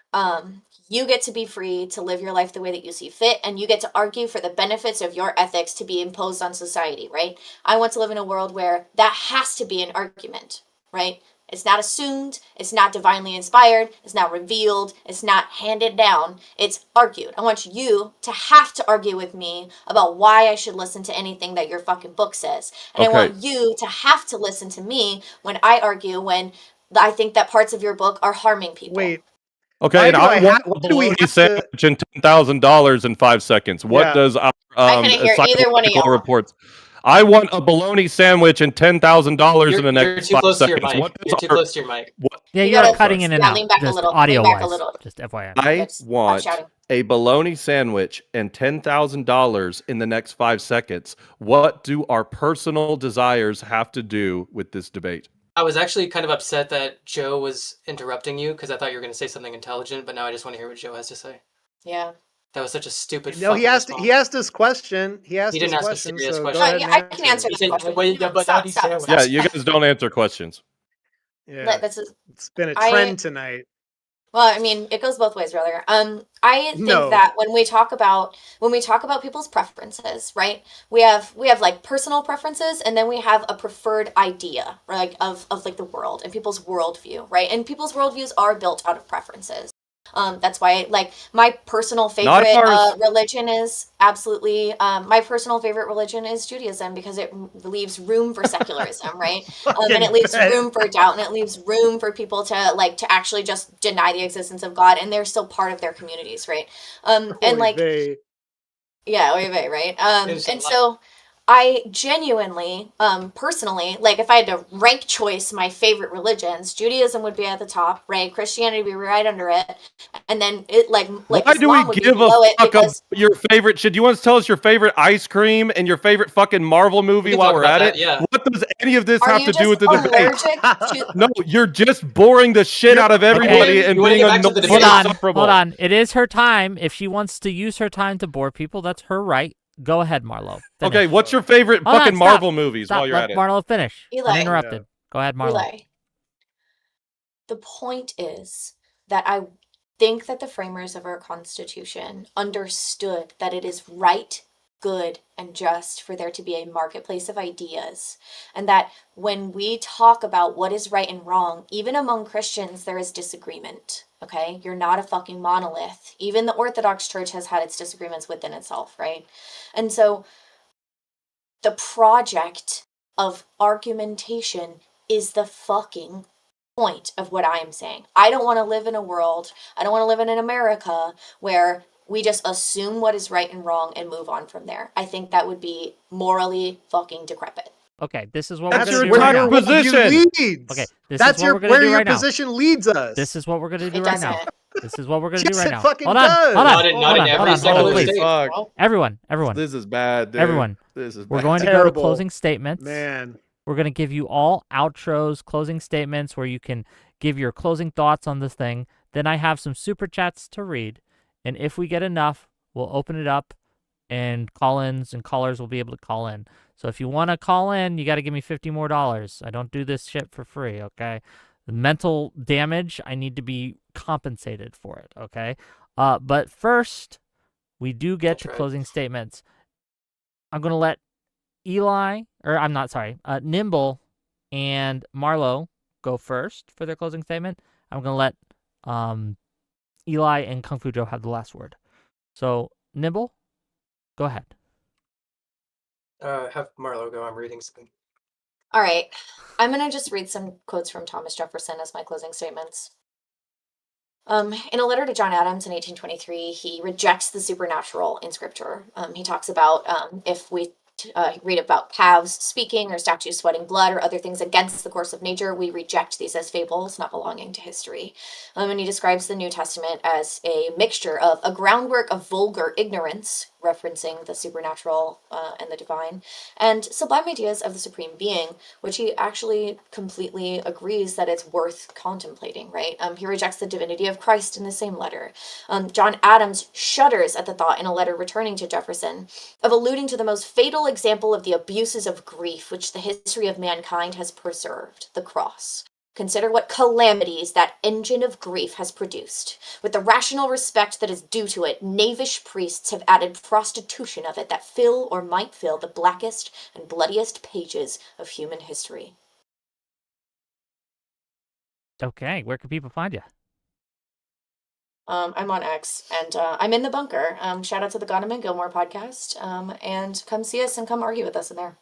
you get to be free to live your life the way that you see fit, and you get to argue for the benefits of your ethics to be imposed on society. Right. I want to live in a world where that has to be an argument. Right. It's not assumed, it's not divinely inspired, it's not revealed, it's not handed down, it's argued. I want you to have to argue with me about why I should listen to anything that your fucking book says. And I Okay. want you to have to listen to me when I argue when I think that parts of your book are harming people. Wait, Okay, Why and do I I want ha- a why do we bologna have to- sandwich and $10,000 in 5 seconds. What Yeah. does our I couldn't hear either one of psychological y'all. reports? I want a bologna sandwich and $10,000 in the You're next too 5 close to your seconds. mic. What does You're too our- close to your mic. Yeah, You you're gotta- cutting in and yeah, out. lean back a Just little, lean audio back a wise. little. Just FYI. I Let's stop want shouting. a bologna sandwich and $10,000 in the next 5 seconds. What do our personal desires have to do with this debate? I was actually kind of upset that Joe was interrupting you because I thought you were going to say something intelligent, but now I just want to hear what Joe has to say. Yeah. That was such a stupid. No, he fucking asked. response. He asked his question. He asked He his didn't ask a question. serious So question. go Oh, ahead yeah, and I can answer He that said, question. "Wait, yeah, but Stop, how do you stop, say it?" stop. Yeah, you guys don't answer questions. Yeah, This is it's been a I- trend tonight. Well, I mean, it goes both ways, brother. I think No. that when we talk about people's preferences, right? We have like personal preferences, and then we have a preferred idea, right, of like the world and people's worldview, right? And people's worldviews are built out of preferences. That's why, like, my personal favorite ours. religion is absolutely my personal favorite religion is Judaism because it leaves room for secularism, right? And it leaves bet. room for doubt, and it leaves room for people to actually just deny the existence of God, and they're still part of their communities, right? And Oy like, vey. yeah, oy vey, right? There's And a lot. so I genuinely, personally, like, if I had to rank choice my favorite religions, Judaism would be at the top, right? Christianity would be right under it, and then it like Why do Islam we would be give below a it fuck because about your favorite? Should you want to tell us your favorite ice cream and your favorite fucking Marvel movie can while talk we're about at that, it? yeah. What does any of this are have you to do with just the debate? allergic to? No, you're just boring the shit out of everybody and You wanna being get back to the annoying debate? and Hold on, insufferable. hold on. It is her time. If she wants to use her time to bore people, that's her right. Go ahead, Marlo. Finish. Okay, what's your favorite Hold on, fucking stop. Marvel movies Stop. while you're Let at it? Marlo finish. Eli. Uninterrupted. Go ahead, Marlo. Eli. The point is that I think that the framers of our Constitution understood that it is right, good, and just for there to be a marketplace of ideas. And that when we talk about what is right and wrong, even among Christians, there is disagreement. Okay? You're not a fucking monolith. Even the Orthodox Church has had its disagreements within itself, right? And so the project of argumentation is the fucking point of what I am saying. I don't want to live in a world, I don't want to live in an America where we just assume what is right and wrong and move on from there. I think that would be morally fucking decrepit. Okay, this is what That's we're your going to do entire right now. position. Leads. Okay, this That's is what we're going to where do your right now. position leads us. This is what we're going to do It right now. doesn't. This is what we're going to do Yes, right it now. fucking Hold on, does. hold on, Not in hold not on, in hold every on, hold on, secular please. state. Fuck. bro. Everyone, This is bad, dude. everyone. This is We're bad. going to go to Terrible. closing statements. Man. We're going to give you all outros, closing statements where you can give your closing thoughts on this thing. Then I have some super chats to read. And if we get enough, we'll open it up and call-ins and callers will be able to call in. So if you want to call in, you got to give me $50 more. I don't do this shit for free, okay? The mental damage, I need to be compensated for it, okay? But first, we do get That's to right. closing statements. I'm going to let Nimble and Marlo go first for their closing statement. I'm going to let Eli and Kung Fu Joe have the last word. So, Nimble, go ahead. Have Marlo go. I'm reading something. All right. I'm going to just read some quotes from Thomas Jefferson as my closing statements. In a letter to John Adams in 1823, he rejects the supernatural in scripture. He talks about if we read about calves speaking or statues sweating blood or other things against the course of nature, we reject these as fables, not belonging to history. And he describes the New Testament as a mixture of a groundwork of vulgar ignorance, referencing the supernatural and the divine, and sublime ideas of the supreme being, which he actually completely agrees that it's worth contemplating, right? He rejects the divinity of Christ in the same letter. John Adams shudders at the thought in a letter returning to Jefferson of alluding to the most fatal example of the abuses of grief which the history of mankind has preserved, the cross. Consider what calamities that engine of grief has produced. With the rational respect that is due to it, knavish priests have added prostitution of it that fill or might fill the blackest and bloodiest pages of human history. Okay, where can people find you? I'm on X, and I'm in the bunker. Shout out to the Gotham and Gilmore podcast. And come see us and come argue with us in there.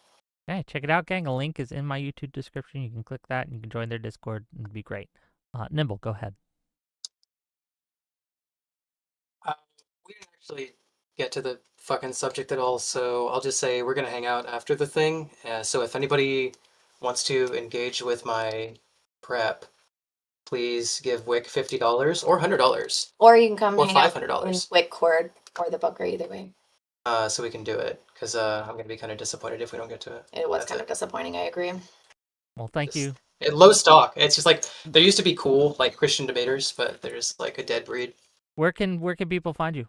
Okay, check it out, gang. A link is in my YouTube description. You can click that and you can join their Discord. It'd be great. Nimble, go ahead. We didn't actually get to the fucking subject at all, so I'll just say we're gonna hang out after the thing. So if anybody wants to engage with my prep, please give Wick $50 or $100, Or you can come or hang out in $500. Wickcord or the bunker, either way. So we can do it, because I'm gonna be kind of disappointed if we don't get to it. It was That's kind of it. disappointing, I agree. Well, thank Just- you. Low stock. It's just like there used to be cool like Christian debaters, but there's like a dead breed. Where can people find you?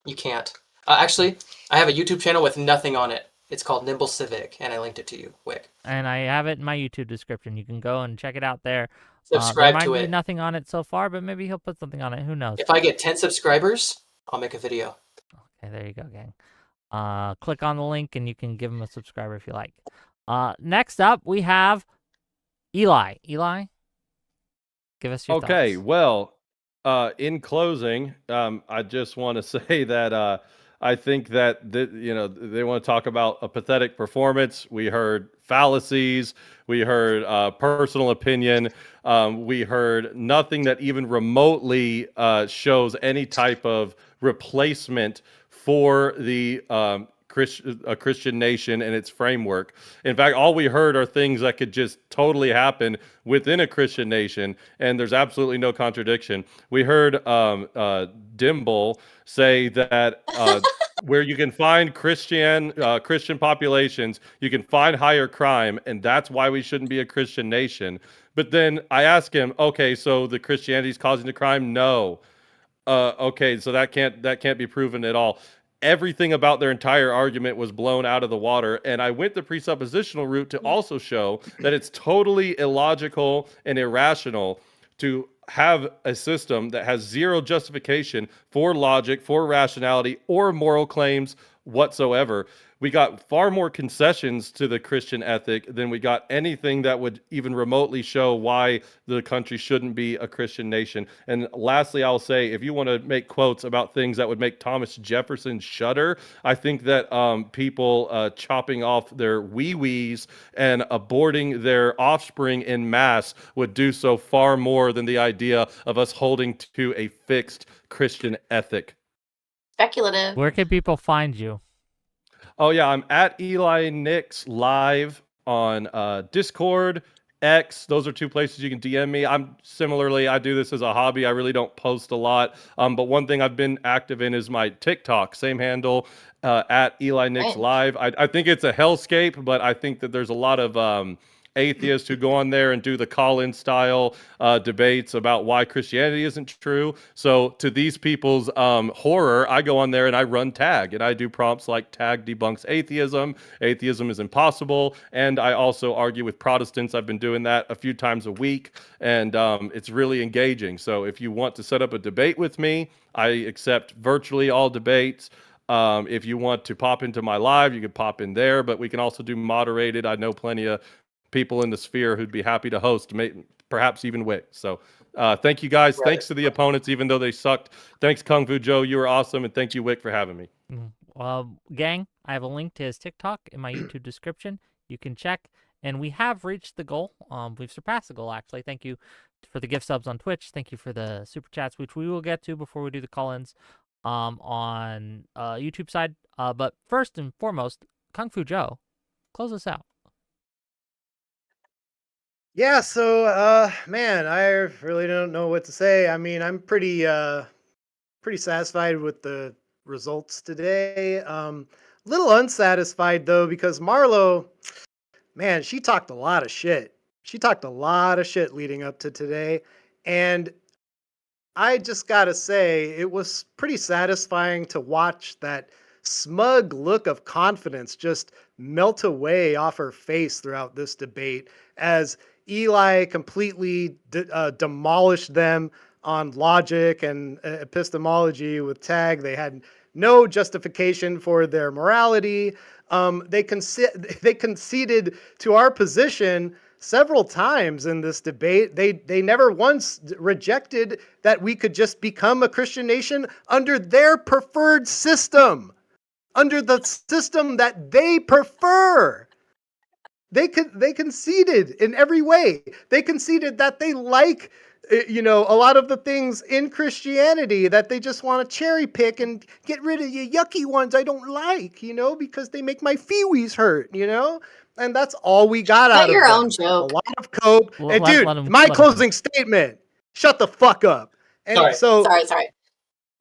You can't. Actually, I have a YouTube channel with nothing on it. It's called Nimble Civic, and I linked it to you, Wick. And I have it in my YouTube description. You can go and check it out there. Subscribe there to might be it. nothing on it so far, but maybe he'll put something on it. Who knows? If I get 10 subscribers, I'll make a video. Okay, there you go, gang. Click on the link and you can give him a subscriber if you like. Next up, we have Eli. Eli, give us your Okay, thoughts. well, in closing, I just want to say that I think that they want to talk about a pathetic performance. We heard fallacies, we heard personal opinion, we heard nothing that even remotely shows any type of replacement for the Christian nation and its framework. In fact, all we heard are things that could just totally happen within a Christian nation, and there's absolutely no contradiction. We heard Dimble say that where you can find Christian populations, you can find higher crime, and that's why we shouldn't be a Christian nation. But then I ask him, okay, so the Christianity is causing the crime? No. Okay, so that can't be proven at all. Everything about their entire argument was blown out of the water, and I went the presuppositional route to also show that it's totally illogical and irrational to have a system that has zero justification for logic, for rationality, or moral claims whatsoever. We got far more concessions to the Christian ethic than we got anything that would even remotely show why the country shouldn't be a Christian nation. And lastly, I'll say, if you want to make quotes about things that would make Thomas Jefferson shudder, I think that people chopping off their wee-wees and aborting their offspring in mass would do so far more than the idea of us holding to a fixed Christian ethic. Speculative. Where can people find you? Oh yeah, I'm at Eli Nix live on Discord, X. Those are two places you can DM me. I do this as a hobby. I really don't post a lot. But one thing I've been active in is my TikTok, same handle, at Eli Nix Right. live. I think it's a hellscape, but I think that there's a lot of atheists who go on there and do the call-in style debates about why Christianity isn't true. So to these people's horror, I go on there and I run tag, and I do prompts like tag debunks atheism. Atheism is impossible. And I also argue with Protestants. I've been doing that a few times a week, and it's really engaging. So if you want to set up a debate with me, I accept virtually all debates. If you want to pop into my live, you can pop in there, but we can also do moderated. I know plenty of people in the sphere who'd be happy to host, perhaps even Wick. So thank you guys. Right. Thanks to the opponents, even though they sucked. Thanks, Kung Fu Joe. You were awesome. And thank you, Wick, for having me. Gang, I have a link to his TikTok in my YouTube description. You can check. And we have reached the goal. We've surpassed the goal, actually. Thank you for the gift subs on Twitch. Thank you for the super chats, which we will get to before we do the call-ins on YouTube side. But first and foremost, Kung Fu Joe, close us out. Yeah, so man, I really don't know what to say. I mean, I'm pretty satisfied with the results today. Little unsatisfied though, because Marlo, man, she talked a lot of shit. She talked a lot of shit leading up to today, and I just gotta say, it was pretty satisfying to watch that smug look of confidence just melt away off her face throughout this debate as Eli completely demolished them on logic and epistemology with tag. They had no justification for their morality. They conceded to our position, several times in this debate. They never once rejected that we could just become a Christian nation under their preferred system, under the system that they prefer. They conceded in every way. They conceded that they like, a lot of the things in Christianity, that they just want to cherry pick and get rid of the yucky ones I don't like, because they make my feewees hurt, and that's all we got out Not of your them. own joke. A lot of cope. Well, And let dude, him- my let him closing statement. Shut the fuck up. And Sorry. so Sorry.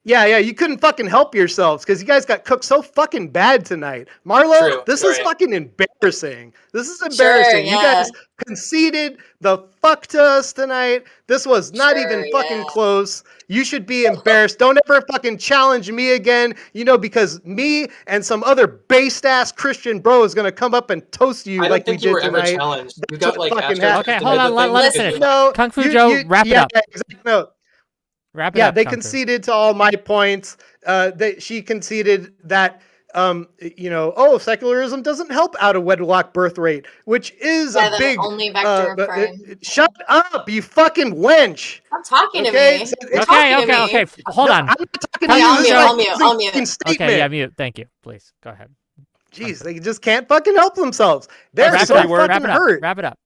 yeah, you couldn't fucking help yourselves because you guys got cooked so fucking bad tonight. Marlo, True. this is Sorry. fucking embarrassing. This is embarrassing. yeah. You guys conceded the fuck to us tonight. This was not even Sure, fucking yeah. close. You should be embarrassed. Don't ever fucking challenge me again, because me and some other based ass Christian bro is gonna come up and toast you I like don't we think you were did ever tonight. challenged. You That's got what like fucking Astros happened. Okay, hold on, let Listen. finish. No, Kung Fu Joe, wrap it up. Exactly. No, Wrap it yeah, up. they Kung Fu. conceded to all my points. She conceded that, secularism doesn't help out of wedlock birth rate, which is Yeah, a the big. only vector of but crime. Shut up, you fucking wench! Stop talking Okay, to me. so You're it's- talking to me. Okay. Hold No, on. I'm not talking to Okay, you. I'll This is mute, my I'll mute, closing I'll mute. fucking statement. Okay, yeah, mute. Thank you. Please go ahead. Jeez, they just can't fucking help themselves. They're Wrap so it up. fucking Wrap it up. hurt. Wrap it up.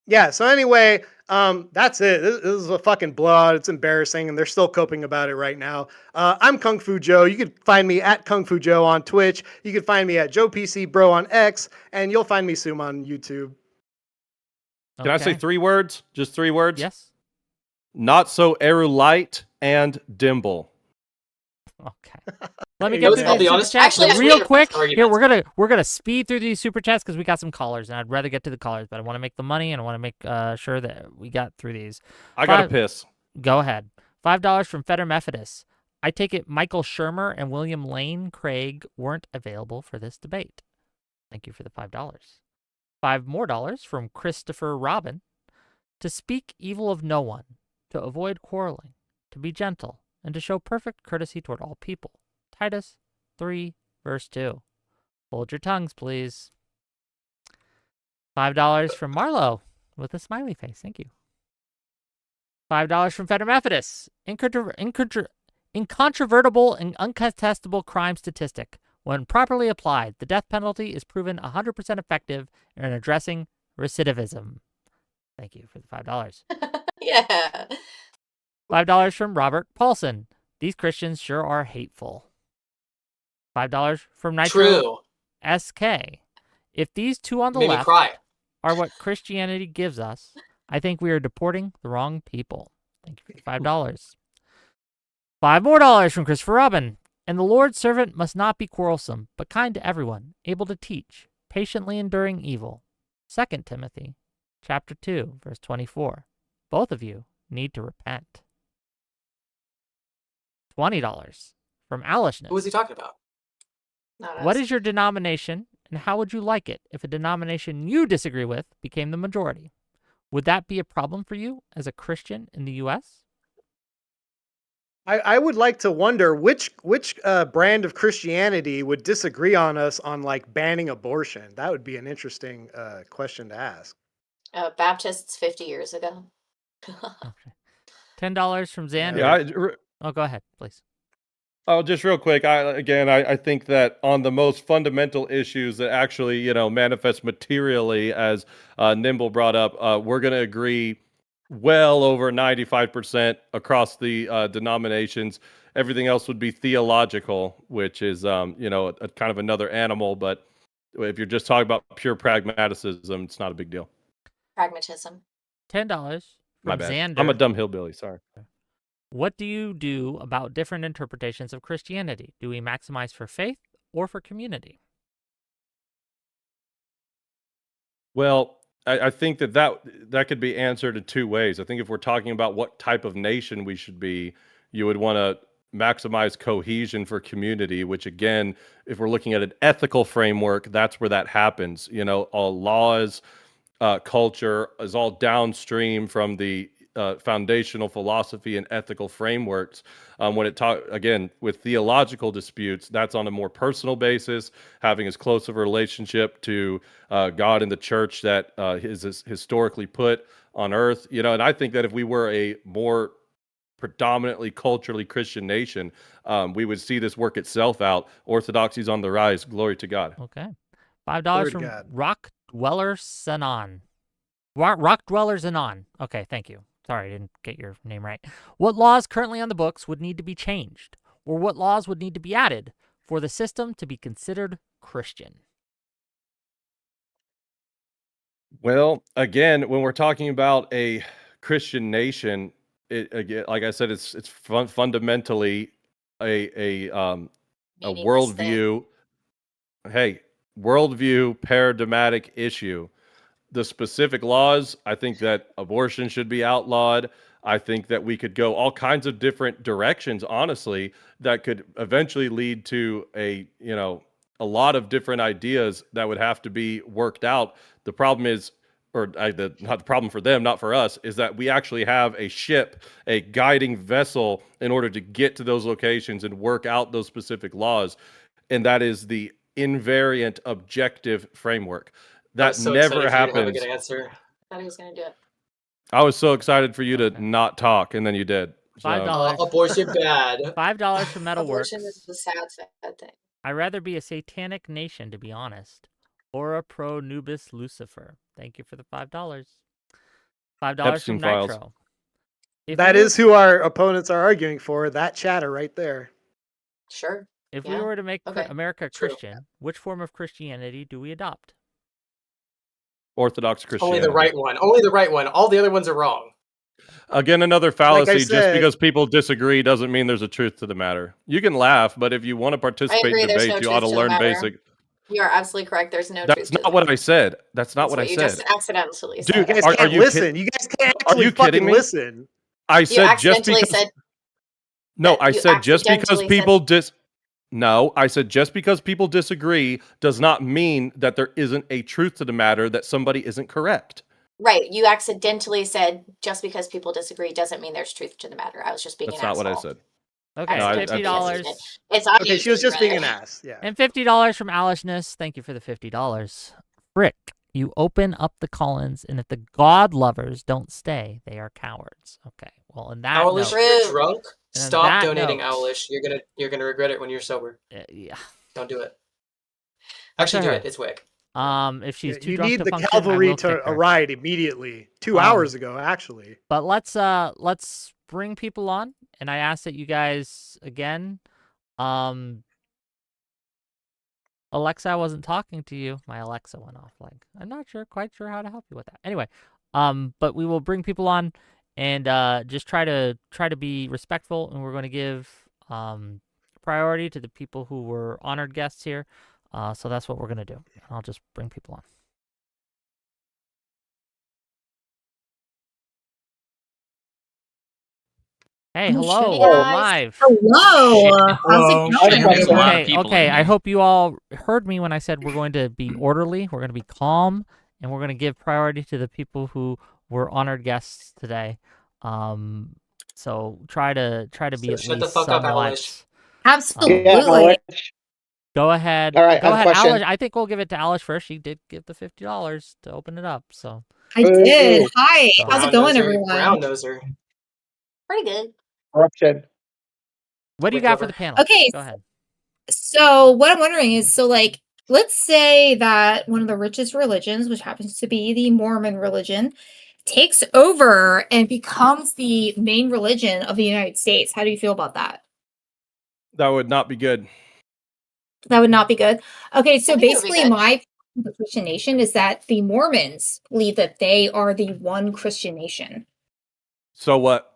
Yeah, so anyway, that's it. This is a fucking blowout. It's embarrassing, and they're still coping about it right now. I'm Kung Fu Joe. You can find me at Kung Fu Joe on Twitch. You can find me at Joe PC Bro on X, and you'll find me soon on YouTube. Can I say Okay. 3 words? Just 3 words? Yes. Not so erudite and dimble. Okay. Let me There get you to go. the I'll be super honest, chats actually, I real should quick. have Here arguments. we're gonna speed through these super chats because we got some callers, and I'd rather get to the callers, but I want to make the money and I want to make sure that we got through these. I gotta Five- piss. Go ahead. $5 from Feder Methodist. I take it Michael Shermer and William Lane Craig weren't available for this debate. Thank you for the $5. $5 more from Christopher Robin. To speak evil of no one, to avoid quarreling, to be gentle, and to show perfect courtesy toward all people. Titus 3, verse 2. Hold your tongues, please. $5 from Marlo with a smiley face. Thank you. $5 from Feder Methodist. Incontrovertible and uncontestable crime statistic. When properly applied, the death penalty is proven 100% effective in addressing recidivism. Thank you for the $5. Yeah. $5 from Robert Paulson. These Christians sure are hateful. $5 from Nitro True. SK. If these two on the Made me left cry. are what Christianity gives us, I think we are deporting the wrong people. Thank you for the $5. $5 more from Christopher Robin. And the Lord's servant must not be quarrelsome, but kind to everyone, able to teach, patiently enduring evil. 2 Timothy chapter 2, verse 24. Both of you need to repent. $20 from Alishness. Who was he talking about? Not What us. is your denomination, and how would you like it if a denomination you disagree with became the majority? Would that be a problem for you as a Christian in the U.S.? I would like to wonder which brand of Christianity would disagree on us on like banning abortion. That would be an interesting question to ask. Baptists 50 years ago. Okay. $10 from Xander. Yeah, Oh, go ahead, please. Oh, just real quick. I think that on the most fundamental issues that actually, manifest materially, as Nimble brought up, we're going to agree well over 95% across the denominations. Everything else would be theological, which is, a kind of another animal. But if you're just talking about pure pragmatism, it's not a big deal. Pragmatism. $10 My from bad. Xander. I'm a dumb hillbilly. Sorry. What do you do about different interpretations of Christianity? Do we maximize for faith or for community? Well, I think that could be answered in 2 ways. I think if we're talking about what type of nation we should be, you would want to maximize cohesion for community, which again, if we're looking at an ethical framework, that's where that happens. All laws, culture is all downstream from the foundational philosophy and ethical frameworks. When it talk again with theological disputes, that's on a more personal basis, having as close of a relationship to God and the church that is historically put on earth. And I think that if we were a more predominantly culturally Christian nation, we would see this work itself out. Orthodoxy's on the rise. Glory to God. Okay. Glory $5 to from God. Rock Dweller Sanon. Rock Dweller Zanon. Okay, thank you. Sorry, I didn't get your name right. What laws currently on the books would need to be changed, or what laws would need to be added for the system to be considered Christian? Well, again, when we're talking about a Christian nation, again, like I said, it's fundamentally a Meaningless thing. worldview. Hey, worldview paradigmatic issue. The specific laws, I think that abortion should be outlawed. I think that we could go all kinds of different directions, honestly, that could eventually lead to a lot of different ideas that would have to be worked out. The problem is, not the problem for them, not for us, is that we actually have a ship, a guiding vessel in order to get to those locations and work out those specific laws. And that is the invariant objective framework. I That was so never excited for you to have a happens. good answer. Thought he was gonna do it. I was so excited for you to Okay. not talk, and then you did. So, $5. Abortion bad. $5 from Metalworks. Abortion is the sad thing. I'd rather be a satanic nation, to be honest. Ora pro nubis Lucifer. Thank you for the $5. $5 from Epstein files. Nitro. If That we were- is who our opponents are arguing for. That chatter right there. Sure. If we yeah, were to make okay, America true. Christian, which form of Christianity do we adopt? Orthodox Only Christianity. the right one. Only the right one. All the other ones are wrong. Again, another fallacy. Just said- because people disagree doesn't mean there's a truth to the matter. You can laugh, but if you want to participate agree, in there's debate, no you ought to truth to the learn matter. basic. You are absolutely correct. There's no That's truth to not what I said. That's not That's what I you said. just accidentally Dude, said. You guys Are can't you listen. You guys can't Are actually you fucking kidding me? listen. I You said just accidentally because. said No, that I you said just because accidentally people No, I said just because people disagree does not mean that there isn't a truth to the matter, that somebody isn't correct. right. You accidentally said just because people disagree doesn't mean there's truth to the matter. I was just being That's an not what I asshole. said. Okay, No, I- $50. It's on Okay, she was YouTube, just being an brother. ass. Yeah. And $50 from Alishness. Thank you for the $50. Frick, you open up the Collins, and if the God lovers don't stay, they are cowards. Okay, well, in that Owlish, note, you're True. drunk. And on Stop that donating, note- Owlish. You're gonna regret it when you're sober. yeah. Don't do it. Actually, do her. it. It's Wick. If she's too You drunk need to the function, I cavalry will kick to her. arrive immediately. 2 Um, hours ago, actually. But let's bring people on, and I ask that you guys again. Alexa, I wasn't talking to you. My Alexa went off. Like, I'm not quite sure how to help you with that. Anyway, but we will bring people on and just try to be respectful, and we're going to give priority to the people who were honored guests here. So that's what we're going to do. I'll just bring people on. Hey, hello, Hey, we're guys. live. Hello. How's it Shit, going? there's a lot of Okay, people okay. in I here. hope you all heard me when I said we're going to be orderly, we're going to be calm, and we're going to give priority to the people who were honored guests today. So try to be So at shut least the fuck up, somewhat. Alish. Absolutely. Go ahead. All right, Go I have a ahead, question. Alish. I think we'll give it to Alish first. She did give the $50 to open it up. So I did. Hi. So- How's it going, Brown-noser, everyone? Brown-noser. Pretty good. Corruption. what do you Quick got for lover. the panel? Okay. Go ahead. So what I'm wondering is, let's say that one of the richest religions, which happens to be the Mormon religion, takes over and becomes the main religion of the United States. How do you feel about that? That would not be good. That would not be good. Okay, so I think it would be basically good. my the Christian nation is that the Mormons believe that they are the one Christian nation. So what?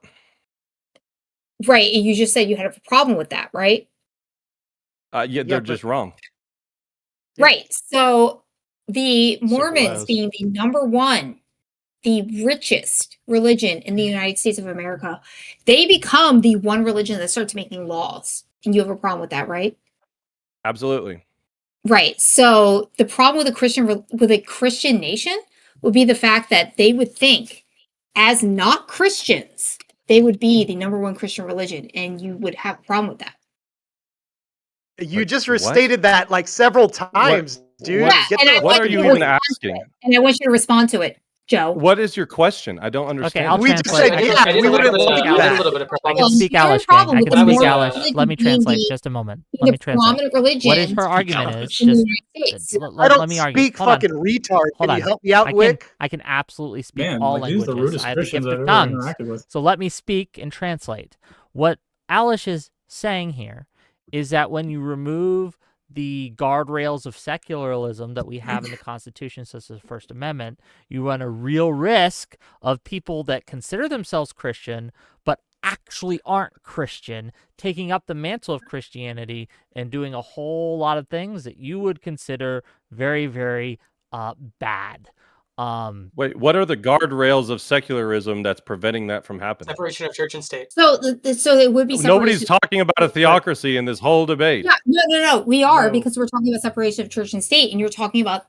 Right. You just said you had a problem with that, right? Yeah, they're just wrong. Yeah. Right. So the Simple Mormons as. being the number one, the richest religion in the United States of America, they become the one religion that starts making laws. And you have a problem with that, right? Absolutely. Right. So the problem with a Christian nation would be the fact that they would think as not Christians, they would be the number one Christian religion, and you would have a problem with that. You Wait, just what? restated that like several times, dude. what- Get and the I What want are fuck you you to even respond to asking? it, and I want you to respond to it, Joe. What is your question? I don't understand. I'll We just translate. said, I yeah, can- I did we a little wouldn't bit of- like I did that. a little bit of I prep can on speak your Alish, gang. problem I with can the speak more Alish. religion Let me being translate the- just a moment. being Let the me translate. prominent religion What is her argument is in the just United States. I don't let me argue. speak Hold on. fucking retard. Hold Can on. you help me out, Wick? I can absolutely speak Man, all like, these are the languages. rudest I have the Christians gift I've of ever tongues. interacted with. So let me speak and translate. What Alish is saying here is that when you remove the guardrails of secularism that we have in the Constitution, such as the First Amendment, you run a real risk of people that consider themselves Christian but actually aren't Christian taking up the mantle of Christianity and doing a whole lot of things that you would consider very, very bad. Wait, what are the guardrails of secularism that's preventing that from happening? separation of church and state. So, so it would be Nobody's separation- talking about a theocracy in this whole debate. Yeah, no. We are No. because we're talking about separation of church and state, and you're talking about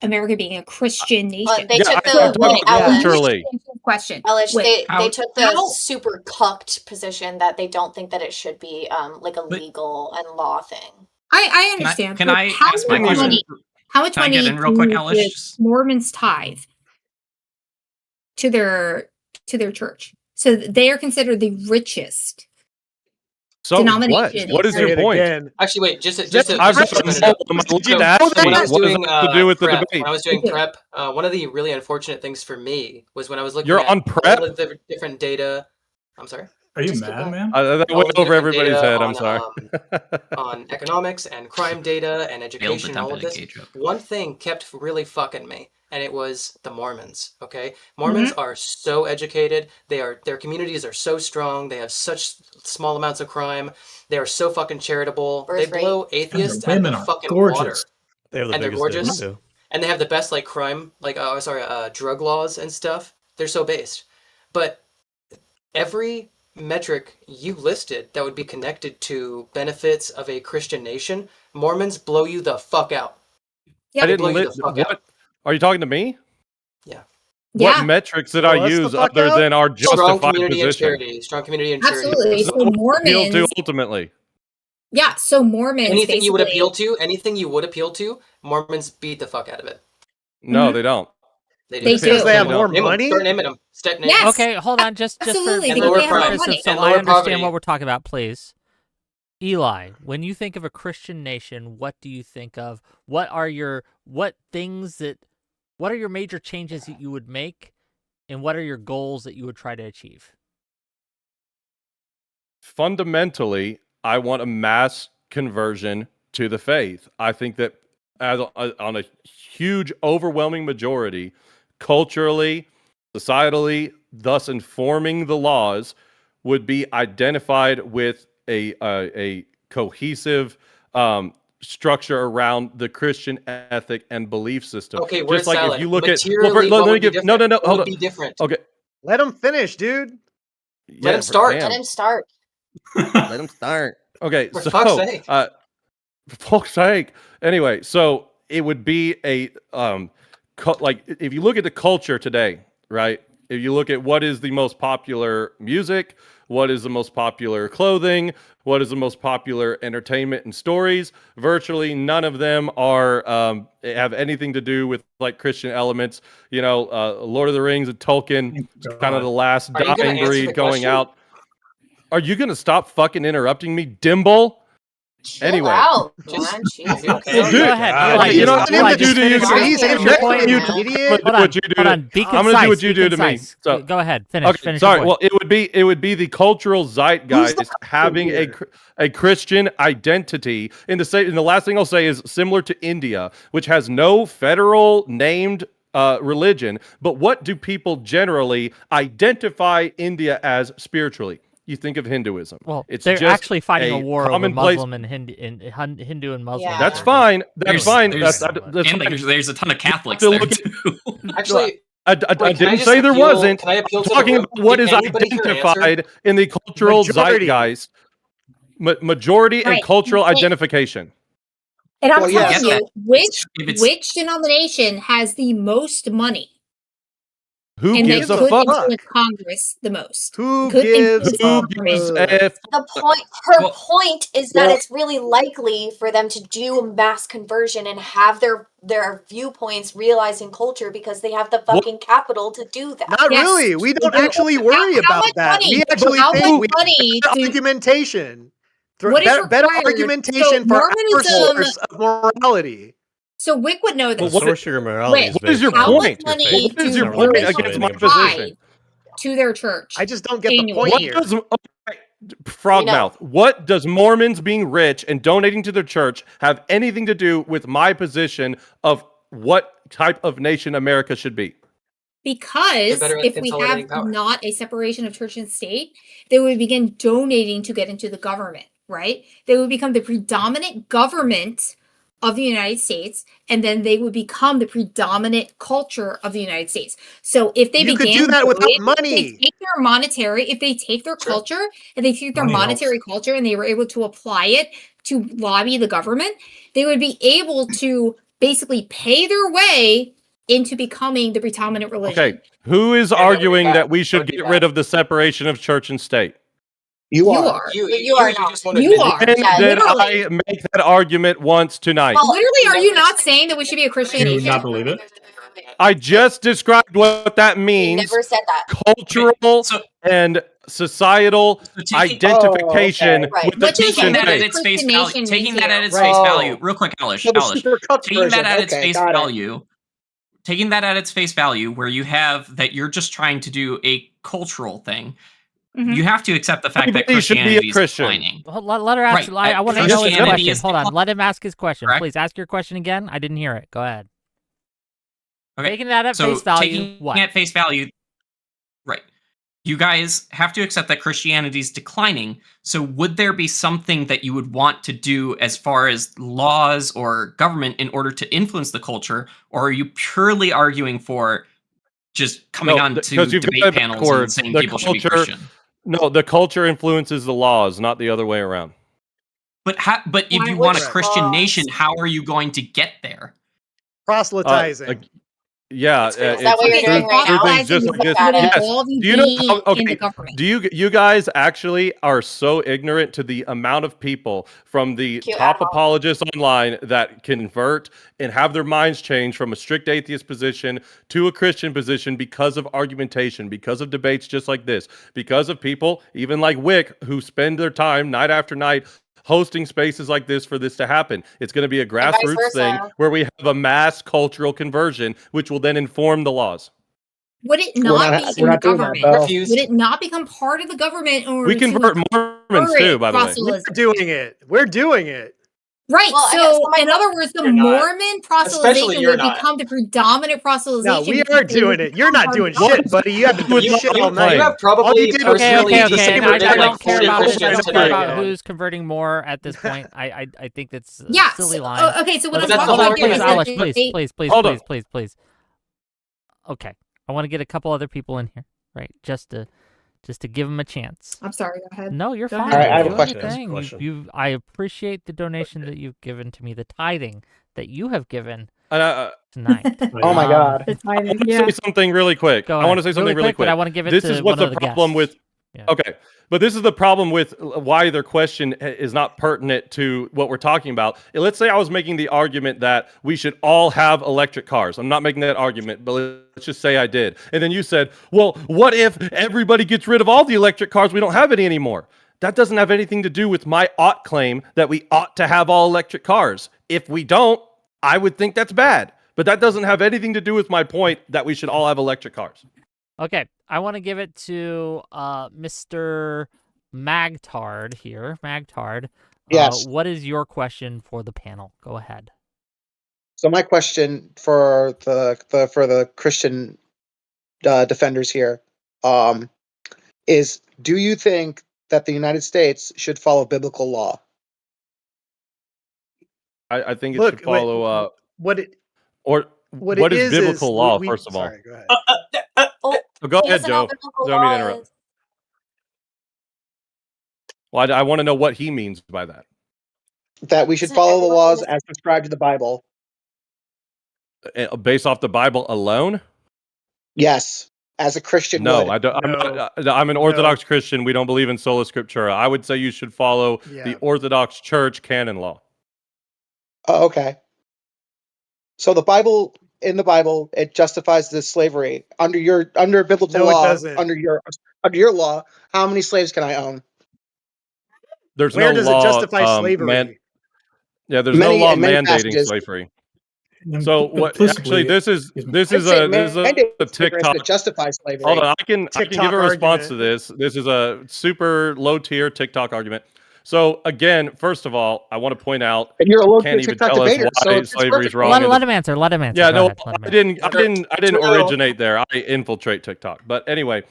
America being a Christian nation. They Yeah, took I'm the talking wait, about Alish, culturally. Question. Alish, Wait, they how- took the how- super cucked position that they don't think that it should be like a But- legal and law thing. I understand. Can but I how ask my much question? money? How much Can I money get in real quick, do Alish? the Just- Mormons tithe to their church? So they are considered the richest. So what? Denomination. What is Say your it point? again. Actually, wait, just I've to got open it up. I'm looking So, to ask when you, I was what does doing that have to do with the prep, debate? when I was doing Okay. prep, one of the really unfortunate things for me was when I was looking You're at on all prep? of the different data. I'm sorry. Are you Just keep mad, going. man? That all went of the over different everybody's data head. I'm on, sorry. On economics and crime data and education and all of this. One thing kept really fucking me, and it was the Mormons. Okay, Mormons are so educated. Their communities are so strong. They have such small amounts of crime. They are so fucking charitable. Birth they rate. blow atheists And out their of women the are fucking gorgeous. water. They have the And they're biggest gorgeous. dicks, too. And they have the best like crime, like drug laws and stuff. They're so based, but every metric you listed that would be connected to benefits of a Christian nation, Mormons blow you the fuck out. Yeah. I didn't blow you lit. the fuck What? out. Are you talking to me? Yeah. What Yeah, metrics did Blow I us the use fuck other out? than our Strong justified community and position? charity. Strong community and charity. absolutely. That's So not what we appeal to Mormons, ultimately. yeah. So Mormons, Anything you would basically- appeal to, Mormons beat the fuck out of it. No, Mhm. they don't. They do. do. Because they have No. more Name 'em. money. Start naming them. Start naming Yes. Okay, hold on. Just for Absolutely, And the lower purpose crime. of- money. so And I lower understand poverty. what we're talking about, please. Eli, when you think of a Christian nation, what do you think of? What are your major changes that you would make, and what are your goals that you would try to achieve? Fundamentally, I want a mass conversion to the faith. I think that on a huge, overwhelming majority, culturally, societally, thus informing the laws, would be identified with a cohesive structure around the Christian ethic and belief system. Okay, word just like salad. if you look at Materially, what let me would be give no, different? What hold would on. be different? Okay, Let them finish, dude. yeah, him start. damn. Let him start. Let him start. Okay, For so fuck's sake. for fuck's sake. Anyway, so it would be a like if you look at the culture today, right? If you look at what is the most popular music, what is the most popular clothing, what is the most popular entertainment and stories, virtually none of them are have anything to do with like Christian elements. You know, Lord of the Rings and Tolkien, kind of the last Are you gonna dying answer breed the going question? out. Are you gonna stop fucking interrupting me, Dimble? Chill Anyway. out, Just- man. Jesus. Okay. Well, Dude, go ahead. God, Eli, okay, just- you know what Eli, I'm just gonna do finish to your- you? He's finish your point. you man. idiot. I'm gonna do what you do Hold to- on. Be I'm gonna do concise. what you Be do to me. concise. So- Go ahead. Finish. Okay, Finish sorry. your Well, point. it would be the cultural zeitgeist the having here? a Christian identity. And the last thing I'll say is similar to India, which has no federal named religion. But what do people generally identify India as spiritually? You think of Hinduism. Well, it's they're just actually fighting a war over commonplace- Muslim and Hindu and Muslim. Yeah. That's fine. That's fine. There's- That's and fine. there's a ton of Catholics Still there looking- too. Actually, I wait, can I didn't just say there appeal- wasn't. Can I appeal I'm to the talking room? about what Did is anybody here answer? identified in the cultural Majority. zeitgeist, majority and Right. cultural Right. identification. And I'm Well, yeah. telling Get you, which If it's- which denomination has the most money? Who and that gives a could fuck? influence Congress the most. Who Could gives influence Who a gives government. a The point, her Well- point is that well- it's really likely for them to do a mass conversion and have their viewpoints realized in culture because they have the fucking capital to do that. Not Yes. really. We don't How- actually worry how about much that. money? We actually How think much we money have do- argumentation. What is Better required? argumentation So for our Mormonism- source of morality. So Wick would know Well, this. what source of your morality Wait, is what is your based How on much point? money your faith. What is do your Not point really Mormons against my based on provide position? to their church? I just don't get the Annually. point What here. does Frogmouth? What does Mormons being rich and donating to their church have anything to do with my position of what type of nation America should be? Because better at if we have consolidating power. not a separation of church and state, they would begin donating to get into the government, right? They would become the predominant government of the United States, and then they would become the predominant culture of the United States. So if they You could began do that without donating, money. They take their monetary, if they take their Sure. culture and they take their Money monetary culture and they were able to apply it to lobby the government, they would be able to basically pay their way into becoming the predominant religion. Okay, who is Yeah, that would be arguing bad. that we That should would be get bad. rid of the separation of church and state? You are. You are not. just want to You admit it. are. When Yeah, did literally. I make that argument once tonight? Well, Literally, are you never not saying that we should be a Christian Do you nation? not believe it? I just described what that You means. never said that. Cultural So, and societal so taking, identification Right. with the What does Christian that taking that at mean? faith. its face Christian value, nation taking means that here. at its Right. face Oh. value, real quick, Alish, So the Alish, super cooked taking that version. at its Okay, face got it. value, taking that at its face value, where you have that you're just trying to do a cultural thing, Mhm. you have to accept the fact that Everybody should be a Christianity is Christian. declining. Let her ask. Right, I want to know his Christianity question. is Hold on. declining. Let him ask his question. Correct. Please ask your question again. I didn't hear it. Go ahead. Okay, Taking that at so face value. taking What? at face value, right? You guys have to accept that Christianity is declining. So, would there be something that you would want to do as far as laws or government in order to influence the culture, or are you purely arguing for just coming No, on to 'cause you've got debate it panels and backwards. saying The people should be culture- Christian? No, the culture influences the laws, not the other way around. But if Why you would want a you? Christian Laws. nation, how are you going to get there? Proselytizing. Yeah, Is that it's what you're through- doing right through now? things just like this. Would Yes. involve you Do you know being how- in okay, the government. Do you guys actually are so ignorant to the amount of people from the Cute top asshole. apologists online that convert and have their minds changed from a strict atheist position to a Christian position because of argumentation, because of debates just like this, because of people even like Wick who spend their time night after night hosting spaces like this for this to happen. It's going to be a vice grassroots thing versa. where we have a mass cultural conversion, which will then inform the laws. Would it We're not not- be we're in the not doing that, government? though. Refused. Would it not become part of the government? Or We convert Mormons too, by the way. We're doing it. We're doing it. Right. Well, I guess So, my in other words, the You're not. Mormon proselytization you're would not. become the predominant proselytization. No, we because are they would doing it. You're become not part doing of the government. shit, buddy. You haven't done You- shit you- all night. you have probably All you did was Okay, personally okay, really okay. just And I converted, don't like, care 40 about this. I Christians don't to care it. about who's converting more at this point. I think that's a Yeah. silly So, line. okay. So what But I'm that's talking the about whole here is argument, that Alice, they- please, Hold on. please. Okay, I want to get a couple other people in here, right? Just to give them a chance. I'm sorry. Go ahead. No, you're Go fine. ahead. All right, I have a Do question. anything. Question. I appreciate the donation that you've given to me, the tithing that you have given And tonight. Oh my Um, God. The I timing, want to yeah. say something really quick. Go I want to ahead. say something really quick. but I want to give it This to is what's one of the the problem guests. with. Yeah. Okay, but this is the problem with why their question is not pertinent to what we're talking about. Let's say I was making the argument that we should all have electric cars. I'm not making that argument, but let's just say I did. And then you said, well, what if everybody gets rid of all the electric cars? We don't have any anymore. That doesn't have anything to do with my ought claim that we ought to have all electric cars. If we don't, I would think that's bad. But that doesn't have anything to do with my point that we should all have electric cars. Okay, I want to give it to Mr. Magtard here. Magtard. Yes. What is your question for the panel? Go ahead. So my question for the Christian defenders here is: do you think that the United States should follow biblical law? I think it Look, should follow What it or what what it is biblical law, first of all? Sorry, go ahead. Oh, So go he ahead, doesn't know Joe. biblical Don't mean to law interrupt. is- Well, I want to know what he means by that. That we should Isn't follow the everyone laws in as prescribed in the Bible? Based off the Bible alone? Yes. as a Christian No, would? I don't. No. I'm an Orthodox Christian. We don't believe in sola scriptura. I would say you should follow Yeah. the Orthodox Church canon law. Oh, okay. So the Bible, in the Bible, it justifies this slavery under biblical No, it law. doesn't. Under your law, how many slaves can I own? There's Where no does law, it justify slavery? there's Many- no law in many mandating passages- slavery. And So what? Actually, implicitly, this is excuse me. a Mandate TikTok. that justifies slavery. Hold on, I can TikTok give a response to argument. this. This is a super low tier TikTok argument. So again, first of all, I want to point out, And you're a low can't even TikTok tell us debater, so why it's slavery is perfect. wrong. Let, in let the- him answer. Let him answer. Yeah, Go no, ahead, let him I answer. didn't True. originate there. I infiltrate TikTok. But anyway,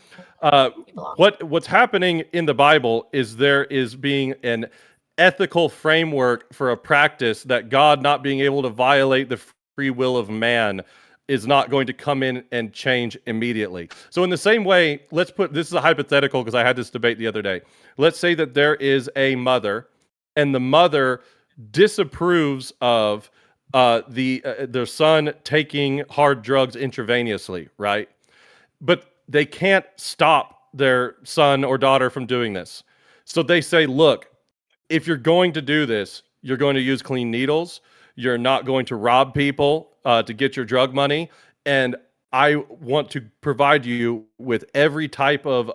what's happening in the Bible is there is being an ethical framework for a practice that God not being able to violate the free will of man is not going to come in and change immediately. So in the same way, this is a hypothetical because I had this debate the other day. Let's say that there is a mother and the mother disapproves of their son taking hard drugs intravenously, right? But they can't stop their son or daughter from doing this. So they say, look, if you're going to do this, you're going to use clean needles. You're not going to rob people to get your drug money. And I want to provide you with every type of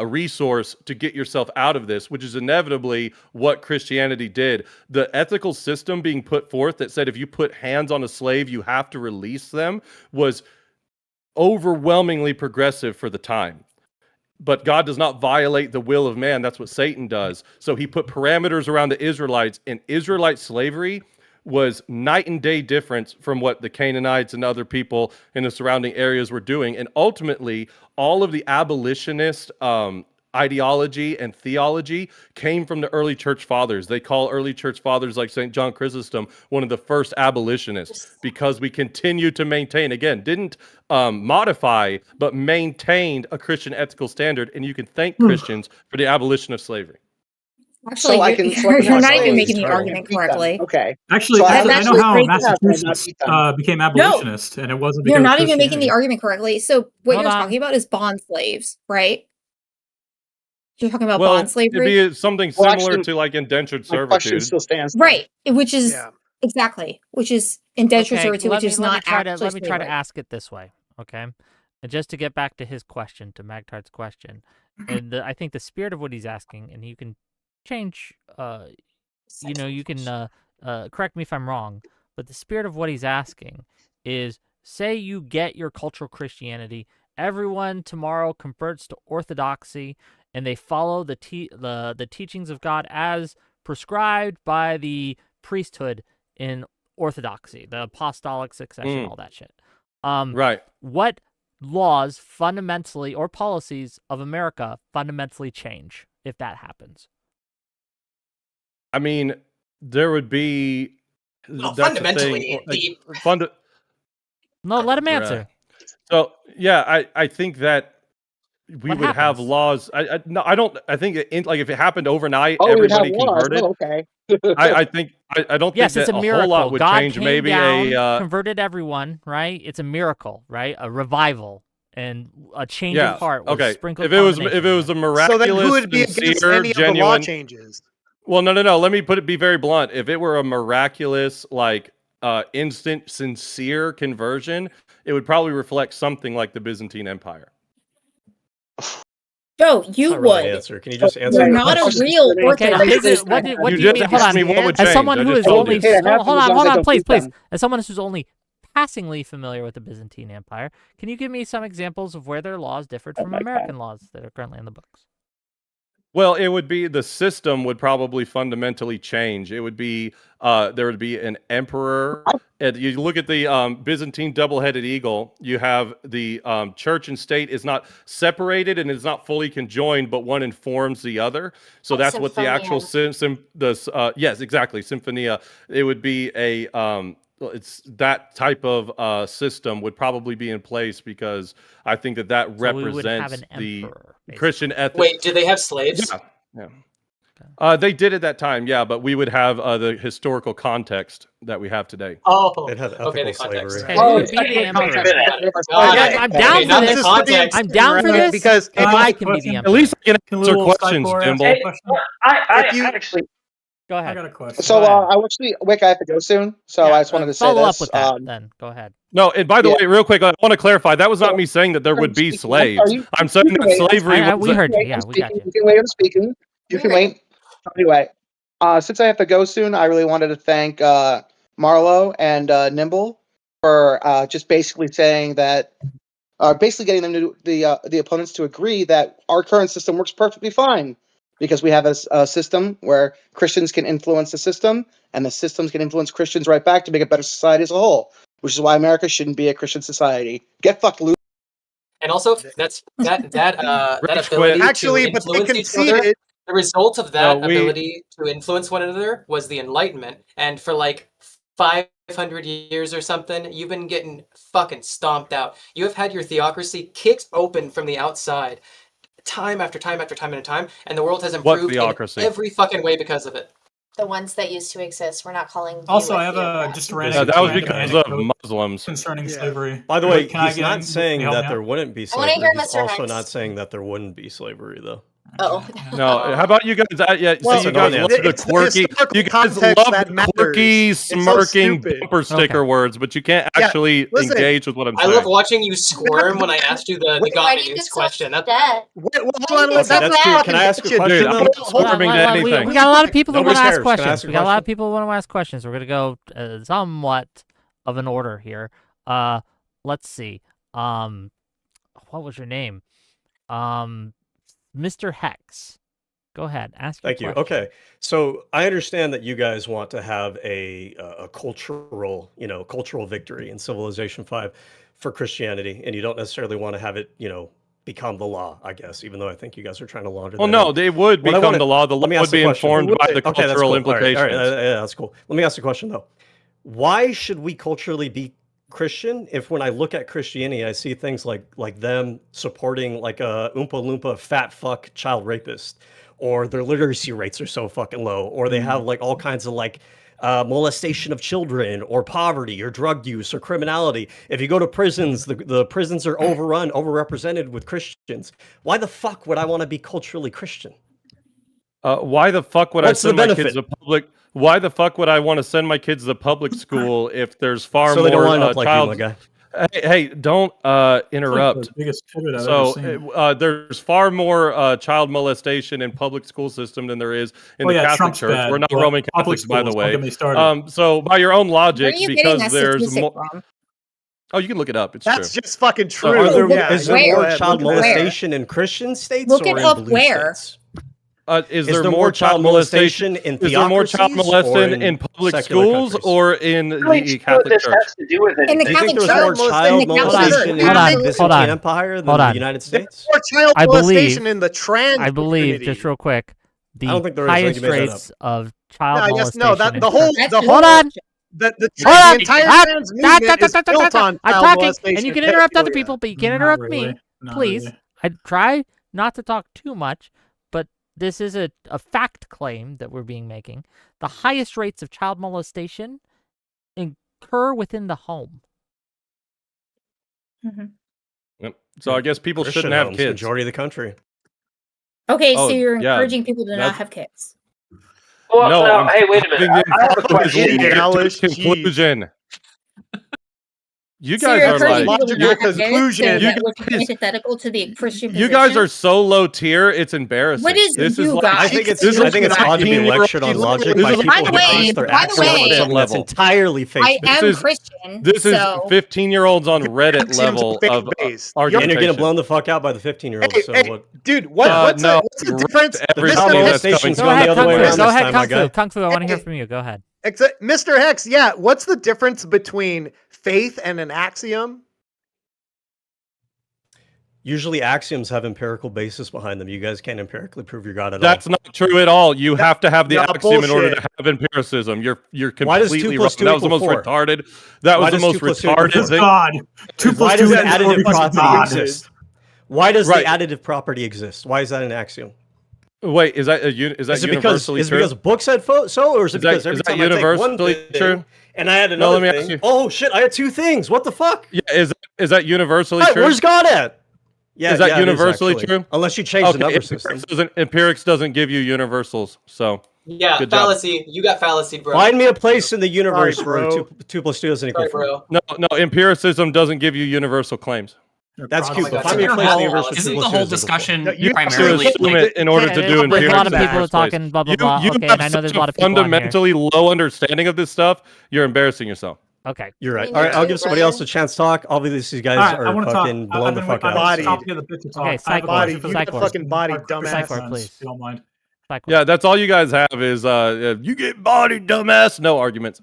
resource to get yourself out of this, which is inevitably what Christianity did. The ethical system being put forth that said if you put hands on a slave, you have to release them was overwhelmingly progressive for the time. But God does not violate the will of man. That's what Satan does. So he put parameters around the Israelites, and Israelite slavery was night and day difference from what the Canaanites and other people in the surrounding areas were doing. And ultimately, all of the abolitionist ideology and theology came from the early church fathers. They call early church fathers like St. John Chrysostom one of the first abolitionists because we continue to maintain, again, didn't modify, but maintained a Christian ethical standard. And you can thank Christians for the abolition of slavery. Actually, you're not even making the argument correctly. Okay. Actually, So actually, I that's know how actually- Massachusetts became abolitionist, and it wasn't because You're of not even making the Christianity. argument correctly. So what Hold you're on. talking about is bond slaves, right? You're talking about Well, bond slavery, it'd be something Well, similar actually, to like indentured My question servitude. still stands. right? Which is Yeah. exactly, which is indentured servitude, which is not let actually me try to slavery. ask it this way, okay? And just to get back to his question, to Magtar's question, and I think the spirit of what he's asking, and you can change, you can correct me if I'm wrong, but the spirit of what he's asking is, say you get your cultural Christianity, everyone tomorrow converts to Orthodoxy, and they follow the teachings of God as prescribed by the priesthood in Orthodoxy, the apostolic succession, all that shit. Right. What laws fundamentally or policies of America fundamentally change if that happens? I mean, there would be Well, that's the fundamentally, thing. Like, No, let him Right. answer. So yeah, I think that we What would have happens? laws. I don't. I think like if it happened overnight, Oh, we would have everybody laws. converted. Oh, okay. I think I don't Yes, think it's that a a miracle. whole lot would God change. came Maybe down, converted everyone, right? It's a miracle, right? A revival and a change yeah. of heart. Was Okay. sprinkled If it was combination a So then miraculous, who would be against sincere, any of the law genuine. changes? Well, no. Let me be very blunt. If it were a miraculous, like instant, sincere conversion, it would probably reflect something like the Byzantine Empire. Joe, you Not really an would. answer. Can you just answer? You're the not a question? real Okay, Orthodox. what do You you just mean? Hold asked on. me what would As change. someone I who just is told only you. Hey, I have hold to, as long as I on, don't please, beat them. as someone who's only passingly familiar with the Byzantine Empire, can you give me some examples of where their laws differed from American laws that are currently in the books? Well, it would be the system would probably fundamentally change. It would be there would be an emperor. And you look at the Byzantine double-headed eagle. You have the church and state is not separated and is not fully conjoined, but one informs the other. So Like that's what the actual yes, exactly, symphonia. It would be a it's that type of system would probably be in place because I think that So we would have represents an the emperor. Basically. Christian ethic. Wait, did they have slaves? Yeah. They did at that time, yeah, but we would have the historical context that we have today. Oh, It had okay, the ethical context. slavery. Okay, Oh, who would be the emperor? Yeah, I'm down okay, for not the this. context. I'm down for this. because If I can be the Question. emperor. At least I can Can answer little questions, sidebar ask Jimbo. a question? if you actually, Go I ahead. got a question. so Go ahead. I actually, Wick, I have to go soon, so Yeah, I just wanted to say follow this. up with that. Then go ahead. No, and by the Yeah. way, real quick, I want to clarify. That was not me saying that there would be I'm slaves. sorry. I'm saying You can that wait. slavery was. We heard you. Wait, Yeah, I'm we got speaking. you. You can wait. I'm speaking. You We can heard wait. Anyway, since I have to go soon, I really wanted to thank Marlo and Nimble for just basically saying that, basically getting them to the opponents to agree that our current system works perfectly fine because we have a system where Christians can influence the system, and the systems can influence Christians right back to make a better society as a whole. Which is why America shouldn't be a Christian society. Get fucked, Luke. And also, that Rage ability quit. actually, to but they influence each other. conceded. The result of that No, we- ability to influence one another was the Enlightenment, and for like 500 years or something, you've been getting fucking stomped out. You have had your theocracy kicked open from the outside, time after time after time and time, and the world has What improved theocracy? in every fucking way because of it. The ones that used to exist. We're not calling. Also, you I have theocrats. just a Yeah, random. that was random because anecdote of Muslims. concerning Yeah. slavery. By the way, Can I he's get not in? saying Help me that out? there wouldn't be I wanna slavery. hear He's Mr. also Hanks. not saying that there wouldn't be slavery, though. Oh. No, how about you guys? Yeah, Well, so you guys it's- love the it's the quirky. historical You guys context love that the matters. quirky, It's so smirking stupid. bumper sticker words, but you can't Yeah, actually listen, engage with what I'm I saying. love watching you squirm when I asked you the Why got do me you news get so question. That's upset? Wait, well, Why hold on. do you get so that's mad? cute. Can I ask a question? Dude, I'm though? not Hold on, squirming to anything. We got a lot of people who want Nobody to ask cares. Can I questions. ask a We got a lot question? of people who want to ask questions. We're gonna go somewhat of an order here. Let's see. What was your name? Mr. Hex. Go ahead. Ask. Thank you. Your question. Okay, so I understand that you guys want to have a cultural, cultural victory in Civilization 5 for Christianity, and you don't necessarily want to have it, become the law. I guess, even though I think you guys are trying to launder. Well, that no, in. they would What I become wanna- the law. The law let me would ask the be question. informed by the Okay, that's cultural cool. implications. All right, yeah, that's cool. Let me ask the question though. Why should we culturally be Christian if when I look at Christianity, I see things like them supporting like a Oompa Loompa fat fuck child rapist, or their literacy rates are so fucking low, or they have like all kinds of like molestation of children, or poverty, or drug use, or criminality. If you go to prisons, the prisons are overrepresented with Christians. Why the fuck would I want to be culturally Christian? Why the fuck would What's I the send my kids benefit? to public? Why the fuck would I want to send my kids to public school if there's far So they more don't line up like you, child? my guy. Hey, don't interrupt. The biggest pivot I've So ever seen. there's far more child molestation in public school system than there is in Oh, the yeah, Catholic Trump's Church. bad, We're not but Roman public Catholics, by the schools, don't way. get me started. So by your own Where are logic, you getting because that there's statistic more. from? Oh, you can look it up. It's That's true. just fucking So true. Are there, Look is there where? more Look child at where. molestation in Christian states Look or it up in blue where? states? Is there there more child molestation? in Is there more child theocracies molestation or in public secular schools countries? or in Really the sure what Catholic this Church? has to do with it. In the Do you think Catholic there's more Church. child In the Catholic molestation Church. in the Absolutely. Byzantine Empire than Hold the on. United There's States? more child I molestation believe- in the trans I believe, community. just real quick, the don't think there is. I think highest you made that rates of child No, yes, molestation. no, that in the whole, That's the true. whole, Hold on. the Hold on. entire Ah, trans movement is built on I'm child talking, molestation and you can interrupt other pedophilia. people, but you can't Not interrupt really. me, Not please. really. I try not to talk too much, but this is a fact claim that we're making. The highest rates of child molestation occur within the home. Yep. So I guess people Christian shouldn't have homes, kids. Majority of the country. Okay, Oh, so you're yeah, encouraging people to not that's- have kids. Well, No, no, I'm hey, wait a minute. having them I have a follow his question. Idiot, logic to Alice, its conclusion. You So guys you're are encouraging like, people to Logical not have kids, conclusion. so You that would be guys- antithetical to the Christian you guys position? are so low tier. It's embarrassing. What is this you is like, guys? I think it's This is odd to be 19-year-old lectured on She logic literally- by This is people By who the way- base their by the actions way- on something that's level. entirely face I This am is- Christian. This is so 15-year-olds on Reddit Axioms level are of faith-based. and you're argumentation. getting blown the fuck out by the 15-year-olds. Hey, So hey, what? dude, what's no, the difference? everybody Mr. that's Molestation's coming Go going ahead, the other Kung way Fu. around Go this ahead, time, Kung my guy. Fu. Kung Fu, I want to hear Hey. from you. Go ahead. Mr. Hex, yeah, what's the difference between faith and an axiom? Usually axioms have empirical basis behind them. You guys can't empirically prove your God at That's all. not true at all. You have to have the Nah, axiom in order bullshit. to have empiricism. You're Why does 2 completely plus wrong. 2 That was the equal most 4? retarded. That Why was the does most 2 plus 2 equal retarded 4? It's thing. God. 2 Why plus 2 does is 4 additive because of property God. exist? Why does Right. the additive property exist? Why is that an axiom? Wait, is that universally true? Is it because books said so, or is it because every time I take one universally thing true? and I had No, let another me ask thing? you. Oh shit! I had two things. What the fuck? Yeah, is that universally Hey, true? where's God at? Yeah, Is that yeah, it universally actually. true? Unless you change the number system. Empirics doesn't give you universals, so Yeah, good job. fallacy. You got fallacy, bro. Find me a place in the universe Sorry, where bro. 2 plus 2 doesn't equal Sorry, 4. bro. No, empiricism doesn't give you universal claims. That's cute. my But God, find me a so place in the you're universe all- where 2 Isn't plus the 2 whole doesn't equal 4. discussion No, you primarily assume like, it in order to do there's a empirics. lot of in the people first place. talking blah blah blah. You Okay, have and I know there's such a lot of people on here. fundamentally low understanding of this stuff. You're embarrassing yourself. Okay. You're right. Me All right, I'll too, give somebody brother. else a chance to talk. Obviously, these guys All right, I are want to talk. fucking blown the fuck out. Bodied. Top of the bit to talk. Okay, I have a Psycho. Body, question for you the got Psycho. fucking body, for dumbass. friends, Psycho, if you don't mind. Yeah, that's all you guys have is you get bodied, dumbass. No arguments.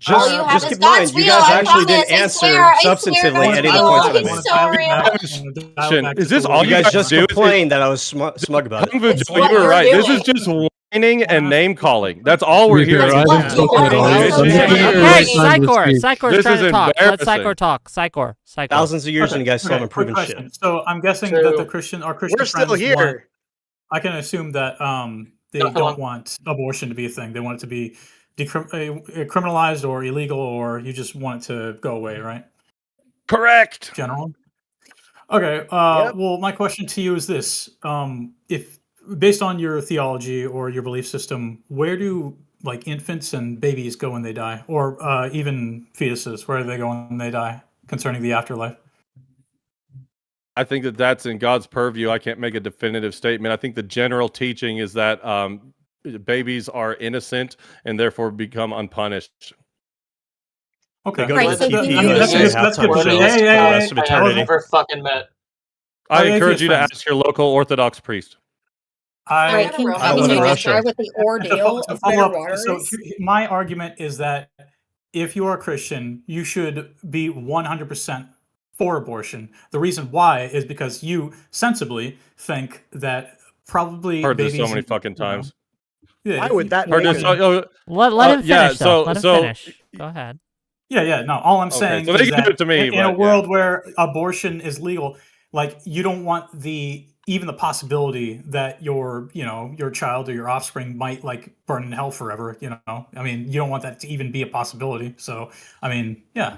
All you have Just is keep in mind, God's you real, guys I actually didn't promise, I answer swear, I swear substantively God's any of the real, points that I he's made. so real. Is this all You you guys guys just do? complained that I was smug about Kung it. Fu It's Joe, what you were you're right. This is doing. just whining and name calling. That's all we're here. That's to what do. you are doing. Okay, This Psychor. is Psychor's trying to talk. Let embarrassing. Psychor talk. Psychor. Thousands of years and you guys still haven't quick proven question. shit. So I'm guessing True. that our Christian We're still friends here. want. I can assume that they No, hold don't on. want abortion to be a thing. They want it to be criminalized or illegal, or you just want it to go away, right? Correct. General. Okay. Yep. Well, my question to you is this: if based on your theology or your belief system, where do like infants and babies go when they die, or even fetuses, where do they go when they die, concerning the afterlife? I think that that's in God's purview. I can't make a definitive statement. I think the general teaching is that babies are innocent and therefore become unpunished. Okay. They go Right, to so a you- TPU that's and good- say that's halftime good. shows Hey, for the hey, rest of hey, I have eternity. never fucking met. I Our encourage atheist you to friends. ask your local Orthodox priest. All I right, can I live in you Russia. start with the ordeal to of follow Better up, Waters? so my argument is that if you are a Christian, you should be 100% for abortion. The reason why is because you sensibly think that probably Heard this babies so many and- fucking times. Yeah, Why would that Heard make this. it? Let him finish. yeah, though. Let him finish. Go ahead. yeah. No, all I'm Okay, saying so they is give that it to me, in but a yeah. world where abortion is legal, like you don't want even the possibility that your child or your offspring might like burn in hell forever. I mean, you don't want that to even be a possibility. So, I mean, yeah.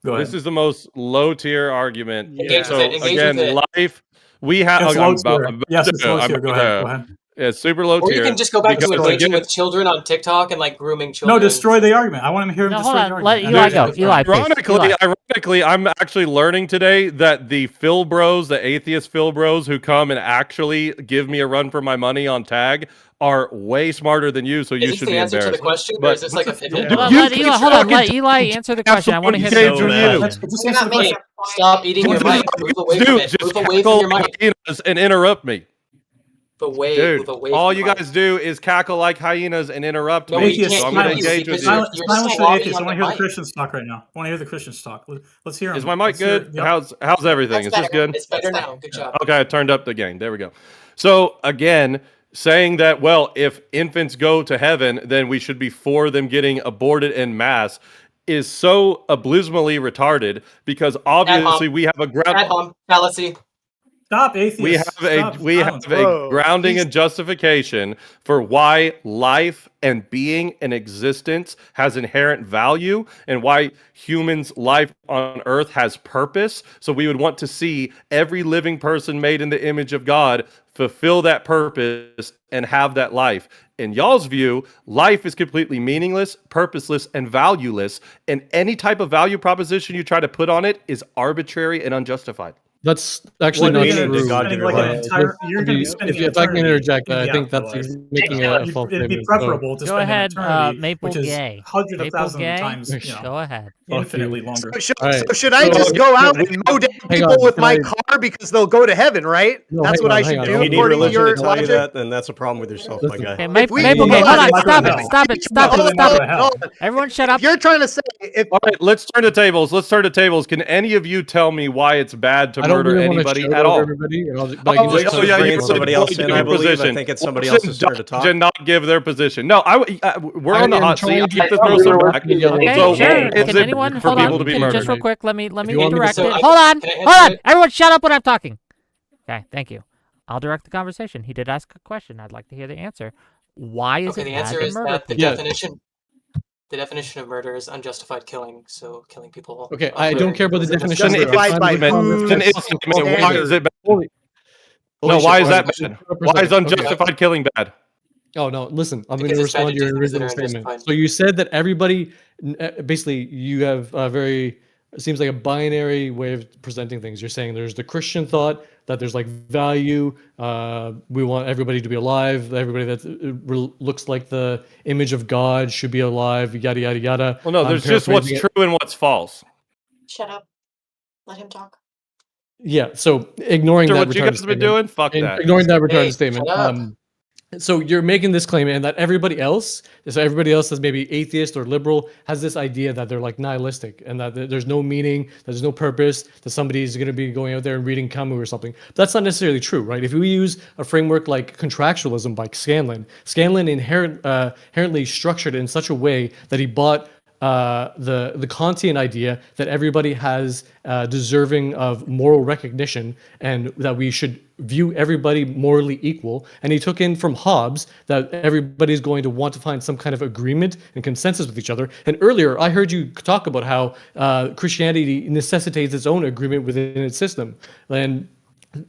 Go ahead. This is the most low tier argument. Engage So with it, engage again, with it. life. We have. It's okay, low I'm about- tier. I'm about Yes, to- it's low I'm tier. Go about ahead. to- Go ahead. Yeah, it's super low Or tier. you can just go back to because, engaging again, with children on TikTok and like grooming children. No, destroy the argument. I want to hear him No, destroy hold the on. argument. Let And Eli then- go. Eli, please. Ironically, I'm actually learning today that the Phil Bros, the atheist Phil Bros, who come and actually give me a run for my money on tag, are way smarter than you. So Is you this should the be answer to the embarrassed. question, or But- is this like a pivot? Dude, Let you Eli, keep hold on. Let talking Eli answer the question. I want to hear Absolutely the so question. mad. Just answer the Hey, question. stop eating your mic. Move away from it. Just Move away from cackle your mic. like hyenas and interrupt me. Move away. Dude, Move away all from you the mic. guys do is cackle like hyenas and interrupt No, me. we can't So I'm going to hear you engage with because you. you're- Silence just the slobbing atheists. I on want the to hear the mic. Christians talk right now. I want to hear the Christians talk. Let's hear them. Is my mic Let's hear- good? yep. How's everything? That's Is this better. good? It's better now. Good job. Okay, I turned up the gain. There we go. So again, saying that, well, if infants go to heaven, then we should be for them getting aborted en masse is so abysmally retarded because obviously we have a Ad ground. hom fallacy. Stop, atheists. We have Stop, silence. a grounding and justification for why life and being and existence has inherent value and why humans' life on earth has purpose. So we would want to see every living person made in the image of God fulfill that purpose and have that life. In y'all's view, life is completely meaningless, purposeless, and valueless, and any type of value proposition you try to put on it is arbitrary and unjustified. That's actually What not meaning did true. God give your life? You're going to be spending If I can eternity interject, in I the think that's afterlife. making a false It'd be statement. preferable to Go spend ahead, an eternity, Maple which is Gay. hundreds of Maple thousands Gay? of times, Go ahead. infinitely longer. So should I just go out and mow down people with my car because they'll go to heaven, right? That's what I should do If you need according to religion your to tell you logic. that, then that's a problem with yourself, my guy. Okay, Maple we- Gay, hold hold on. on, Stop hold it. on. Stop it. Stop Hold it. on, Stop hold it. on, hold on. Everyone shut up. If you're trying to say if All right, let's turn to tables. Can any of you tell me why it's bad to I don't murder really want to anybody shout at over all? everybody, and but I can just yeah, bringing you somebody really else in, give I your believe. I position. think it's somebody Listen, else's turn to talk. Did not give their position. No, we're I on the am hot seat. I trying get to to throw some cover back. Okay, So sure. it's Can anyone for hold people on? to be Can- murdered. Just real quick, let me If you want me to direct So it. I- Hold on. can I Hold on. answer it? Everyone shut up when I'm talking. Okay, thank you. I'll direct the conversation. He did ask a question. I'd like to hear the answer. Why is Okay, it the bad answer to is murder that the people? definition of murder is unjustified killing. So killing people. Okay, I don't care about the definition. Justified by whom? Why is it bad? Holy- No, holy why shit, is that wait, bad? hold on for a Why is second. Okay. unjustified killing bad? Oh no! Listen, I'm going Because to it's bad respond to to your do things that original are statement. unjustified. So you said that everybody, basically, you have a very, it seems like a binary way of presenting things. You're saying there's the Christian thought that there's like value. We want everybody to be alive. Everybody that looks like the image of God should be alive. Yada yada yada. Well, no, I'm there's just what's paraphrasing it. true and what's false. Shut up. Let him talk. Yeah. So ignoring After that what you retarded guys have been statement, doing, fuck and that. ignoring that retarded Hey, statement. shut up. So you're making this claim, and that everybody else, so everybody else that's maybe atheist or liberal, has this idea that they're like nihilistic and that there's no meaning, that there's no purpose, that somebody's going to be going out there and reading Camus or something. But that's not necessarily true, right? If we use a framework like contractualism by Scanlon inherently structured it in such a way that he bought the Kantian idea that everybody has deserving of moral recognition and that we should view everybody morally equal. And he took in from Hobbes that everybody's going to want to find some kind of agreement and consensus with each other. And earlier, I heard you talk about how Christianity necessitates its own agreement within its system. And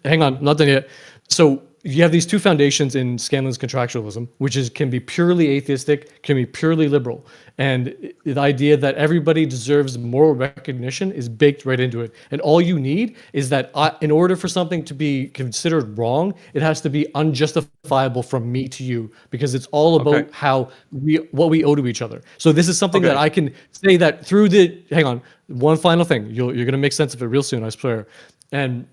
hang on, not done yet. So you have these two foundations in Scanlon's contractualism, which can be purely atheistic, can be purely liberal. And the idea that everybody deserves moral recognition is baked right into it. And all you need is that in order for something to be considered wrong, it has to be unjustifiable from me to you, because it's all about what we owe to each other. So this is something that I can say that through hang on, one final thing. You're going to make sense of it real soon, I swear. And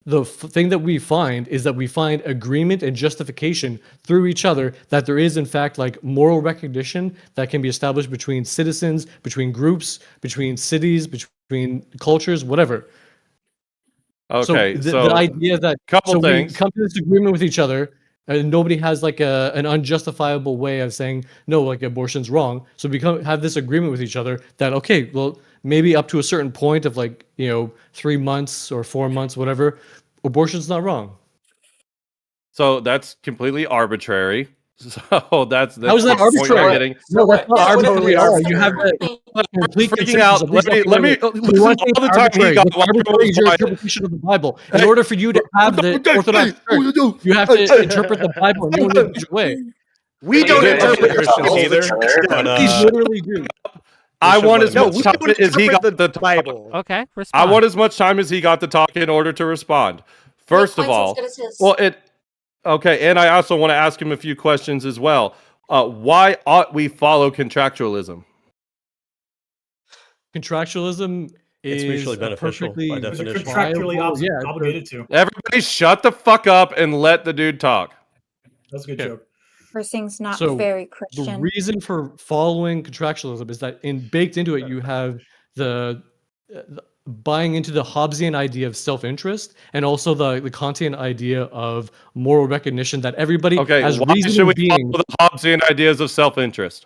the thing that we find is that we find agreement and justification through each other, that there is in fact like moral recognition that can be established between citizens, between groups, between cities, between cultures, whatever. Okay, so the idea that couple things. we come to this agreement with each other, and nobody has like an unjustifiable way of saying no, like abortion's wrong. So we have this agreement with each other that okay, well, maybe up to a certain point of 3 months or 4 months, whatever, abortion's not wrong. So that's completely arbitrary. So that's how is that arbitrary? No, that's not arbitrary at all. You have the complete freaking out. Let me listen all the time he got arbitrary is your interpretation of the Bible. In orther for you to have the Orthodox Church, you have to interpret the Bible in your individual way. We don't interpret Christians either. We literally do. I want as much time as he got the Bible. Okay, I respond. want as much time as he got to talk in order to respond. First of all, okay, and I also want to ask him a few questions as well. Why ought we follow contractualism? Contractualism is mutually beneficial by definition. Contractually obligated to. Everybody shut the fuck up and let the dude talk. That's a good joke. First thing's not So, very The Christian. reason for following contractualism is that baked into it, you have the buying into the Hobbesian idea of self-interest and also the Kantian idea of moral recognition that everybody as why should reasonable we beings, follow the Hobbesian ideas of self-interest?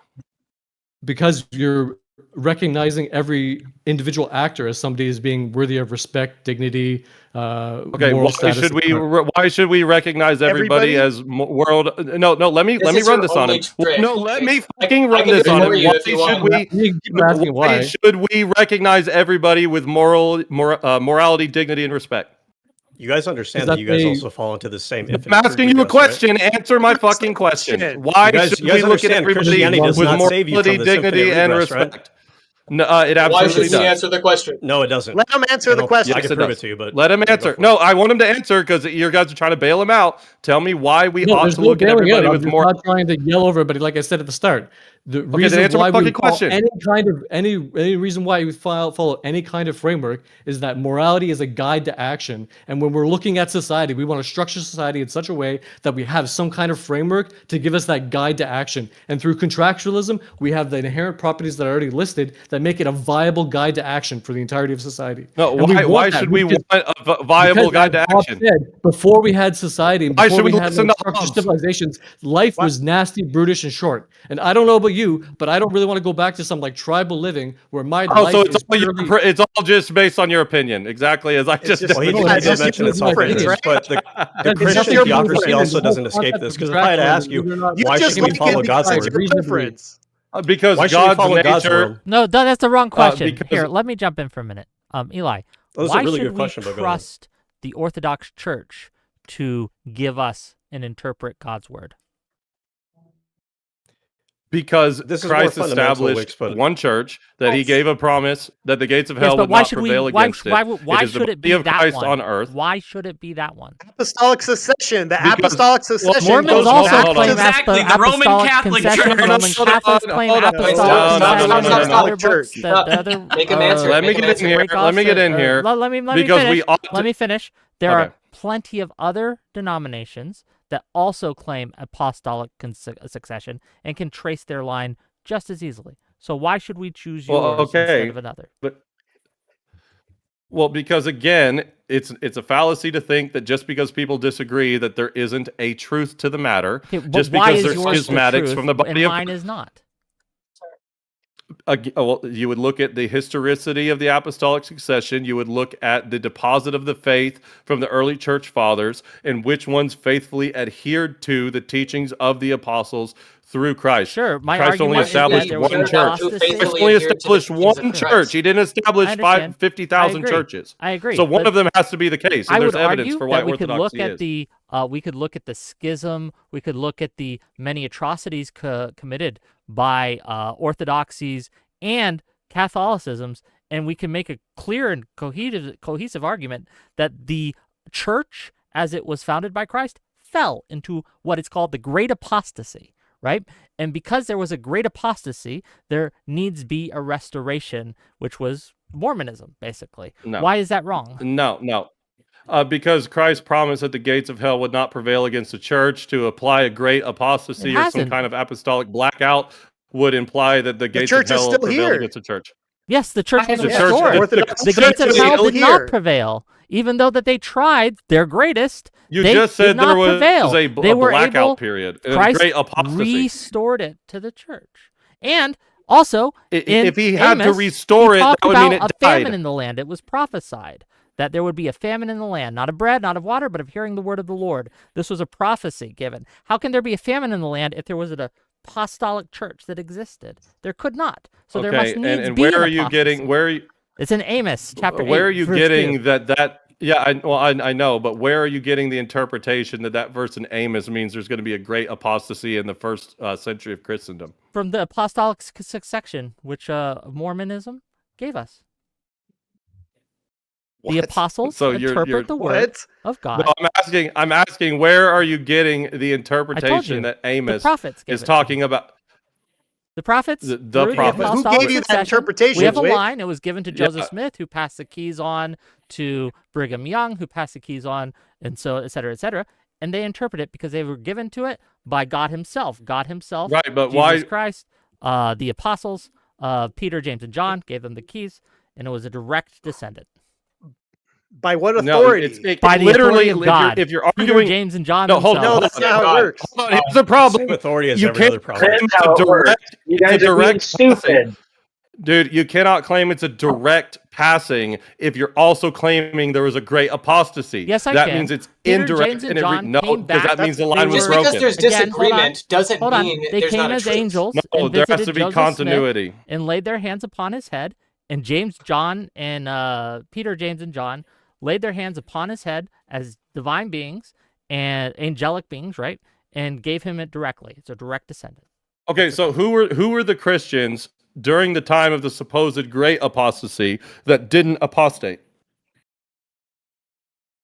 because you're recognizing every individual actor as somebody as being worthy of respect, dignity, moral Why status, should we? etc. Why should we recognize everybody as world? No, let me run this on him. No, let me fucking run this on him. Why should we recognize everybody with morality, dignity, and respect? You guys understand that you guys also fall into the same. I'm asking you a question. Right? Answer my fucking question. Why should we look at everybody with morality, dignity, and respect? Right? No, it absolutely does. Why should he answer the question? No, it doesn't. Let him answer the question. I can prove it to you, but let him answer. No, I want him to answer because you guys are trying to bail him out. Tell me why we ought to look at everybody with more. I'm not trying to yell over everybody, like I said at the start. The reason why we follow any reason why we follow any kind of framework is that morality is a guide to action. And when we're looking at society, we want to structure society in such a way that we have some kind of framework to give us that guide to action. And through contractualism, we have the inherent properties that are already listed that make it a viable guide to action for the entirety of society. No, why should we want a viable guide to action? Before we had society, before we had structured civilizations, life was nasty, brutish, and short. And I don't know about you, but I don't really want to go back to some like tribal living where my Oh, life so is purely... it's all just based on your opinion, exactly as I just. Well, he No, did it's mention just it's my self-interest, opinion. but the That's Christian just your theocracy preference. also The whole doesn't escape concept this. of Because if I had to ask you, contractual, whether or not why you should can we be follow God's satisfied word? Your reasonably. preference. Because Why should we God's follow God's nature. world? No, that's the wrong question. because- Here, let me jump in for a minute. Eli, That was a why really should good question, we but go ahead. trust the Orthodox Church to give us and interpret God's word? Because This is more Christ fundamental, established Wix, but- one church, that he Yes. gave a promise that the gates of Yes, hell but would why not should we? prevail Why, against why, it. why It is the should it body be of that Christ one? on earth. Why should it be that one? Apostolic succession. The Because- apostolic succession. Mormons goes also back to claim the- Exactly, the Roman apostolic Catholic concession. Church. Roman Hold on, Catholics claim hold on. apostolic No, concession. no, and no, other no. books, the other, Make him answer it, Let me make him get in answer it. here. break Let off me get the- in here. Let me because finish. we ought Let to- me finish. There Okay. are plenty of other denominations that also claim apostolic succession and can trace their line just as easily. So why should we choose yours Well, okay. instead of another? Well, because again, it's a fallacy to think that just because people disagree that there isn't a truth to the matter. Okay, but Just why because is there's yours the schismatics truth from the body and of mine is not? Well, you would look at the historicity of the apostolic succession. You would look at the deposit of the faith from the early church fathers and which ones faithfully adhered to the teachings of the apostles through Christ. Sure, my Christ argument only is that established there was one an church. apostasy. Christ faithfully only adhered to the established teachings of one Christ. church. He didn't establish I understand. 50,000 I agree. churches. I agree. So one but of them has to be the case. And I there's would evidence argue for why that we could look orthodoxy at is. the we could look at the schism. We could look at the many atrocities committed by orthodoxies and Catholicisms, and we can make a clear and cohesive argument that the church, as it was founded by Christ, fell into what is called the Great Apostasy, right? And because there was a great apostasy, there needs be a restoration, which was Mormonism, basically. No. Why is that wrong? No. Because Christ promised that the gates of hell would not prevail against the church. To apply a great apostasy or some hasn't. kind of apostolic blackout would imply that the gates of church is hell still prevailed here. against the church. Yes, the church was The Yeah, church, restored. Orthodox The Church gates of is hell still did not here. prevail, even though that they tried their greatest. You they just did said there not was prevail. a They were blackout able- period, and a Christ great apostasy. restored it to the church, and also in If he had to Amos, restore he it, that talked would mean about it a famine died. in the land. It was prophesied that there would be a famine in the land, not of bread, not of water, but of hearing the word of the Lord. This was a prophecy given. How can there be a famine in the land if there was an apostolic church that existed? There could not. So there must needs and be where an are you apostasy. getting where? Are you, It's in Amos chapter 8. where are you verse getting 2. that? Yeah, I know, but where are you getting the interpretation that verse in Amos means there's going to be a great apostasy in the first century of Christendom? From the apostolic succession, which Mormonism gave us. The What? apostles So you're- interpret the word What? of God. No, I'm asking, where are you getting the you. interpretation that The Amos prophets gave is it. talking about? The prophets. The through prophets. Who apostolic gave you that succession. interpretation, We have a Wick? line. It was given to Joseph Yeah. Smith, who passed the keys on to Brigham Young, who passed the keys on, and so et cetera, et cetera. And they interpret it because they were given to it by God Himself. God Himself, Right, but Jesus why? Christ, the apostles, Peter, James, and John gave them the keys, and it was a direct descendant. By what No, authority? it By the literally. authority of God. If you're Peter, arguing, James, and John No, hold on, no, themselves. that's not how it works. hold on, here's the problem. Same authority as You every other can't problem. claim That's how it's a it works. direct. You It's a guys are being direct passing. stupid. Dude, you cannot claim it's a direct passing if you're also claiming there was a great apostasy. Yes, I that can. means it's Peter, indirect James, and and John no, came because back. that means the They line was Just were- because broken. there's Again, hold on. disagreement doesn't Hold on. mean They there's came not a as truth. angels No, and there has visited to be Joseph continuity. Smith and laid their hands upon his head. And James, John, and Peter, James, and John laid their hands upon his head as divine beings and angelic beings, right? And gave him it directly. It's a direct descendant. Okay, so who were the Christians during the time of the supposed great apostasy that didn't apostate?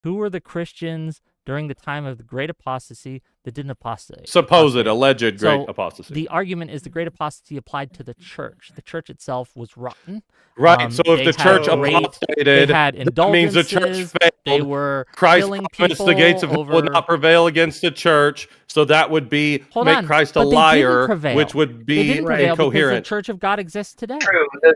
Who were the Christians during the time of the great apostasy that didn't apostate? Supposed, apostate? alleged great So, apostasy. The argument is the great apostasy applied to the church. The church itself was rotten. Right. So if they the church had rape, apostated, they had that means the church indulgences, failed. They were Christ killing promised people the gates of hell would over... not prevail against the church, so that would be Hold make on, Christ a but they didn't liar, prevail. which would They be didn't prevail because the incoherent. Church of God exists today. True. The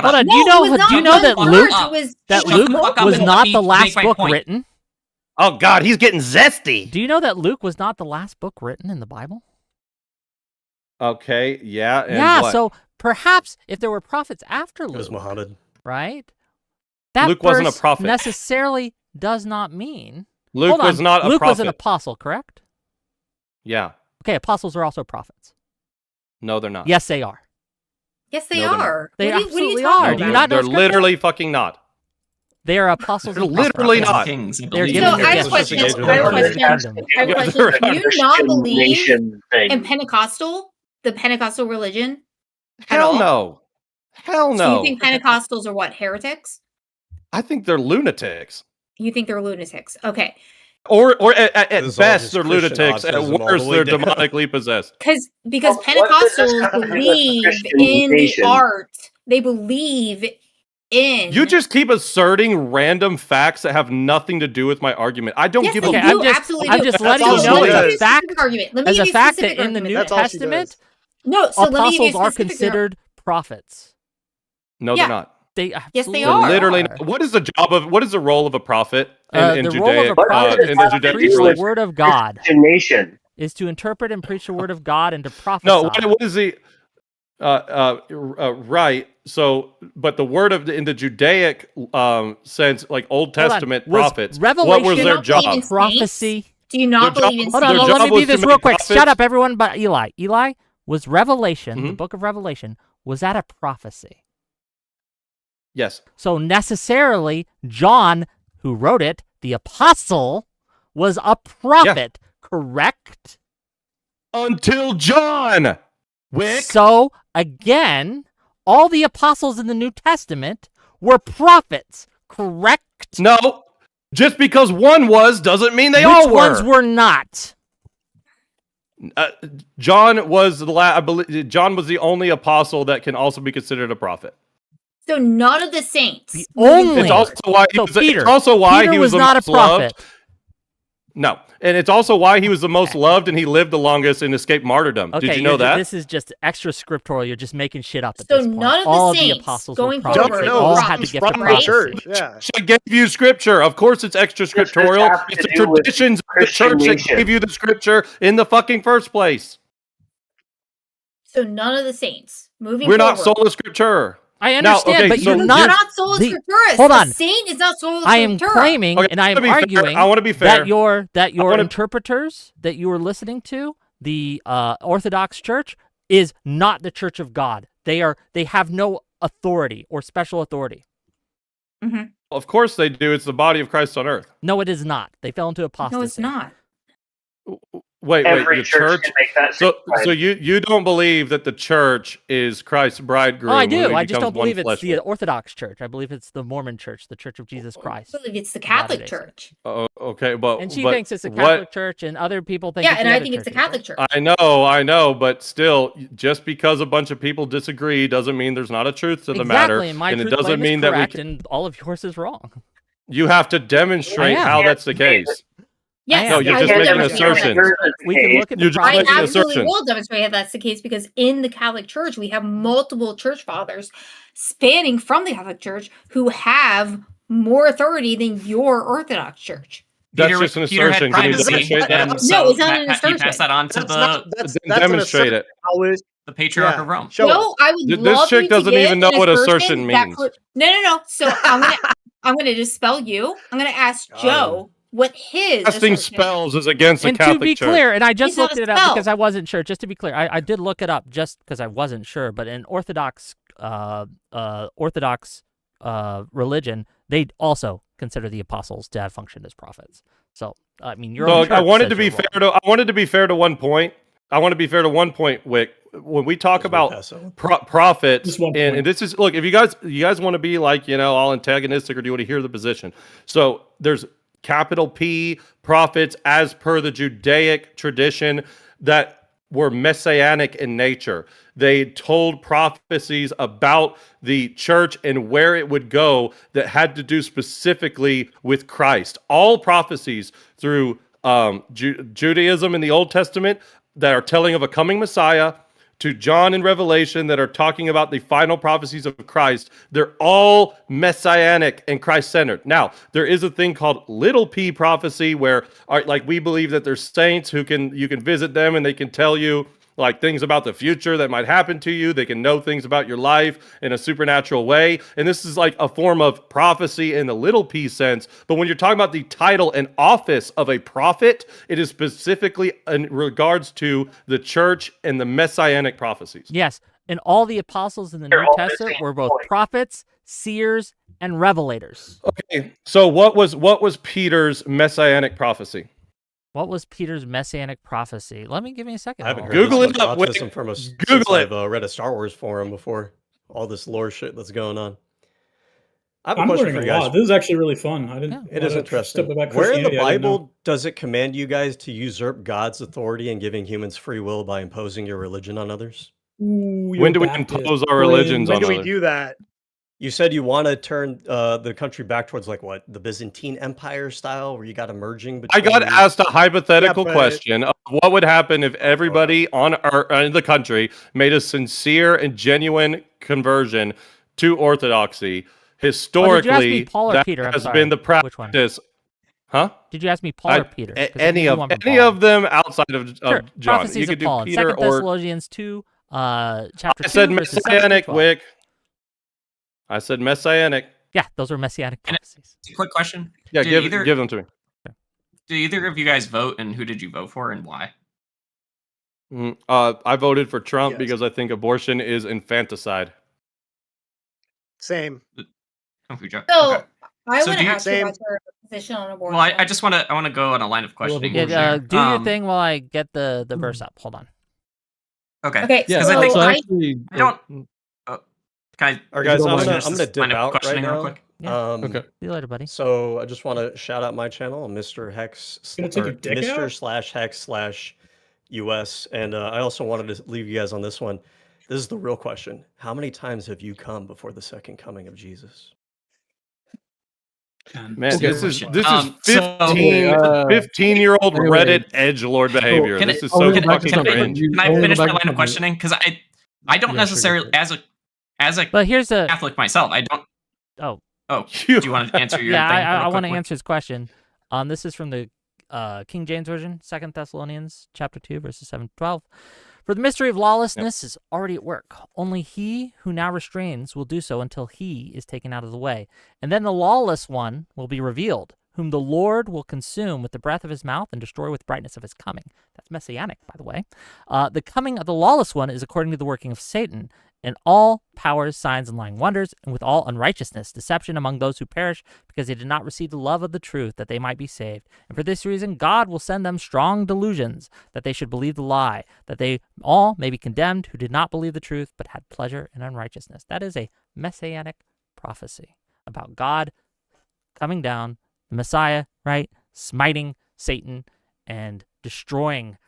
Shut Hold up. on. No, do you it know? was Do you not know one that word, Luke it was that Shut the Luke fuck up was and let not me the last make my book point. written? Oh God, he's getting zesty. Do you know that Luke was not the last book written in the Bible? Okay, yeah, and Yeah, what? so perhaps if there were prophets after It was Luke, Muhammad. right? That Luke wasn't a verse prophet. necessarily does not mean Luke Hold on, was not a Luke prophet. was an apostle, correct? Yeah, Okay, apostles are also prophets. no, they're not. Yes, they are. Yes, they No, they're not. are. They what are you absolutely talking are. about? Do you not know They're Scripture? literally fucking not. They are apostles. They're and prophets. literally Prophets and not. Kings, I They're believe. given So the I have a gift. question. Engaged I have a with question. the I have a guys question. are Do you not Christian believe nation thing. in Pentecostal, the Pentecostal religion? At Hell all? no. Hell So you no. think Pentecostals are what, heretics? I think they're lunatics. You think they're lunatics? Okay, Or at This is all best, just they're Christian lunatics. At autism all worst, the way they're down. demonically possessed. because Well, what does this Pentecostals have to do with the believe Christian in the nation? art. They believe in. You just keep asserting random facts that have nothing to do with my argument. I don't Yes, give they a Okay, do. I'm just- absolutely I'm do. just So letting you let know me as a give you a fact- specific argument. Let me As give a you fact specific that in the argument. New That's all she Testament, does. No, so let me give you a apostles are specific considered prophets. No, Yeah. they're not. They Yes, absolutely they They're are. literally not. What is the role of a prophet in the Judaic, role of a prophet in is the to Judaic preach the religion? word of God, Christian nation. is to interpret and preach the word of God and to prophesy. No, what is the right? So, but the word of in the Judaic sense, like Old Hold on. Testament Was prophets, Revelation what was their not believe job? in prophecy? Do you not Their believe in job- Hold on, their well, saints? let me was do to this make real quick. Shut prophets- up, everyone but Eli. Eli, was Revelation, the Mhm. book of Revelation, was that a prophecy? Yes. So necessarily, John, who wrote it, the apostle, was a prophet, correct? Until John. Wick. So again, all the apostles in the New Testament were prophets, correct? No, just because one was doesn't mean they Which all were. ones were not? John was I believe John was the only apostle that can also be considered a prophet. So none of the saints. The moving only- It's forward. also why he So was, Peter- it's also why Peter he was was the not a most prophet. loved. No, and it's also why he was the most loved and he lived the longest and escaped martyrdom. Okay, Did you know that? This is just extra scriptural. You're just making shit up at So this point. none of the all saints the apostles going were prophets. forward They were all prophets, had the gift of from the prophecy. church. Yeah. I gave you scripture. Of course, it's extra scriptural. have to It's the do with traditions of the Christian church that nation. gave you the scripture in the fucking first place. So none of the saints. Moving We're not forward. sola scriptura. I Now, understand, okay, but so you're You're not. not sola the- scriptura. hold A on. saint is not sola I am scriptura. claiming Okay, and I am to be fair, arguing I want to be fair. that your wanna- interpreters that you are listening to, the Orthodox Church, is not the Church of God. They have no authority or special authority. Of course they do. It's the body of Christ on earth. No, it is not. They fell into apostasy. No, it's not. Wait, Every the church can make that So, same claim. you don't believe that the church is Christ's bridegroom? Oh, I who do. he I just becomes don't one believe it's flesh the with? Orthodox Church. I believe it's the Mormon Church, the Church of Jesus Christ. I believe it's the Latter-day Catholic Saints. Church. Oh, okay, but And she but thinks it's the what- Catholic Church, and other people think Yeah, it's and the I other think it's the churches. Catholic Church. I know, but still, just because a bunch of people disagree doesn't mean there's not a truth to the matter, Exactly, and my and it truth doesn't claim is mean that we correct, can, and all of yours is wrong. you have to demonstrate I am. how that's the case. Yes, No, you're I just will making an demonstrate that. assertion. We can look at the You're just I making an absolutely assertion. will demonstrate that that's the case because in the Catholic Church we have multiple church fathers spanning from the Catholic Church who have more authority than your Orthodox Church. That's Peter, just an Peter had assertion. Can you privacy, demonstrate that? and No, so it's not an Matt, you assertion. pass that on to That's the not, Then that's demonstrate an it. How is the Patriarch yeah. of Rome. Show No, I would This love chick you doesn't to even get know an what assertion assertion that means. No. So I'm gonna dispel you. I'm gonna ask Joe what his Casting assertion is. spells is against the And to Catholic be Church. clear, and I just It's not looked a it up spell. because I wasn't sure. Just to be clear, I did look it up just because I wasn't sure. But in Orthodox religion, they also consider the apostles to have functioned as prophets. So I mean, your own So I church wanted says to be you're fair wrong. to. I wanted to be fair to one point. I want to be fair to one point, Wick. When we talk about prophets, Just one and point. this is look, if you guys want to be like all antagonistic, or do you want to hear the position? So there's capital P prophets as per the Judaic tradition that were messianic in nature. They told prophecies about the church and where it would go that had to do specifically with Christ. All prophecies through Judaism in the Old Testament that are telling of a coming Messiah, to John in Revelation that are talking about the final prophecies of Christ, they're all messianic and Christ-centered. Now, there is a thing called little p prophecy where, like, we believe that there's saints who you can visit them and they can tell you like things about the future that might happen to you. They can know things about your life in a supernatural way. And this is like a form of prophecy in the little p sense. But when you're talking about the title and office of a prophet, it is specifically in regards to the church and the messianic prophecies. Yes, and all the apostles in the They're New all Testament missing were a both point. prophets, seers, and revelators. Okay, so what was Peter's messianic prophecy? What was Peter's messianic prophecy? Give me a second. I haven't I'll- heard Google this it much up, autism Wick. from us Google since it. I've read a Star Wars forum before. All this lore shit that's going on. I have a I'm question learning for a you lot. guys. This is actually really fun. I didn't. Yeah. It a is lot of interesting. stuff about Where in the Christianity I didn't know. Bible does it command you guys to usurp God's authority and giving humans free will by imposing your religion on others? Ooh, you're When do we Baptist. impose our religions When on do we others? do that? You said you want to turn the country back towards like what, the Byzantine Empire style, where you got a merging I between. got asked a hypothetical Yeah, but- question of what would happen if everybody on in the country made a sincere and genuine conversion to Orthodoxy. Historically, Paul or that Peter? I'm has sorry. been the Which one? practice. Huh? Did you ask me Paul or Peter? 'Cause if Any you of want me any Paul. of them outside of Sure. John. Prophecies You of could do Paul. In Peter 2 or Thessalonians 2, chapter 2, I said verses 7 through messianic, 12. Wick. I said messianic. Yeah, those are messianic And prophecies. Quick question. Yeah, Did give them to me. Did either of you guys vote, and who did you vote for, and why? I voted for Trump Yes. because I think abortion is infanticide. Same. Oh, Fuja. So Okay. I So want do to you- ask you Same. about your position on abortion. Well, I just want to go on a line of questioning. abortion. Yeah, here. do your thing while I get the verse up. Hold on. Okay. Okay, Yeah, Because I think so I- actually, I don't. Can I? All right, If you guys, don't I'm mind. gonna Finish this dip line of out right questioning real now. quick? Yeah. Okay. See you later, buddy. So I just want to shout out my channel, Mr. Hex, Gonna take or your dick Mr. out? slash Hex slash US, and I also wanted to leave you guys on this one. This is the real question: how many times have you come before the second coming of Jesus? Man, Okay. this is So, 15-year-old Anyway. Reddit edgelord behavior. Can this I- is I'll so go back to fucking something. cringe. You- Can I I'll go finish my back to line of something. questioning? Because I don't Yeah, sure, necessarily, go for as a But here's a. Catholic myself, I don't. Oh, Oh, do you want to answer your yeah, thing? I real want to quickly? answer his question. This is from the King James Version, 2 Thessalonians chapter 2, verses 7 to 12. For the mystery of lawlessness is already at work. Only he who now restrains will do so until he is taken out of the way. And then the lawless one will be revealed, whom the Lord will consume with the breath of his mouth and destroy with brightness of his coming. That's messianic, by the way. The coming of the lawless one is according to the working of Satan, and all powers, signs, and lying wonders, and with all unrighteousness, deception among those who perish, because they did not receive the love of the truth, that they might be saved. And for this reason, God will send them strong delusions, that they should believe the lie, that they all may be condemned who did not believe the truth, but had pleasure in unrighteousness. That is a messianic prophecy about God coming down, the Messiah, right, smiting Satan and destroying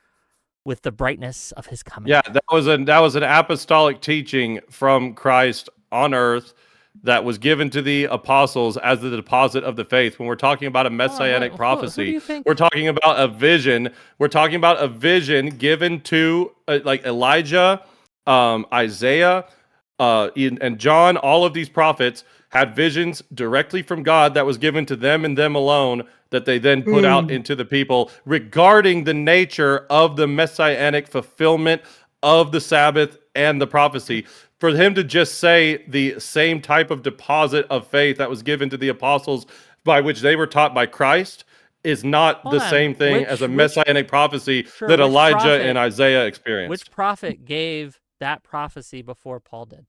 with the brightness of his coming. Yeah, that was an apostolic teaching from Christ on earth that was given to the apostles as the deposit of the faith. When we're talking about a messianic who do prophecy, you think- we're talking about a vision. We're talking about a vision given to like Elijah, Isaiah, and John. All of these prophets had visions directly from God that was given to them and them alone, that they then put out into the people regarding the nature of the messianic fulfillment of the Sabbath and the prophecy. For him to just say the same type of deposit of faith that was given to the apostles by which they were taught by Christ is not Hold the on. same thing as a Which- messianic prophecy Sure, that which Elijah prophet- and Isaiah experienced. Which prophet gave that prophecy before Paul did?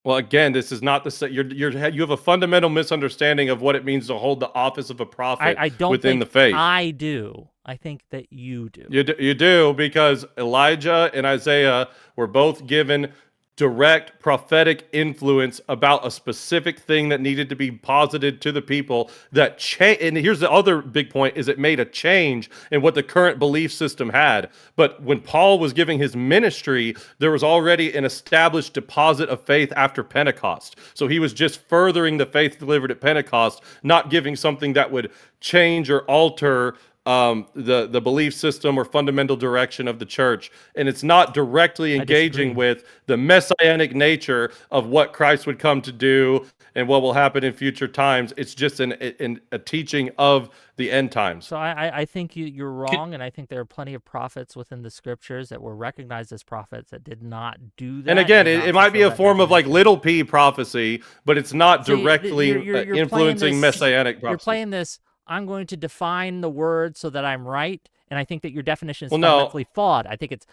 Well, again, this is not the same. You have a fundamental misunderstanding of what it means to hold the office of a prophet I don't within think the faith. I do. I think that you do. You do, because Elijah and Isaiah were both given direct prophetic influence about a specific thing that needed to be posited to the people that and here's the other big point, is it made a change in what the current belief system had. But when Paul was giving his ministry, there was already an established deposit of faith after Pentecost. So he was just furthering the faith delivered at Pentecost, not giving something that would change or alter the belief system or fundamental direction of the church, and it's not directly engaging with the messianic nature of what Christ would come to do and what will happen in future times. It's just a teaching of the end times. So I think you're wrong, and I think there are plenty of prophets within the scriptures that were recognized as prophets that did not do that. And again, did not it might be fulfill a that form of like definition. little p prophecy, but it's not See, directly you're playing influencing this- messianic You're prophecy. playing this, I'm going to define the word so that I'm right, and I think that your definition is Well, no. fundamentally flawed. I think it's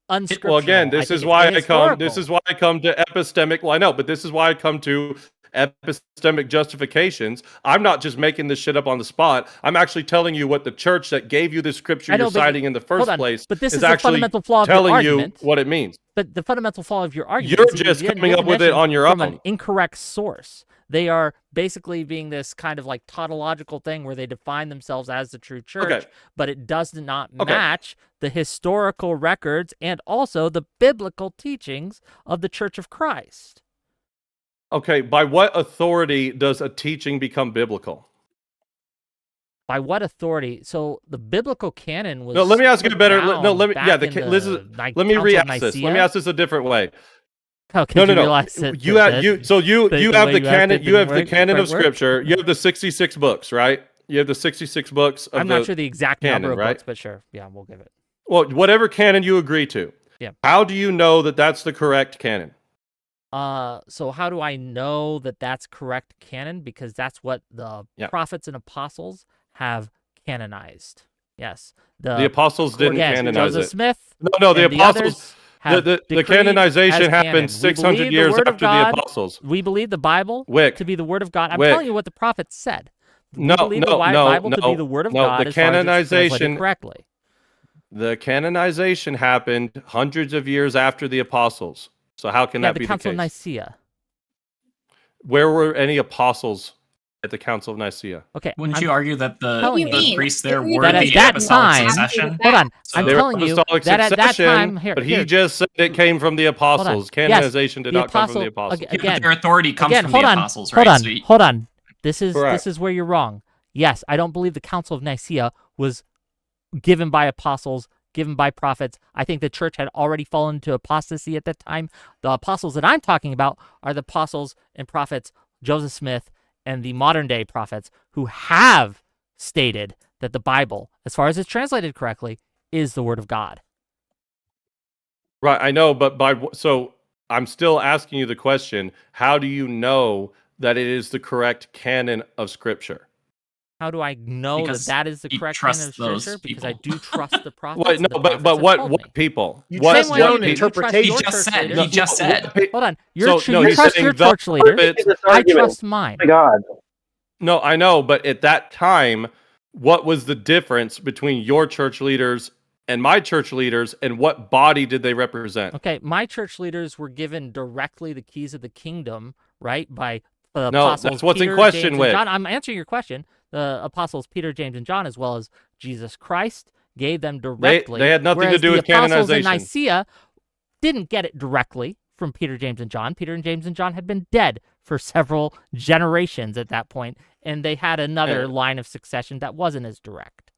unscriptural. Well, again, I this think is it's why I come. ahistorical. This is why I come to epistemic. Well, I know, but this is why I come to epistemic justifications. I'm not just making this shit up on the spot. I'm actually telling you what the church that gave you the scripture I know, you're but- citing in the hold first on, place but this is is the actually fundamental flaw of your telling you argument. what it means. But the fundamental flaw of your argument You're is that just you didn't coming get up with it definition on your from own. an incorrect source. They are basically being this kind of like tautological thing where they define themselves as the true church, Okay. but it does not Okay. match the historical records and also the biblical teachings of the Church of Christ. Okay, by what authority does a teaching become biblical? By what authority? So the biblical canon was. No, let me ask you a put better. down No, let me. Yeah, back in this is. like, Let me Council of re-ask this. Let me Nicaea? ask this a different way. How could No, you no, no. realize that You have that- you. So you the have way the you asked canon. it You have the didn't work- canon of quite work? scripture. You have the 66 books, right? You have the 66 books of I'm the not sure the exact canon, number of right? books, but sure. Yeah, we'll give it. Well, whatever canon you agree to. Yeah. How do you know that that's the correct canon? So how do I know that that's correct canon? Because that's what the Yeah. prophets and apostles have canonized. Yes. The apostles didn't again, canonize Joseph it. Smith. No, the and apostles. others have The decreed canonization as canon. happened We 600 believe the years word of after God. the apostles. We believe the Bible Wick. to be the word of God. I'm Wick. telling you what the prophets said. We No, believe the no, no, Bible to no, be the word of no, God the as far as it's translated canonization- correctly. The canonization happened hundreds of years after the apostles. So how can Yeah, that the be Council the of case? Nicaea. Where were any apostles at the Council of Nicaea? Okay. Wouldn't I'm you argue that telling the you priests there That were that at the that apostolic time- succession? Hold on. So I'm They were telling you apostolic that at that succession, time, here, but he here, just said it came from the apostles. Yes, Canonization did the not come from the apostle- apostles. ag- Yeah, but again, their authority comes again, from hold the on, apostles, hold right? on, So you- hold on. This is Correct. where you're wrong. Yes, I don't believe the Council of Nicaea was given by apostles, given by prophets. I think the church had already fallen into apostasy at that time. The apostles that I'm talking about are the apostles and prophets Joseph Smith and the modern day prophets who have stated that the Bible, as far as it's translated correctly, is the word of God. Right, I know, but so I'm still asking you the question: how do you know that it is the correct canon of Scripture? How do I know Because that is the you correct trust canon of those Scripture? Because I people. do trust the prophets. Wait, and no, the but prophets have what told what me. people? You What, trust Same your way own you trust interpretation. your He just church said. leaders. He just said. Hold on. So, You no, he's trust saying your the church leaders. prophets- This I argument. trust mine. Oh my God. No, I know, but at that time, what was the difference between your church leaders and my church leaders, and what body did they represent? Okay, my church leaders were given directly the keys of the kingdom, right? By the No, apostles that's what's in Peter, question, James, and Wick. John. I'm answering your question. The apostles Peter, James, and John, as well as Jesus Christ, gave them directly. they had nothing to whereas do with the apostles in canonization. Nicaea didn't get it directly from Peter, James, and John. Peter and James and John had been dead for several generations at that point, and they had another And- line of succession that wasn't as direct.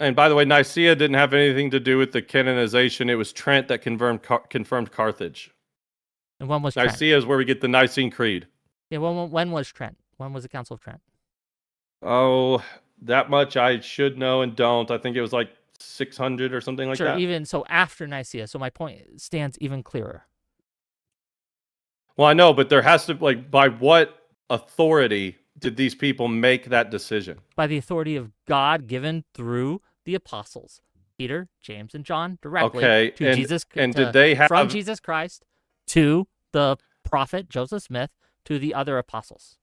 And by the way, Nicaea didn't have anything to do with the canonization. It was Trent that confirmed Carthage. And when was Trent? Nicaea is where we get the Nicene Creed. Yeah, when was Trent? When was the Council of Trent? Oh, that much I should know and don't. I think it was like 600 or something like Sure, that. even so after Nicaea. So my point stands even clearer. Well, I know, but there has to, like, by what authority did these people make that decision? By the authority of God given through the apostles, Peter, James, and John, directly Okay, to and- Jesus. and did they from have- Jesus Christ to the prophet Joseph Smith to the other apostles?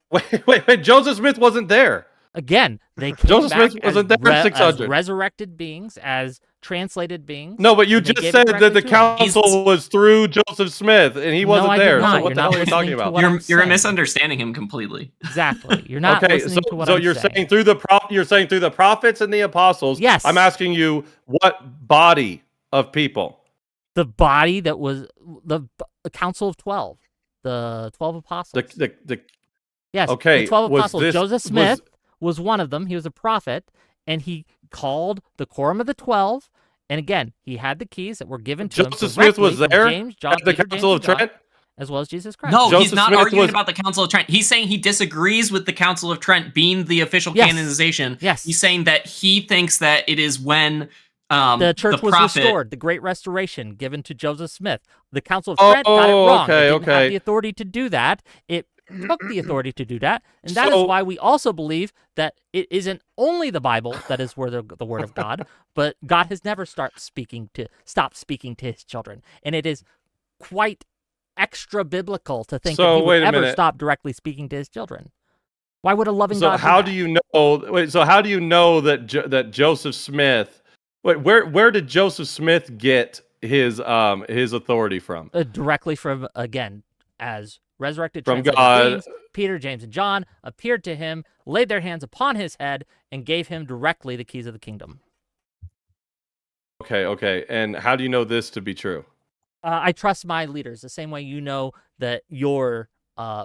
Wait, Joseph Smith wasn't there. Again, they came Joseph back Smith wasn't as, there in as 600. resurrected beings, as translated beings. No, but you and they just gave it said that directly the to him. council was through Joseph Smith, and he No, wasn't I did there. not. So You're what the not hell are we listening talking to about? what I'm You're saying. misunderstanding him completely. Exactly. You're not Okay, listening to what so I'm you're saying. saying through the you're saying through the prophets and the apostles. Yes. I'm asking you what body of people? The body that was the Council of 12, the 12 apostles. The Yes. Okay, The 12 was apostles. this- Joseph was- Smith was one of them. He was a prophet, and he called the Quorum of the 12. And again, he had the keys that were given to him. Joseph Smith was directly from there James, John, at the Peter, Council James, of and John, Trent? as well as Jesus Christ. No, he's Joseph not Smith arguing was- about the Council of Trent. He's saying he disagrees with the Council of Trent being the official Yes. canonization. Yes. He's saying that he thinks that it is when The church was prophet, restored, the Great Restoration given to Joseph Smith. The Council of Trent got it Oh, wrong. okay, It didn't have okay. the authority to do that. It took the authority to do that, and that is So- why we also believe that it isn't only the Bible that is word of, the word of God, but God has never stopped speaking to his children, and it is quite extra biblical to think that So, he wait would a ever minute. stop directly speaking to his children. Why would a loving So God? how do do you know? Wait, so how do you know that that Joseph Smith? Wait, where did Joseph Smith get his authority from? Directly from, again, as resurrected From translated God. beings, Peter, James, and John appeared to him, laid their hands upon his head, and gave him directly the keys of the kingdom. Okay. And how do you know this to be true? I trust my leaders the same way you know that your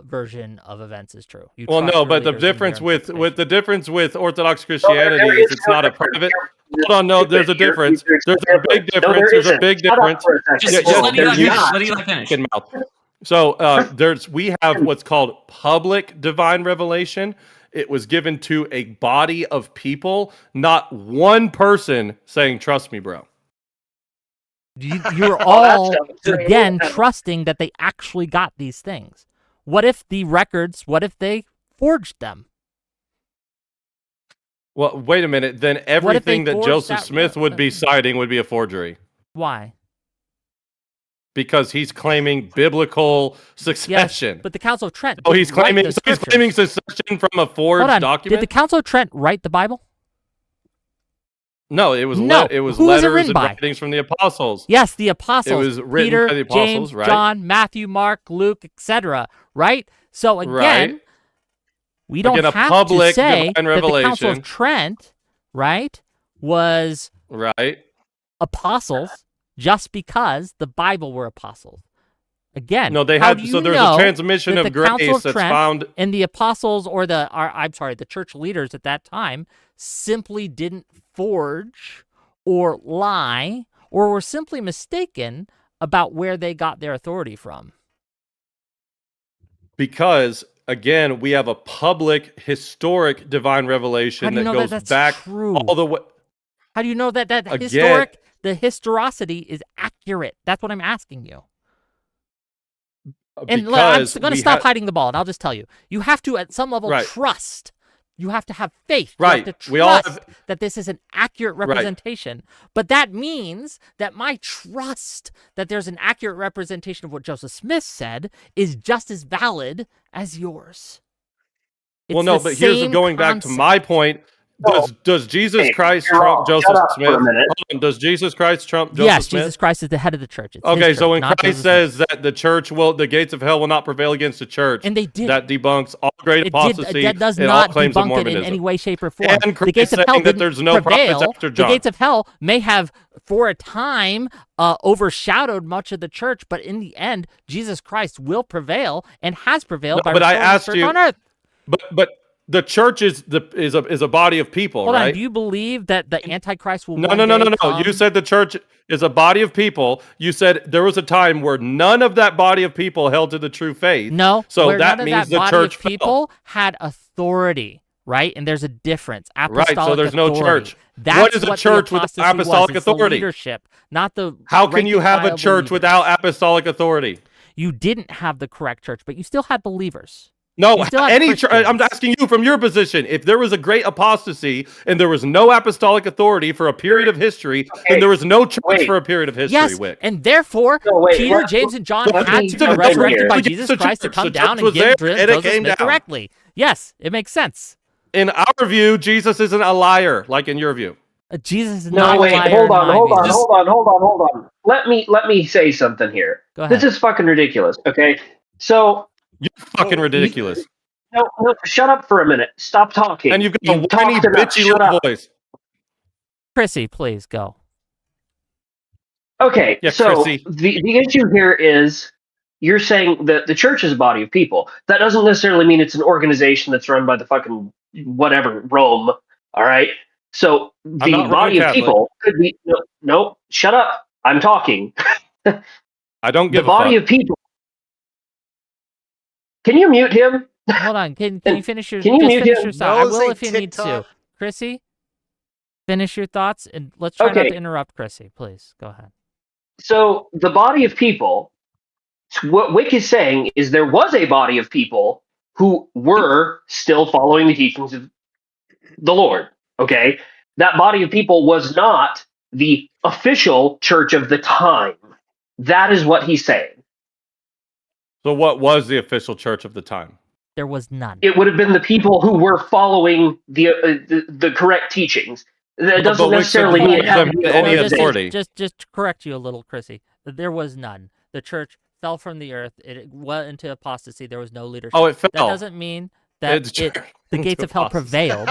version of events is true. You Well, trust no, your but the leaders in their difference with interpretation. the difference with Orthodox there Christianity is is it's no not a difference. private. You're Hold on, no, there's a stupid. You're- difference. there's There's no a big difference. No, difference. there There's a isn't. big Shut up difference. for a second. Just, Yeah, just yeah, let Eli you- finish. Let Eli finish. fucking mouth. So we have what's called public divine revelation. It was given to a body of people, not one person saying, "Trust me, bro." You're Oh, that's all, dumb. again, trusting that they actually got these things. What if the records, what if they forged them? Well, wait a minute. Then What if they everything that forged Joseph that Smith would be citing would be a forgery Why? because he's claiming biblical Yes, succession. but the Council of Trent. Oh, he's didn't write claiming the so he's scriptures. claiming succession from a forged Hold on. document. Did the Council of Trent write the Bible? No, it was No. it was Who was it letters written and by? writings from the apostles. Yes, the apostles. It was written Peter, by the apostles, James, right? John, Matthew, Mark, Luke, etc. Right? So again, Right. we don't Again, a have to public say divine that the Council revelation. of Trent, right, was Right. apostles just because the Bible were apostles. Again, No, they how had do you so there's know a transmission that of the Council grace of that's Trent found. and the apostles or the church leaders at that time simply didn't forge or lie or were simply mistaken about where they got their authority from? Because again, we have a public, historic divine How revelation do you that know goes that that's back true? all the way. How do you know that Again- the historicity is accurate? That's what I'm asking you. And look, I'm Because going to we stop ha- hiding the ball, and I'll just tell you. You have to, at some level, Right. trust. You have to have faith. Right. You have to We all trust that this is an accurate Right. representation. But that means that my trust that there's an accurate representation of what Joseph Smith said is just as valid as yours. Well, It's no, the but here's same going back to my concept. point. Does Jesus Hey, Christ you're trump wrong. Joseph Shut up Smith? for a minute. Hold on, does Jesus Christ trump Joseph Yes, Smith? Jesus Christ is the head of the church. It's his Okay, so church, when not Christ Joseph Smith. says that the gates of hell will not prevail against the church, And they did. that debunks all great apostasy that does and all not claims of debunk it Mormonism. in any way, shape, or form. And The Christ gates of hell saying that didn't there's no prophets prevail. after The John. gates of hell may have, for a time, overshadowed much of the church, but in the end, Jesus Christ will prevail and has prevailed No, by but I restoring the asked church you- on earth. But the church is a body of people, Hold right? on, do you believe that the Antichrist will No, one no, no, day no, no. come? You said the church is a body of people. You said there was a time where none of that body of people held to the true faith. No, So where that none of means that the body church of fell. people had authority, right? And there's a difference. Apostolic Right, so there's no authority. church. That's What is a the church without apostasy was. apostolic It's the authority? leadership, not the How can you have a rank-and-file church believers. without apostolic authority? You didn't have the correct church, but you still had believers. No, You still had any church. I'm Christians. asking you from your position. If there was a great apostasy and there was no apostolic authority for a period of history, then there was no church Wait. for a period of history. Yes, Wick. and therefore No, wait, Peter, what- James, and John let had me to be jump in resurrected here. by Look at Jesus the Christ to church. come The down church and was give there, Joseph and it came Smith down. directly. Yes, it makes sense. In our view, Jesus isn't a liar, like in your view. Jesus is No, not wait, a liar hold in on, my hold view. on, hold on. Let me say something here. Go ahead. This is fucking ridiculous. Okay, so You're fucking ridiculous. no, shut up for a minute. Stop talking. And you've got You've a whiny, talked enough. bitchy Shut little up. voice. Chrissy, please go. Okay, Yeah, so Chrissy. the issue here is you're saying that the church is a body of people. That doesn't necessarily mean it's an organization that's run by the fucking whatever Rome. All right, So not the Roman body of Catholic. people could be no, shut up. I'm talking. I don't The give a body fuck. of people. Can you mute him? Hold on. Can you finish your Can you just mute finish him? your thought? I will Nosing if you need to. TikTok. Chrissy, finish your thoughts and let's try not Okay. to interrupt Chrissy. Please go ahead. So the body of people, what Wick is saying is there was a body of people who were still following the teachings of the Lord. Okay? That body of people was not the official church of the time. That is what he's saying. So what was the official church of the time? There was none. It would have been the people who were following the correct teachings. That doesn't Wick said necessarily that mean it it had to doesn't be mean any all the authority. Just to correct you a little, Chrissy. There was none. The church fell from the earth. It went into apostasy. There was no leadership. Oh, it fell. That doesn't mean that the gates of hell prevailed.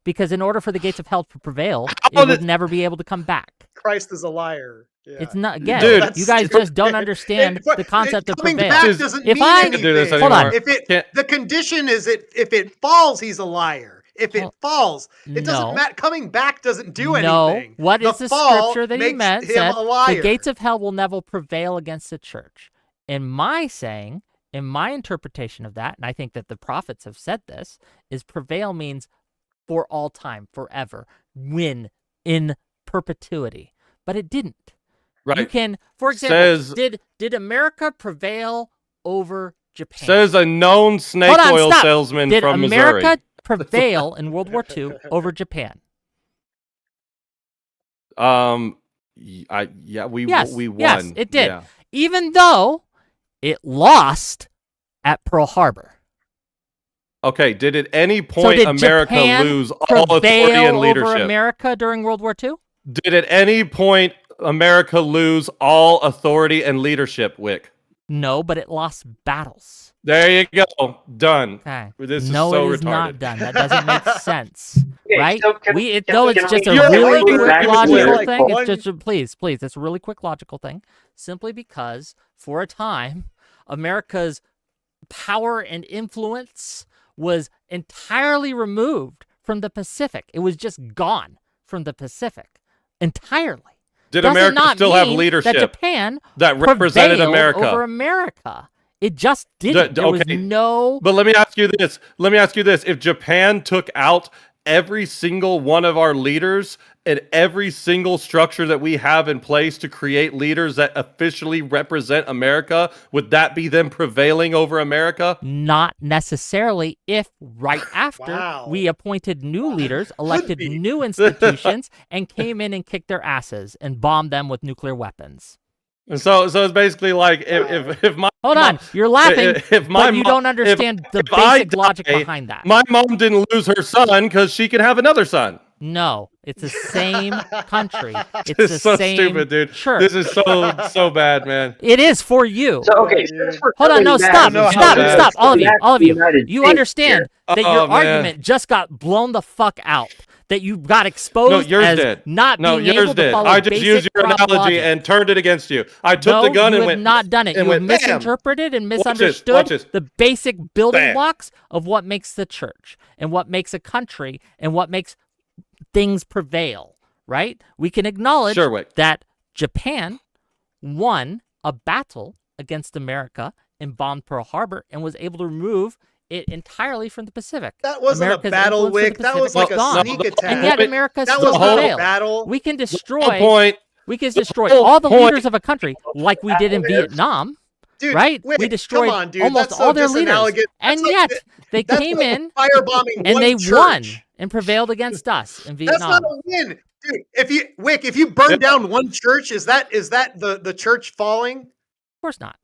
Because in order for the gates of hell to prevail, it would never be able to come back. Christ is a liar. Yeah. It's not, again, Dude, you guys just don't understand the concept of coming prevail. back doesn't If mean I- anything. do this Hold on. anymore. If the condition is if it falls, he's a liar. If it falls, it doesn't No. matter. Coming back doesn't do No, anything. what is the fall scripture that he makes meant him said? a liar. The gates of hell will never prevail against the church. In my saying, in my interpretation of that, and I think that the prophets have said this, is prevail means for all time, forever, win in perpetuity. But it didn't. Right. You can, for example, Says- did America prevail over Japan? Says a known snake Hold on, oil stop. salesman Did from America Missouri. prevail in World War II over Japan? We Yes, won. yes, it did. Yeah. Even though it lost at Pearl Harbor. Okay, did at any So point did America Japan lose all authority prevail and over leadership? America during World War II? Did at any point America lose all authority and leadership, Wick? No, but it lost battles. There you go. Done. Okay. This is no, so it is retarded. not done. That doesn't make sense, Okay, right? so can It's we just a just really go quick back to logical Wick? thing. One- It's just please, it's a really quick logical thing. Simply because for a time, America's power and influence was entirely removed from the Pacific. It was just gone from the Pacific entirely. Did Doesn't America not still have mean leadership that Japan that represented prevailed America? over America? It just didn't. There was okay. no. But let me ask you this. If Japan took out every single one of our leaders and every single structure that we have in place to create leaders that officially represent America, would that be them prevailing over America? Not necessarily if right after Wow. we appointed new leaders, elected be. new institutions, and came in and kicked their asses and bombed them with nuclear weapons. And so it's basically like if my Hold on, you're laughing, if my but you mom- don't understand the if I basic logic die, behind that. my mom didn't lose her son because she can have another son. No, it's the same country. It's This the is so same stupid, dude. church. This is so bad, man. It is for you. So okay, since we're Hold on, coming no, back- stop, know how stop, bad- stop, all of you, back to all of the you. United You States understand here. that Oh, your man. argument just got blown the fuck out. That you got exposed No, yours as did. not No, being yours able to did. follow I just basic used your prop analogy logic. and turned it against you. I took No, the gun you and have went. not done it. and You have went, bam. misinterpreted and Watch this, misunderstood watch this. the basic building Bam. blocks of what makes the church and what makes a country and what makes things prevail, right? We can acknowledge Sure, Wick. that Japan won a battle against America and bombed Pearl Harbor and was able to remove it entirely from the Pacific. That wasn't America's a battle, influence in Wick. the That was Pacific like a gone. sneak No, attack. And yet But America that still was not a prevailed. battle. We can The destroy whole point. we can destroy whole all the point- leaders of a country like we did in Vietnam, Dude, right? Wick, We destroyed come on, dude. almost That's so all their leaders. disanalogous. And That's like yet the- they that's came like in firebombing and one they church. won and prevailed against us in That's not Vietnam. a win, dude. If you burn down one church, is that the church falling? Of course not.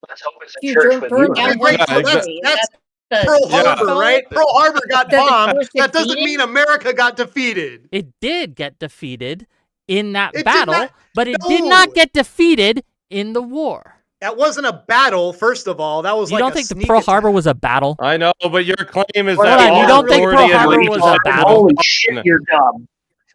Let's hope it's a You church don't with burn you. down Yeah, one right, so that's country. that's the- Pearl Yeah. Harbor, right? Pearl Harbor got Does it bombed. was That doesn't defeated? mean America got defeated. It did get defeated in that It did battle, not- but it did not no. get defeated in the war. That wasn't a battle. First of all, that was You like don't a think the sneak Pearl attack. Harbor was a battle? I know, but your claim is Hold that on, all you don't think authority Pearl and Harbor leadership was a battle? Holy shit, you're dumb.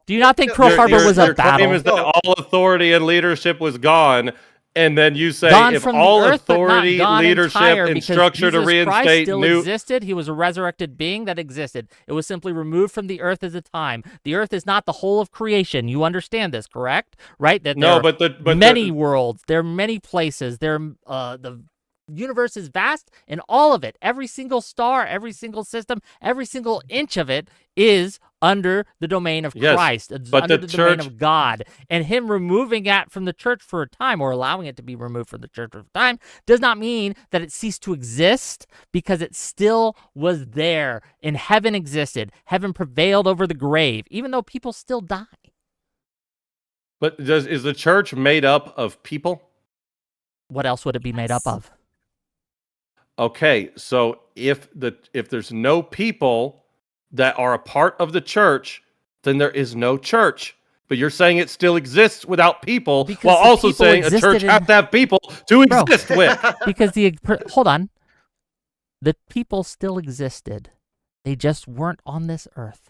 Do you not think Pearl Your- Harbor your- was your a claim battle? is that all authority and leadership was gone, And then you say Gone if from all the earth, but not authority, gone leadership, entire, and because structure to Jesus Christ reinstate still new. existed. He was a resurrected being that existed. It was simply removed from the earth as a time. The earth is not the whole of creation. You understand this, correct? Right? That No, there but are many worlds. There are many places. The universe is vast, and all of it, every single star, every single system, every single inch of it is under the domain of Yes, Christ. It's but under the the domain church- of God. And him removing that from the church for a time, or allowing it to be removed from the church for a time, does not mean that it ceased to exist, because it still was there. And heaven existed. Heaven prevailed over the grave, even though people still die. But is the church made up of people? What else would it be made up of? Okay, so if there's no people that are a part of the church, then there is no church. But you're saying it still exists without people, Because while the also people saying a church existed has to have people to Bro. exist with. Because hold on, the people still existed. They just weren't on this earth.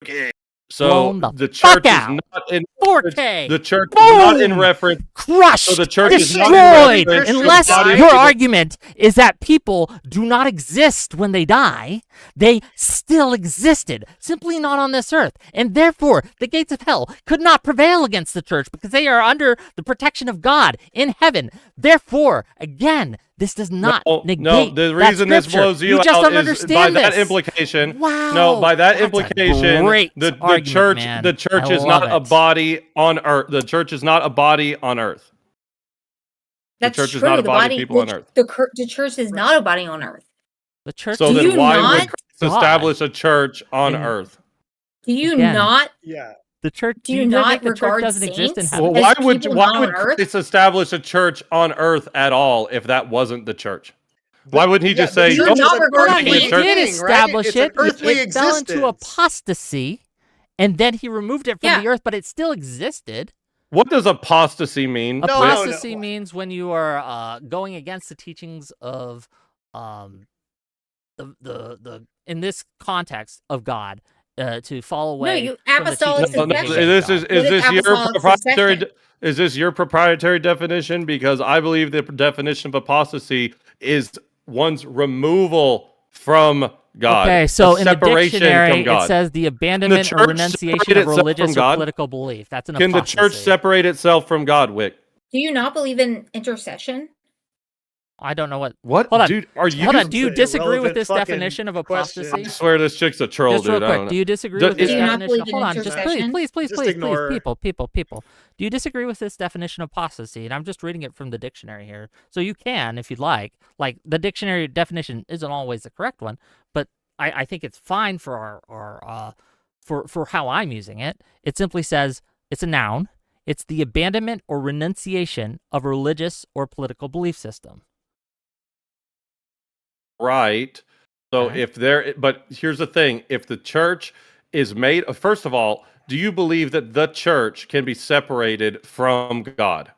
Okay. So Blown the the fuck church is out. not in 4K. the church is not in Boom! reference. Crushed, So the church is not in destroyed, reference to the unless body of your people. argument is that people do not exist when they die. They still existed, simply not on this earth. And therefore, the gates of hell could not prevail against the church, because they are under the protection of God in heaven. Therefore, again, this does not negate No, the that reason this scripture. blows you just out don't is understand by that this. implication. Wow. No, by that That's a implication, great the argument, church man. the church I is love not a it. body on earth. The church is not a body on earth. That's church is true. not a the body of body, people on earth. The church is not a body on earth. The church. So Do then you why would not- Christ establish a church on And- earth? Do you Again, not? Yeah. The church. Do you think not the church regard doesn't exist in saints? heaven? Well, As why would people not on earth? Christ establish a church on earth at all if that wasn't the church? Why wouldn't he just Yeah, the say, church "Don't is not make regarding a He saints. church"? did Being, right? establish It's an it. earthly It fell into existence. apostasy, and then he removed it from Yeah. the earth, but it still existed. What does apostasy mean? No, Apostasy no. means when you are going against the teachings of the in this context of God, to fall away. you from the apostolic teachings of succession. God. This is What is this your apostolic proprietary? succession? Is this your proprietary definition? Because I believe the definition of apostasy is one's removal from God. Okay, so a in the separation dictionary, from God. it says the abandonment or church renunciation separate of itself from religious or God? political belief. That's an Can the apostasy. church separate itself from God, Wick? Do you not believe in intercession? I don't know what. What, Hold on. dude? Are you? Hold on. Do you It's a disagree with irrelevant this fucking definition of question. apostasy? I swear this chick's a troll, Just real dude. I quick, don't know. do you disagree Do- with this Do you not definition? believe in Hold on, just intercession? please, Just ignore- people. Do you disagree with this definition of apostasy? And I'm just reading it from the dictionary here, so you can, if you'd like. Like, the dictionary definition isn't always the correct one, but I think it's fine for our for how I'm using it. It simply says it's a noun. It's the abandonment or renunciation of a religious or political belief system. Right. So Okay. if there, but here's the thing: if the church is made, first of all, do you believe that the church can be separated from God?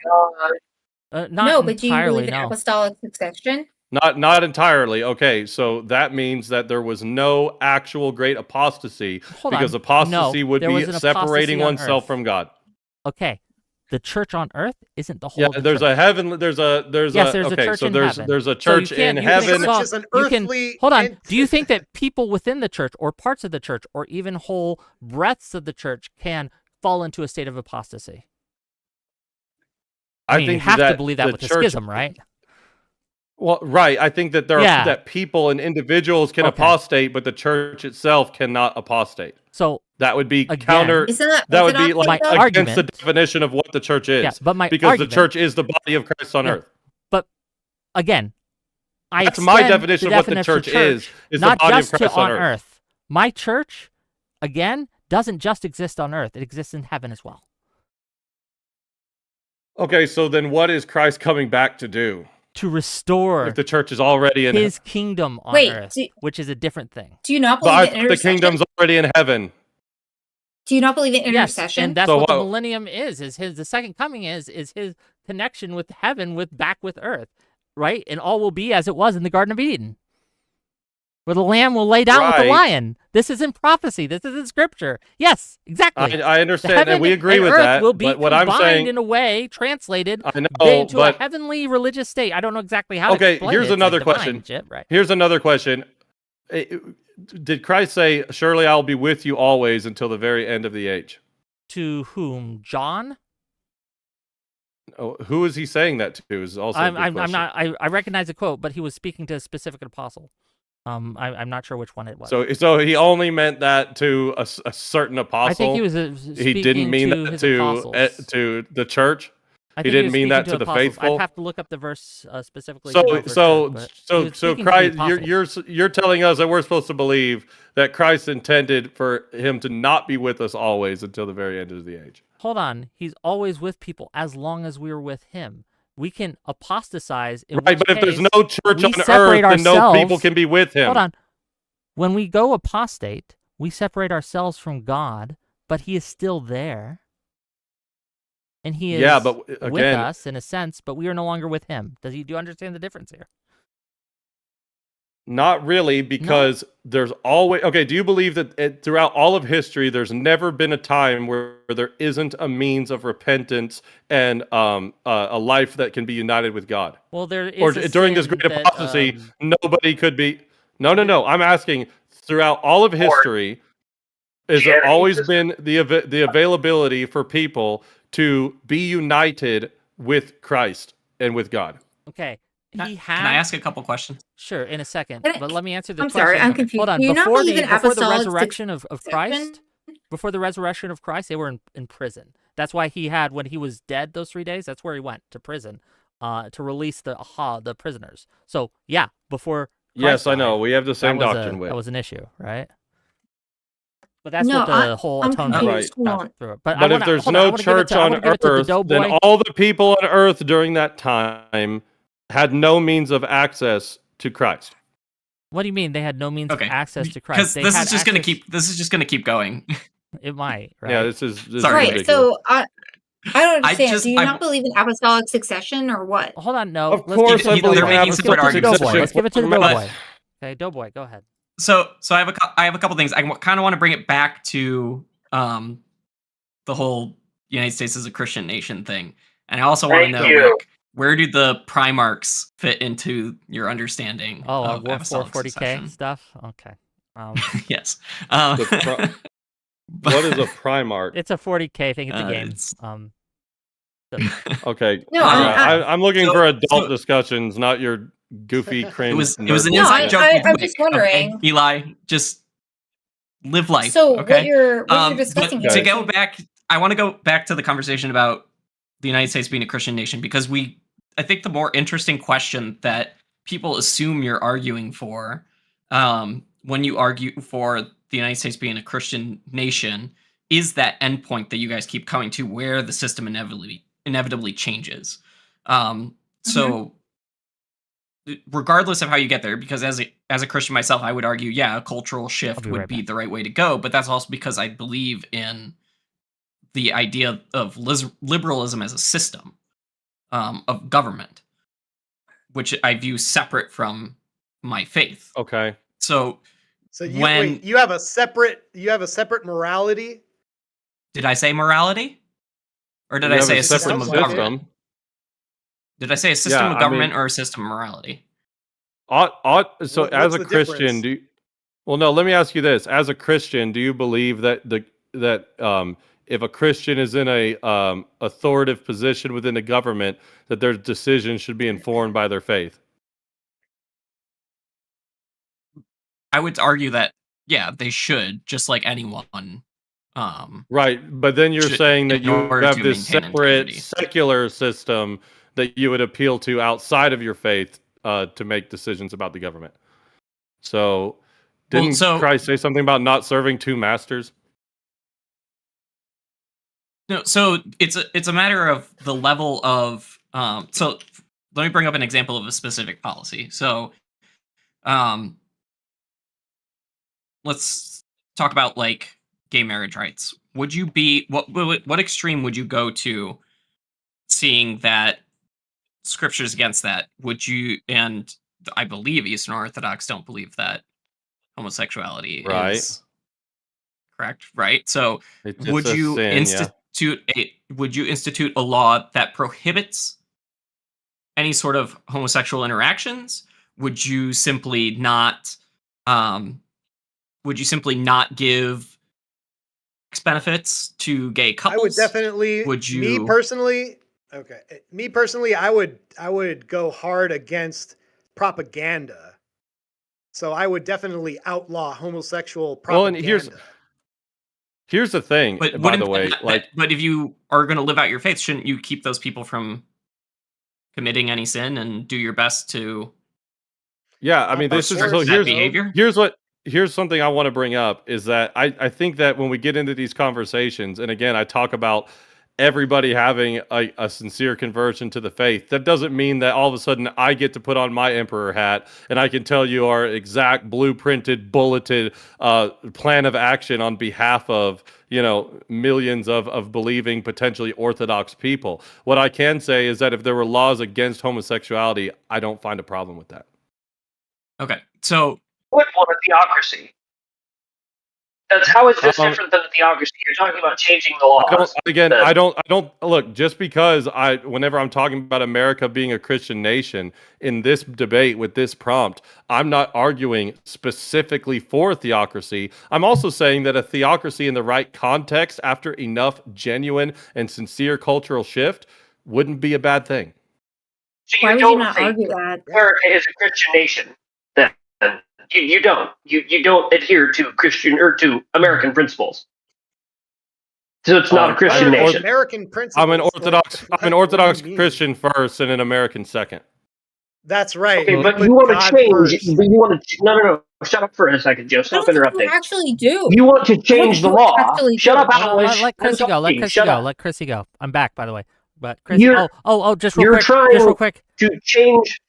Not No, but do you entirely, believe in no. apostolic succession? Not entirely. Okay, so that means that there was no actual great apostasy Hold because on. apostasy No, would there be was an apostasy separating on oneself earth. from God. Okay, the church on earth isn't the whole. Yeah, of the there's church. a heaven. There's Yes, a there's a okay. church So in there's heaven. there's a So you church can't- in you can heaven. exalt- Church is an you can- earthly hold on. ent- Do you think that people within the church, or parts of the church, or even whole breadths of the church, can fall into a state of apostasy? I mean, you think have that to believe that the with the church- schism, right? Well, right. I think that there Yeah. are that people and individuals can Okay. apostate, but the church itself cannot apostate. So That would be Again- counter. Isn't that That would orthodox be like though? My against the argument- definition of what the church is. yeah, but my because argument, the church is the body of Christ on Yeah. earth. But again, I That's my extend definition of what the definition church is the not body of just Christ to on on earth. earth. My church, again, doesn't just exist on earth; it exists in heaven as well. Okay, so then what is Christ coming back to do To restore if the church is already in his kingdom on Wait, earth, do- which is a different thing. Do you not But I believe in thought the intercession? kingdom's already in heaven. Do you not believe in Yes, intercession? and that's So what the what- millennium is his the second coming is his connection with heaven, with back with earth, right? And all will be as it was in the Garden of Eden. where the lamb will lay down with the Right. lion. This isn't prophecy. This isn't scripture. Yes, exactly. I The understand, heaven and we agree and with earth that. will be But what I'm combined saying, in a way, translated I know, into a but heavenly religious state. I don't know exactly how to okay. explain Here's it. It's like another divine question. shit, right? Here's another question. Did Christ say, "Surely I'll be with you always until the very end of the age"? To whom? John? Oh, who is he saying that to? Is also a good I'm question. not. I recognize the quote, but he was speaking to a specific apostle. I'm not sure which one it was. So he only meant that to a certain apostle. I think he was He speaking didn't mean to that his to apostles. to the church. I He think didn't was mean that speaking to the apostles. faithful. I'd have to look up the verse specifically. to know So for sure, so but he so was so speaking to the Christ, apostles. you're telling us that we're supposed to believe that Christ intended for him to not be with us always until the very end of the age. Hold on, he's always with people as long as we're with him. We can apostatize. In Right, which but if there's case no church we on separate earth, then no people ourselves- can be with him. Hold on. When we go apostate, we separate ourselves from God, but he is still there. And he is Yeah, but with again, us in a sense, but we are no longer with him. Do you understand the difference here? not really, because there's always okay. Do you believe that throughout all of history, there's never been a time where there isn't a means of repentance and a life that can be united with God? Well, there is Or a during this sin great that, apostasy, nobody could be. No. I'm asking throughout all of history, has there always been the availability for people to be united with Christ and with God? Okay. Can He I had. ask a couple questions? Sure, in a second. Can I- But let me answer the I'm question. sorry, I'm confused. Hold on. Do you not Before believe the in before the apostolic resurrection of Christ, succession? before the resurrection of Christ, they were in prison. That's why he had, when he was dead those 3 days, that's where he went, to prison, to release the prisoners. So yeah, before Yes, Christ I know. died, We have the same that was doctrine. that was an issue, right? But that's No, what the whole I'm atonement confused. was Hold on. through. But, But if there's no church on earth, then all the people on earth during that time had no means of access to Christ. What do you mean they had no means Okay, of access to because Christ? They this had is just going to access- keep. This is just going to keep going. It might, right? Yeah, this is Sorry. Right. ridiculous. So I don't understand. Do you I'm- not believe in apostolic succession or what? Hold on, no. Of let's course give it I to believe Doughboy. in Let's give it apostolic to the Doughboy. succession. Let's give it to the But- Doughboy. Okay, Doughboy, go ahead. So I have a couple things. I kind of want to bring it back to the whole United States as a Christian nation thing, and I also want to Thank know, you. Rick, where do the Primarchs fit into your understanding Oh, of War apostolic 440K succession? stuff? Okay. Yes. The What is a Primarch? It's a 40K thing. It's a game. it's- Okay. No, I'm looking so- for adult so- discussions, not your goofy cringe. It was an nerd No, inside bullshit. joke. with I'm Rick, just wondering. okay? Eli, just live life. So okay? what you're But discussing Okay. to go back, I want to go back to the conversation about the United States being a Christian nation, because I think the more interesting question that people assume you're arguing for, when you argue for the United States being a Christian nation, is that endpoint that you guys keep coming to, where the system inevitably changes. So regardless of how you get there, because as a Christian myself, I would argue, yeah, a cultural shift be would right be the right way to go, but that's also because I believe in the idea of liberalism as a system of government, which I view separate from my faith. Okay. So So you when wait, you have a separate morality? did I say morality, or did You I have say a separate system of system. government? Did I say a system Yeah, of I government mean- or a system of morality? So What's as a the Christian, difference? well, no, let me ask you this. As a Christian, do you believe that if a Christian is in a authoritative position within the government, that their decisions should be informed by their faith? I would argue that, yeah, they should, just like anyone. Right, but then you're Should- saying that in you order have to this maintain separate integrity. secular system that you would appeal to outside of your faith to make decisions about the government. So, didn't Christ say something about not serving two masters? No, so it's a matter of the level of so let me bring up an example of a specific policy. So let's talk about like gay marriage rights. Would you be what extreme would you go to seeing that scriptures against that? Would you, and I believe Eastern Orthodox don't believe that homosexuality Right. is correct, right? So It's just would a you sin, yeah. institute a law that prohibits any sort of homosexual interactions? Would you simply not give benefits to gay couples? I would definitely. Would you? Me personally, I would go hard against propaganda. So I would definitely outlaw homosexual Well, propaganda. and here's the thing. But by the way, but if you are going to live out your faith, shouldn't you keep those people from committing any sin and do your best to? Yeah, I mean, this is so behavior. Here's something I want to bring up is that I think that when we get into these conversations, and again, I talk about everybody having a sincere conversion to the faith, that doesn't mean that all of a sudden I get to put on my emperor hat and I can tell you our exact blueprinted, bulleted plan of action on behalf of, millions of believing, potentially orthodox people. What I can say is that if there were laws against homosexuality, I don't find a problem with that. Okay, so would want a theocracy. That's how is this different than a theocracy? You're talking about changing the laws. I don't look, just because whenever I'm talking about America being a Christian nation in this debate with this prompt, I'm not arguing specifically for theocracy. I'm also saying that a theocracy in the right context after enough genuine and sincere cultural shift wouldn't be a bad thing. So Why would you not argue that? America is a Christian nation. Then you don't adhere to Christian or to American principles. So it's not a Christian nation. American principles. I'm an Orthodox Christian first and an American second. That's right. Okay, but you want to change. No. Shut up for a second, Joe. Stop interrupting. You actually do. You want to change the law. Shut up, Alice. Let Chrissy go. Let Chrissy go. I'm back, by the way. But Chrissy, just real quick. To change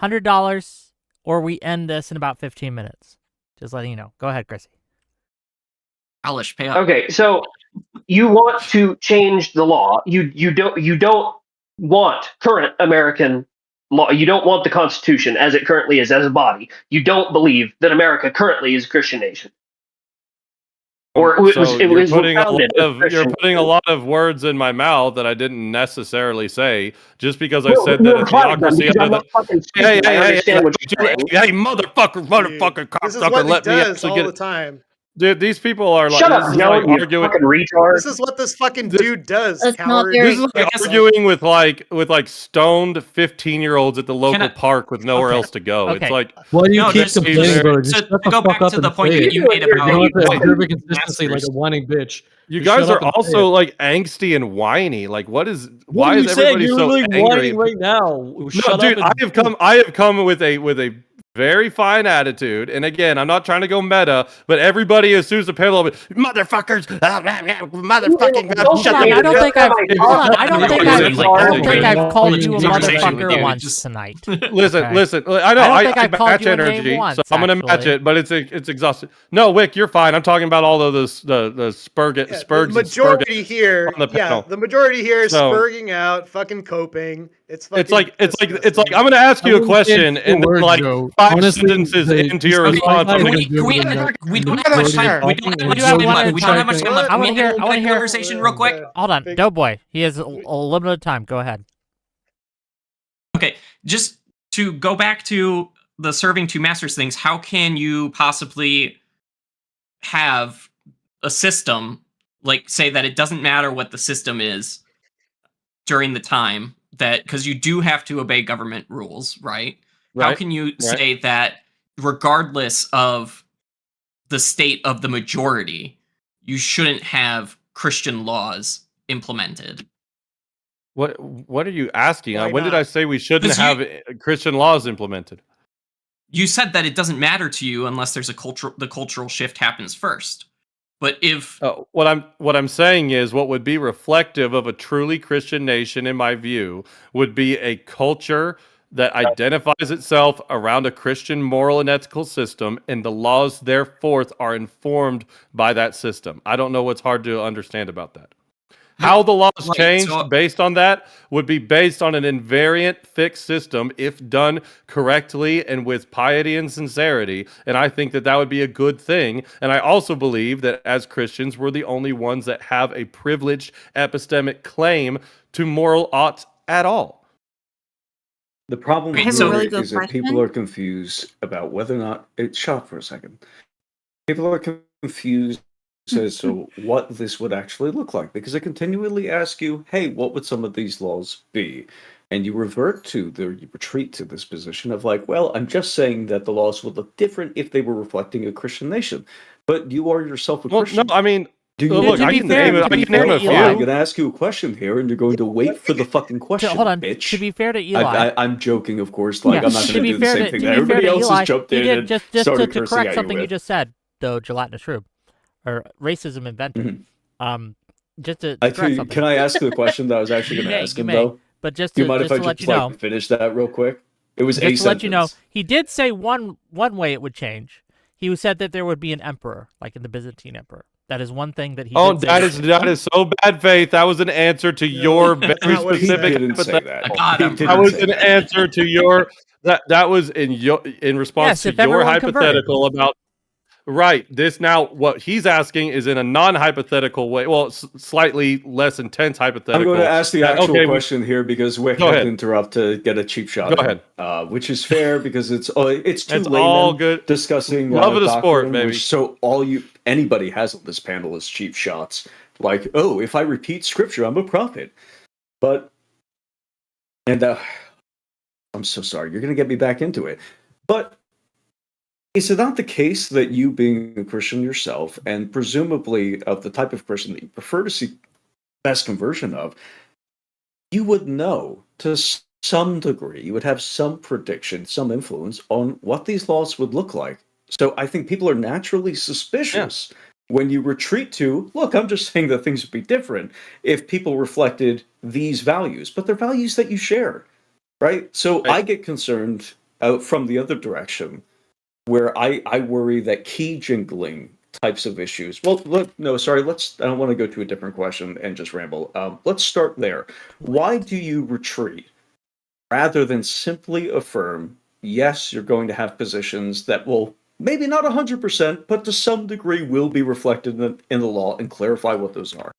$100, or we end this in about 15 minutes. Just letting you know. Go ahead, Chrissy. Alice, pay up. Okay, so you want to change the law. You don't want current American law. You don't want the Constitution as it currently is as a body. You don't believe that America currently is a Christian nation. Or you're putting a lot of words in my mouth that I didn't necessarily say, just because I said that a theocracy. Hey, motherfucker, cocksucker, let me actually get it. Time. Dude, these people are like, shut up, you arguing. Fucking retard. This is what this fucking dude does. This is like arguing with stoned 15-year-olds at the local park with nowhere else to go. Okay. It's like, well, you keep complaining, bro. To go back to the point that you made about consistency, like a whining bitch. You guys are also like angsty and whiny. Like, why is everybody so angry? Whining right now. No, dude, I have come with a very fine attitude, and again, I'm not trying to go meta, but everybody assumes the panel of motherfuckers, motherfucking. I don't think I've called you a motherfucker once tonight. Listen. I know I match energy, so I'm gonna match it, but it's exhausting. No, Wick, you're fine. I'm talking about all of the spurgs. The majority here, the majority here is spurging out, fucking coping. It's like I'm gonna ask you a question, and then like 5 sentences into your response. We don't have much time. We don't have much time left. I want to hear conversation real quick. Hold on, Doughboy. He has a limited time. Go ahead. Okay, just to go back to the serving two masters things, how can you possibly have a system, like say that it doesn't matter what the system is during the time, that because you do have to obey government rules, right? How can you say that regardless of the state of the majority, you shouldn't have Christian laws implemented? What are you asking? When did I say we shouldn't have Christian laws implemented? You said that it doesn't matter to you unless there's the cultural shift happens first. But if what I'm saying is, what would be reflective of a truly Christian nation, in my view, would be a culture that identifies itself around a Christian moral and ethical system, and the laws therefore are informed by that system. I don't know what's hard to understand about that. How the laws Right, changed so- based on that would be based on an invariant fixed system if done correctly and with piety and sincerity. And I think that that would be a good thing. And I also believe that as Christians, we're the only ones that have a privileged epistemic claim to moral ought at all. The problem Okay, here so- really good is that people question. are confused about whether or not shut for a second. People are confused as to what this would actually look like because they continually ask you, "Hey, what would some of these laws be?" And you retreat to this position of like, "Well, I'm just saying that the laws would look different if they were reflecting a Christian nation." But you are yourself a Well, Christian. no, I mean, Do you look, to I be can fair- name to be a fair, few. Eli- I'm going to ask you a question here, and you're going to wait for the fucking question. hold on. bitch. To be fair to Eli, I'm joking, of course. Like, yeah, I'm not to going be to do the fair same to, thing to that be fair everybody to else Eli, has jumped he in did and just started to cursing correct at something you with. just said, though, gelatinous shrub, or racism invented. Just to correct something. Can I ask the question that I was actually You going to may, ask you him, may. though? But just Do to, you mind just if I to let just you know, finish that real quick? It was a just to let you know, sentence. he did say one way it would change. He said that there would be an emperor, like in the Byzantine emperor. That is one thing that he. Oh, did say that would is change. that is so bad faith. That was an answer to your very not what he specific. said. He didn't say that. hypothetical. God, He I'm- didn't That was say an that. answer to your that was in response Yes, if to your everyone converted. hypothetical about right. This now what he's asking is in a non-hypothetical way. Well, slightly less intense hypothetical. I'm going to ask the that, actual okay, question here because Wick Go had ahead. to interrupt to get a cheap shot. Go in, which is fair because it's two It's laymen all good. discussing Love of the sport, doctrine, baby. which so anybody has on this panel is cheap shots. Like, oh, if I repeat scripture, I'm a prophet. But I'm so sorry. You're going to get me back into it. But is it not the case that you, being a Christian yourself, and presumably of the type of Christian that you prefer to see best conversion of, you would know to some degree, you would have some prediction, some influence on what these laws would look like. So I think people are naturally suspicious when you retreat to, look, I'm just saying that things would be different if people reflected these values, but they're values that you share, right? So I get concerned out from the other direction where I worry that key jingling types of issues. Well, no, sorry. I don't want to go to a different question and just ramble. Let's start there. Why do you retreat rather than simply affirm, yes, you're going to have positions that will maybe not 100%, but to some degree will be reflected in the law and clarify what those are?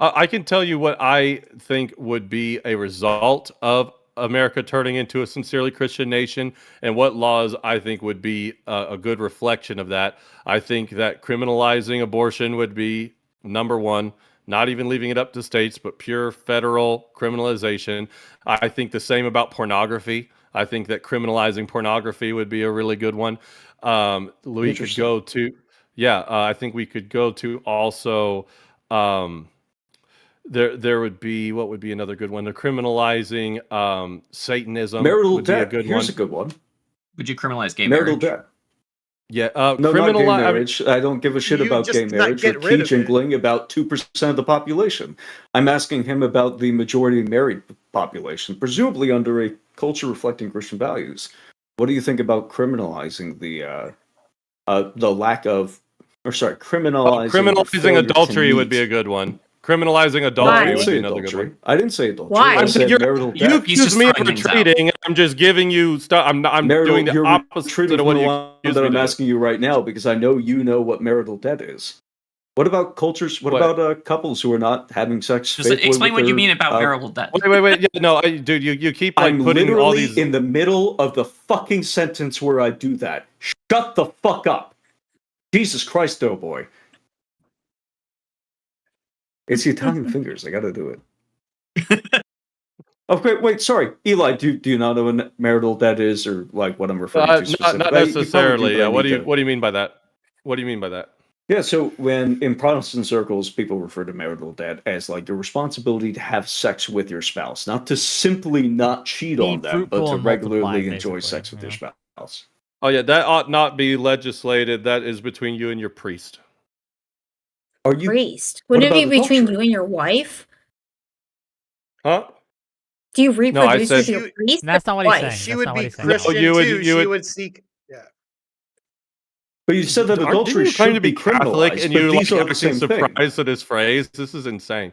I can tell you what I think would be a result of America turning into a sincerely Christian nation, and what laws I think would be a good reflection of that. I think that criminalizing abortion would be number one, not even leaving it up to states, but pure federal criminalization. I think the same about pornography. I think that criminalizing pornography would be a really good one. We could go to, I think we could go to also, there would be, what would be another good one? They're criminalizing Satanism. Marital would be debt. a good Here's one. a good one. Would you criminalize gay Marital marriage? debt. Yeah, No, not gay marriage. I don't give a shit You about just gay not marriage get or rid key of it. jingling about 2% of the population. I'm asking him about the majority married population, presumably under a culture reflecting Christian values. What do you think about criminalizing the lack of, or sorry, criminalizing criminalizing adultery would be a good one. Criminalizing I adultery didn't would say be another good adultery. one. I didn't say adultery. Why? I I'm said saying marital you debt. He's accuse just me of throwing things out. retreating. I'm just giving you stuff. I'm doing the you're opposite retreating of what from the you one accuse that me I'm to. asking you right now because I know you know what marital debt is. What about cultures? What about couples who are not having sex? Just faithfully explain with what you their, mean about marital debt. Wait. Yeah, no, dude, you keep like I'm putting all literally these. in the middle of the fucking sentence where I do that. Shut the fuck up. Jesus Christ, oh boy. It's the Italian fingers. I gotta do it. Okay, wait, sorry. Eli, do you not know what marital debt is or like what I'm referring to specifically? Not You probably do, necessarily. but Yeah. I What do need you to- What do you mean by that? What do you mean by that? Yeah, so when in Protestant circles, people refer to marital debt as like the responsibility to have sex with your spouse, not to simply not cheat Be on them, but fruitful to and multiply, regularly enjoy basically, sex with yeah. your spouse. Oh yeah, that ought not be legislated. That is between you and your priest. Are you Priest. what Wouldn't it be about between adultery? you and your wife? Huh? Do you No, I reproduce with said your priest? That's not what he's Wife? saying. She That's would not what be he's saying. Christian you would- too. you She would- would seek. Yeah. But you said that Didn't adultery you claim should to be Catholic criminalized, and but you these like are the acting same thing. surprised at his phrase? This is insane.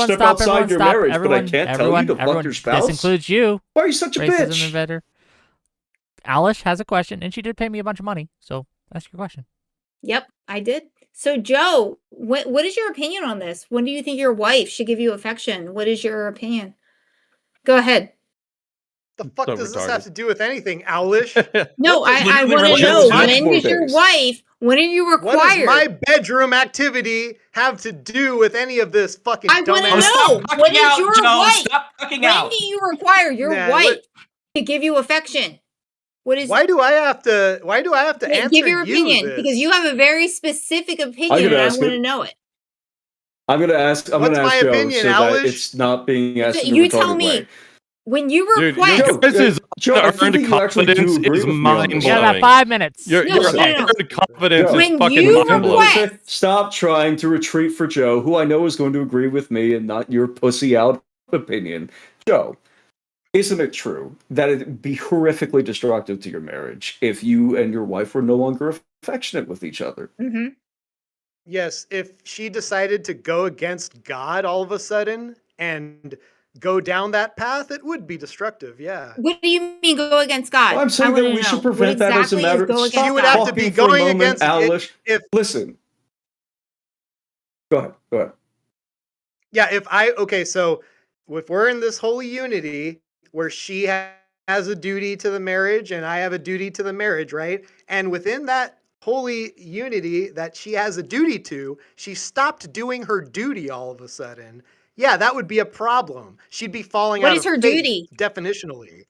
Everyone step stop, outside everyone your stop, marriage, everyone, but I can't tell you everyone, to fuck everyone. your spouse? This includes you, Why are you such a racism bitch? inventor. Alish has a question, and she did pay me a bunch of money, so ask your question. Yep, I did. So, Joe, what is your opinion on this? When do you think your wife should give you affection? What is your opinion? Go ahead. The fuck So does this retarded. have to do with anything, Owlish? No, I literally want to related know, to when much more is your things. wife, when are you What does required? my bedroom activity have to do with any of this fucking I wanna dumbass? know. Stop When cucking is out, your Joe. wife? Stop cucking When out. do you require your Nah, wife what- to give you affection? What is Why do I have to answer give your you opinion? this? Because you have a very specific opinion and I ask want to it. know it. I'm gonna ask. I'm What's gonna my ask Joe opinion, so that Alish? it's not being asked in a You tell retarded me. way. When you Dude, request, your guys' Joe, I think earned that you actually do confidence agree is with me on this. You got about mind-blowing. 5 minutes. Your No, your no, no, no. earned confidence Joe, is When fucking you mind-blowing. request- Stop trying to retreat for Joe, who I know is going to agree with me and not your pussy out opinion. Joe, isn't it true that it'd be horrifically destructive to your marriage if you and your wife were no longer affectionate with each other? Mm-hmm. Yes, if she decided to go against God all of a sudden and go down that path, it would be destructive. Yeah. What do you mean go against God? Well, I'm saying I wanna that we know. should What prevent that as a exactly matter is go of against She would God? have to be talking for a going moment, against it Alish. if Listen. Go ahead. Go ahead. yeah, so if we're in this holy unity where she has a duty to the marriage and I have a duty to the marriage, right? And within that holy unity that she has a duty to, she stopped doing her duty all of a sudden. Yeah, that would be a problem. She'd be falling What out is of her faith, duty? definitionally.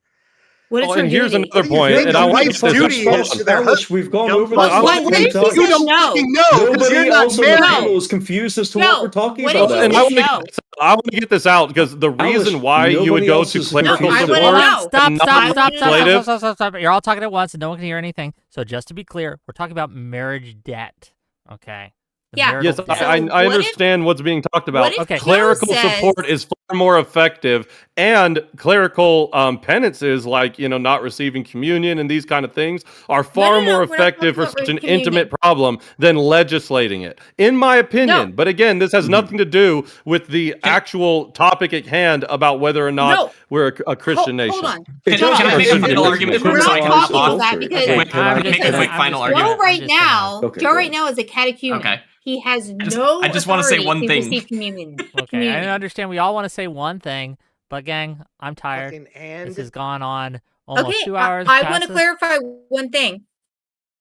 What is Oh, her and here's duty? another What do you point, think and a I want to wife's get this. duty Hold is on. to their Alish, husband? we've gone Dumb over fuck. this. What What is you this? don't No. fucking know because Nobody you're not else on the married. panel is confused as to what No. we're talking What about. is And this? I want to No. get this out because the reason Alish, why you would nobody go else to is clerical confused I at wanna support know. Stop, and stop, not stop, stop, legislative. stop. You're all talking at once and no one can hear anything. So just to be clear, we're talking about marriage debt. Okay. The Yeah. marital Yes, debt. So I what if- understand what's being talked about. what if Okay. Joe Clerical says- support is far more effective, and clerical penances, like not receiving communion and these kind of things, are far no, more we're not effective talking for about such an communion. intimate problem than legislating it, in my opinion. No. But again, this has nothing to do with the actual topic at hand about whether or not No. we're a Christian nation. Hold on. It Can does I have make a something to final do argument with We're first so I not can criminalized talking about that adultery. because Okay, Wait, I'm make just a gonna- quick I'm final just gonna- argument. Joe I'm right just gonna- now, Okay, Joe go right ahead. now is a catechumen. Okay. He has just- no I just wanna say authority one to thing. receive communion. Okay, I Communion. understand we all want to say one thing, but gang, I'm tired. Fucking and This has gone on almost Okay, 2 hours. I want past to this. clarify one thing.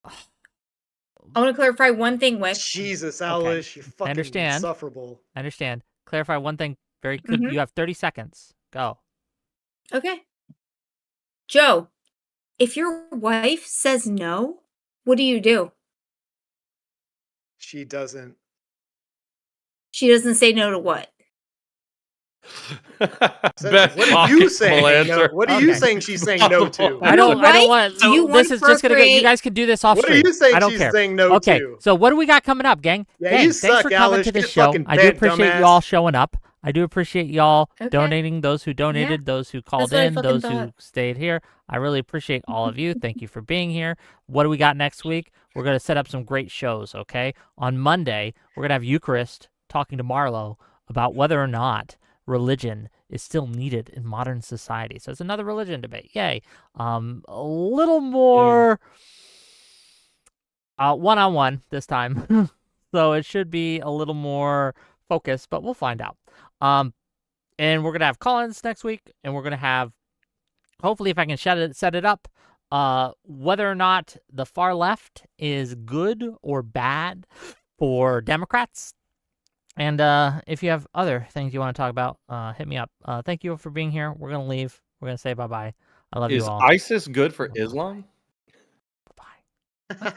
I want to clarify one thing, Wick. Jesus, Okay. Alish, you're fucking understand. insufferable. I understand. Clarify one thing very quick. Mhm. You have 30 seconds. Go. Okay. Joe, if your wife says no, what do you do? She doesn't. She doesn't say no to what? Best What are you saying? possible No, answer. what are you Okay. saying she's saying no to? I Your don't wife, want. So you This is just gonna go. You incorporate- guys can do this off What are stream. you saying I don't she's care. saying no Okay, to? so what do we got coming up, gang? Yeah, gang, you thanks suck, for coming Alish. to the Get show. fucking I do bent, appreciate dumbass. you all showing up. I do appreciate y'all Okay. donating, those who donated, those who called what I in, fucking those who thought. stayed here. I really appreciate all of you. Thank you for being here. What do we got next week? We're going to set up some great shows, okay? On Monday, we're going to have Eucharist talking to Marlo about whether or not religion is still needed in modern society. So it's another religion debate. Yay. A little more one-on-one this time. So it should be a little more focused, but we'll find out. And we're going to have call-ins next week, and we're going to have, hopefully if I can set it up, whether or not the far left is good or bad for Democrats. And if you have other things you want to talk about, hit me up. Thank you for being here. We're going to leave. We're going to say bye-bye. I love Is you all. ISIS good for Islam? Bye-bye. What?